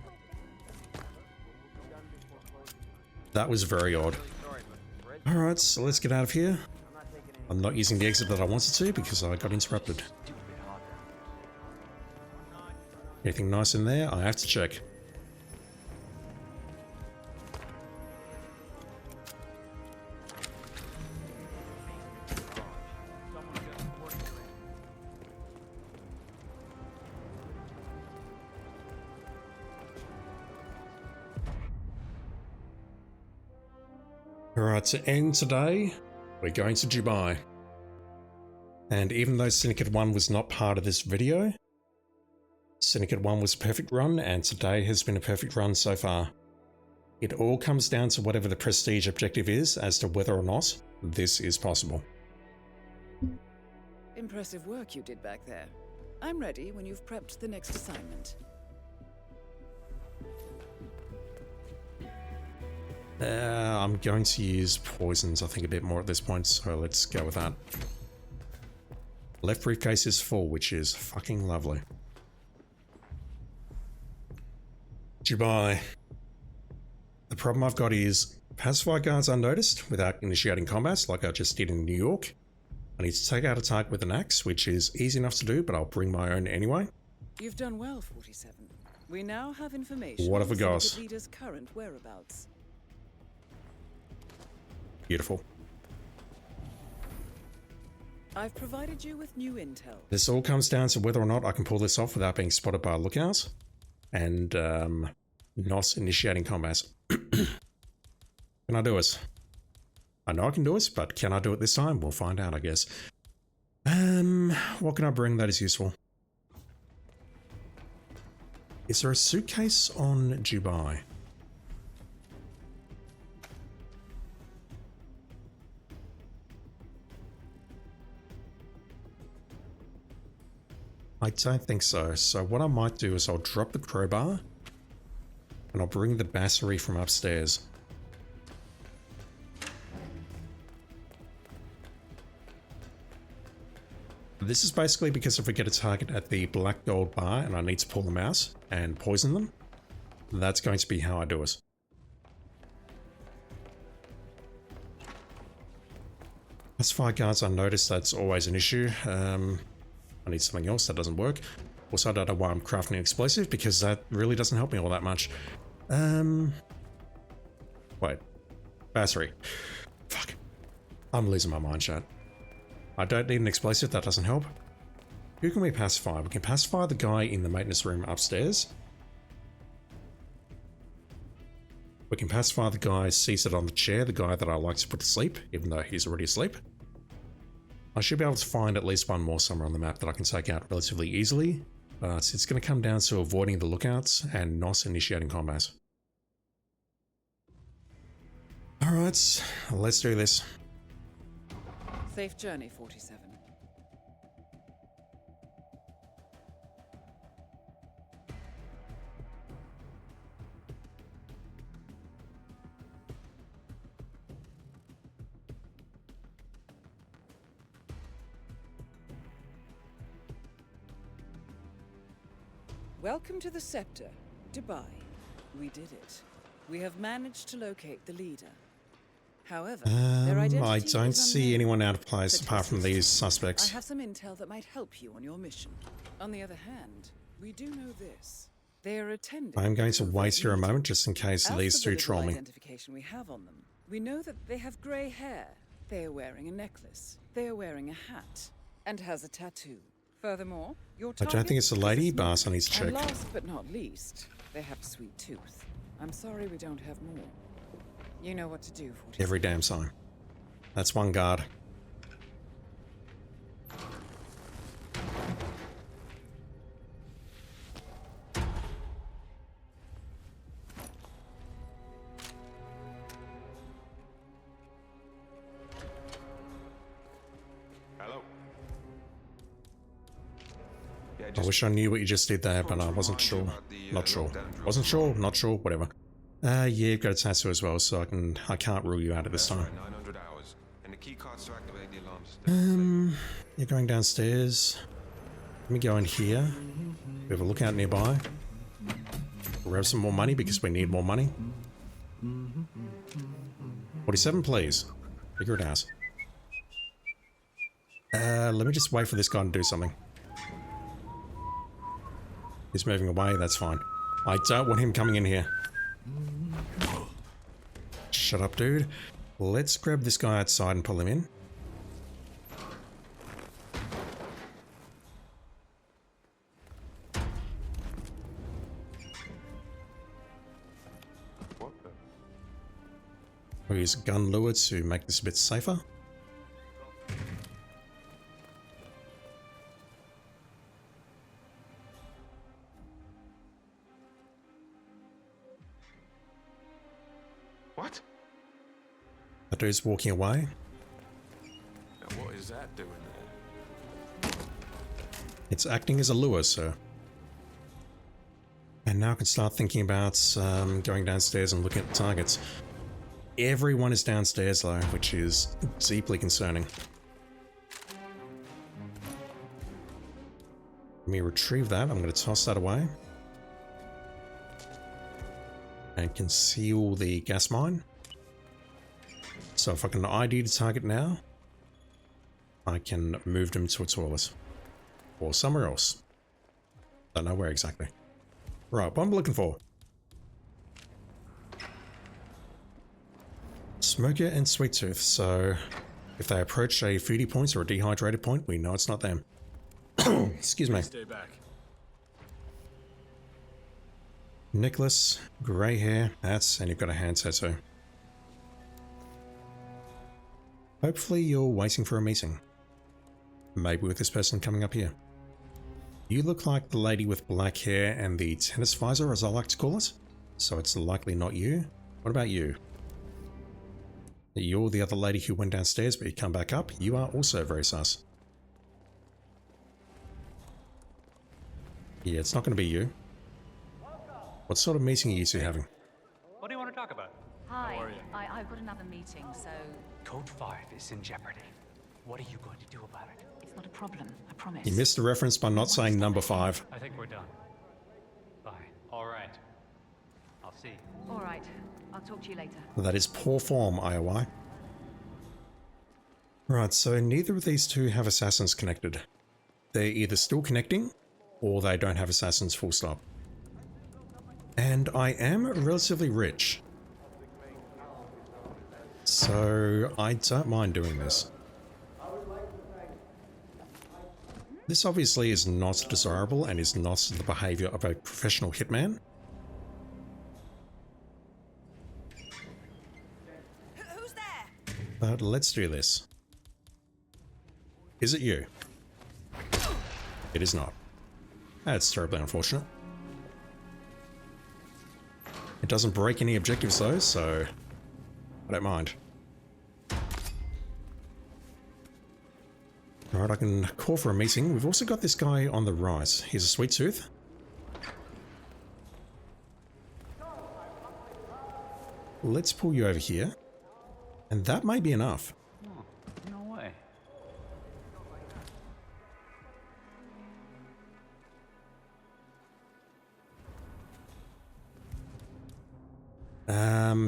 That was very odd. Alright, so let's get out of here. I'm not using the exit that I wanted to because I got interrupted. Anything nice in there? I have to check. Alright, to end today, we're going to Dubai. And even though Syndicate 1 was not part of this video, Syndicate 1 was a perfect run, and today has been a perfect run so far. It all comes down to whatever the prestige objective is as to whether or not this is possible. Impressive work you did back there. I'm ready when you've prepped the next assignment. I'm going to use poisons, I think, a bit more at this point, so let's go with that. Left briefcase is full, which is fucking lovely. Dubai. The problem I've got is pacify guards unnoticed without initiating combat, like I just did in New York. I need to take out a target with an axe, which is easy enough to do, but I'll bring my own anyway. You've done well, 47. We now have information What have we got? Syndicate leader's current whereabouts. Beautiful. I've provided you with new intel. This all comes down to whether or not I can pull this off without being spotted by a lookout and not initiating combat. Can I do it? I know I can do it, but can I do it this time? We'll find out, I guess. What can I bring that is useful? Is there a suitcase on Dubai? I don't think so. So what I might do is I'll drop the crowbar and I'll bring the battery from upstairs. This is basically because if we get a target at the black gold bar and I need to pull them out and poison them, that's going to be how I do it. That's fire guards unnoticed, that's always an issue. I need something else, that doesn't work. Also, I don't know why I'm crafting an explosive, because that really doesn't help me all that much. Wait. Battery. Fuck. I'm losing my mind, chat. I don't need an explosive, that doesn't help. Who can we pacify? We can pacify the guy in the maintenance room upstairs. We can pacify the guy seated on the chair, the guy that I like to put to sleep, even though he's already asleep. I should be able to find at least one more somewhere on the map that I can take out relatively easily, but it's going to come down to avoiding the lookouts and not initiating combat. Alright, let's do this. Safe journey, 47. Welcome to the Scepter, Dubai. We did it. We have managed to locate the leader. However, their identity I don't is see unknown. anyone out of place But apart from these I suspects. have some intel that might help you on your mission. On the other hand, we do know this. They are attending. I'm going to wait here a moment just in case As these for the two troll little me. identification we have on them, we know that they have grey hair. They are wearing a necklace. They are wearing a hat. And has a tattoo. Furthermore, your I don't think it's a lady, target but I need to and check. last but not least, they have a sweet tooth. I'm sorry we don't have more. You know what to do, 40. Every damn time. That's one guard. Hello. I wish I knew what you just did there, but I wasn't sure. Not sure. Wasn't sure, not sure, whatever. Yeah, you've got a tattoo as well, so I can't rule you out at this time. 900 hours, and the key cards to activate the alarm system. You're going downstairs. Let me go in here. We have a lookout nearby. We'll grab some more money because we need more money. 47, please. Figure it out. Let me just wait for this guy to do something. He's moving away, that's fine. I don't want him coming in here. Shut up, dude. Let's grab this guy outside and pull him in. We'll use gun lure to make this a bit safer. What? That dude's walking away. Now what is that doing there? It's acting as a lure, sir. And now I can start thinking about going downstairs and looking at the targets. Everyone is downstairs though, which is deeply concerning. Let me retrieve that. I'm going to toss that away. And conceal the gas mine. So if I can ID the target now, I can move them to a toilet. Or somewhere else. Don't know where exactly. Right, what I'm looking for. Smoker and Sweet Tooth, so if they approach a foodie point or a dehydrated point, we know it's not them. Excuse me. Stay back. Nicholas, grey hair, hats, and you've got a hand tattoo. Hopefully you're waiting for a meeting. Maybe with this person coming up here. You look like the lady with black hair and the tennis visor, as I like to call it, so it's likely not you. What about you? You're the other lady who went downstairs, but you come back up. You are also very sus. Yeah, it's not going to be you. What sort of meeting are you two having? What do you want to talk about? Hi, How are you? I've got another meeting, so... Code 5 is in jeopardy. What are you going to do about it? It's not a problem, I promise. You missed the reference by not saying number 5. I think we're done. Bye. All right. I'll see you. All right, I'll talk to you later. That is poor form, IOI. Right, so neither of these two have assassins connected. They're either still connecting, or they don't have assassins full stop. And I am relatively rich. So I don't mind doing this. This obviously is not desirable and is not the behavior of a professional hitman. Who's there? But let's do this. Is it you? It is not. That's terribly unfortunate. It doesn't break any objectives though, so I don't mind. Alright, I can call for a meeting. We've also got this guy on the right. He's a Sweet Tooth. Let's pull you over here. And that may be enough. Oh, no way.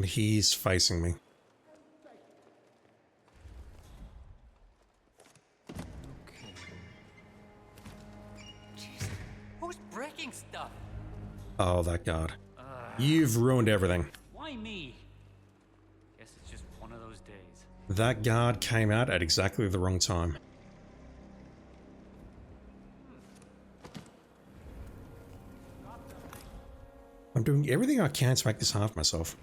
He's facing me. Who's breaking stuff? Oh, that guard. You've ruined everything. Why me? Guess it's just one of those days. That guard came out at exactly the wrong time. I'm doing everything I can to make this hard for myself.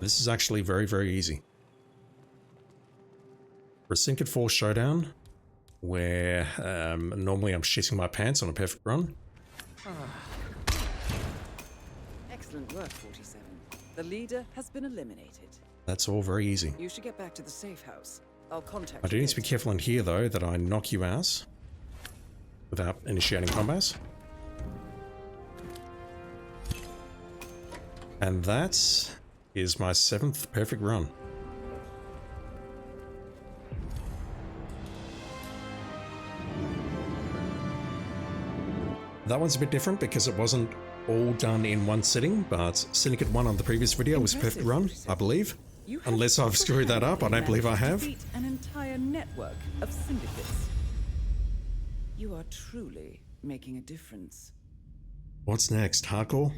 This is actually very, very easy. For a Syndicate 4 showdown, where normally I'm shitting my pants on a perfect run. Excellent work, 47. The leader has been eliminated. That's all very easy. You should get back to the safe house. I'll contact I do you need to be careful in here though, that I knock you out without initiating combat. And that is my 7th perfect run. That one's a bit different because it wasn't all done in one sitting, but Syndicate 1 on the previous video was a perfect run, I believe. Unless I've screwed that up, I don't believe I have. Defeat an entire network of syndicates. You are truly making a difference. What's next? Hardcore?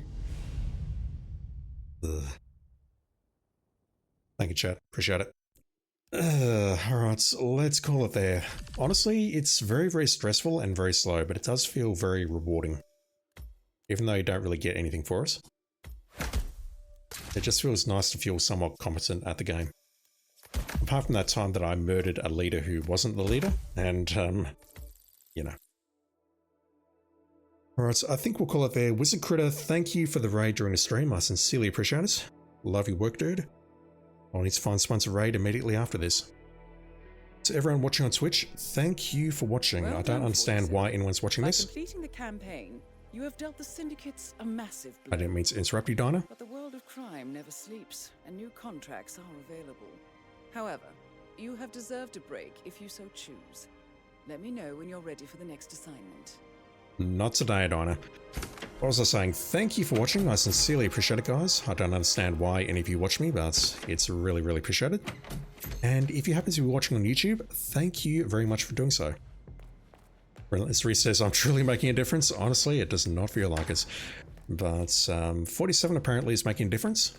Ugh. Thank you, chat. Appreciate it. Alright, let's call it there. Honestly, it's very, very stressful and very slow, but it does feel very rewarding. Even though you don't really get anything for us. It just feels nice to feel somewhat competent at the game. Apart from that time that I murdered a leader who wasn't the leader, and, you know. Alright, so I think we'll call it there. Wizard Critter, thank you for the raid during the stream. I sincerely appreciate it. Love your work, dude. I'll need to find sponsor raid immediately after this. To everyone watching on Twitch, thank you for watching. Well I don't understand why anyone's watching this. By completing the campaign, you have dealt the Syndicates a massive blow. I didn't mean to interrupt you, Dinah. But the world of crime never sleeps, and new contracts are available. However, you have deserved a break if you so choose. Let me know when you're ready for the next assignment. Not today, Dinah. What was I saying? Thank you for watching. I sincerely appreciate it, guys. I don't understand why any of you watch me, but it's really, really appreciated. And if you happen to be watching on YouTube, thank you very much for doing so. Relentless Reese says, I'm truly making a difference. Honestly, it does not feel like it. But 47 apparently is making a difference.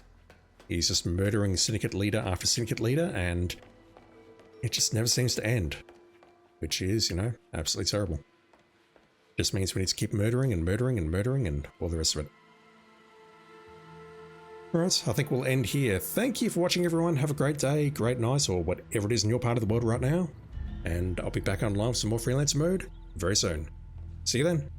He's just murdering syndicate leader after syndicate leader, and it just never seems to end. Which is, you know, absolutely terrible. Just means we need to keep murdering and murdering and murdering and all the rest of it. Alright, I think we'll end here. Thank you for watching, everyone. Have a great day, great night, or whatever it is in your part of the world right now. And I'll be back online with some more Freelancer Mode very soon. See you then.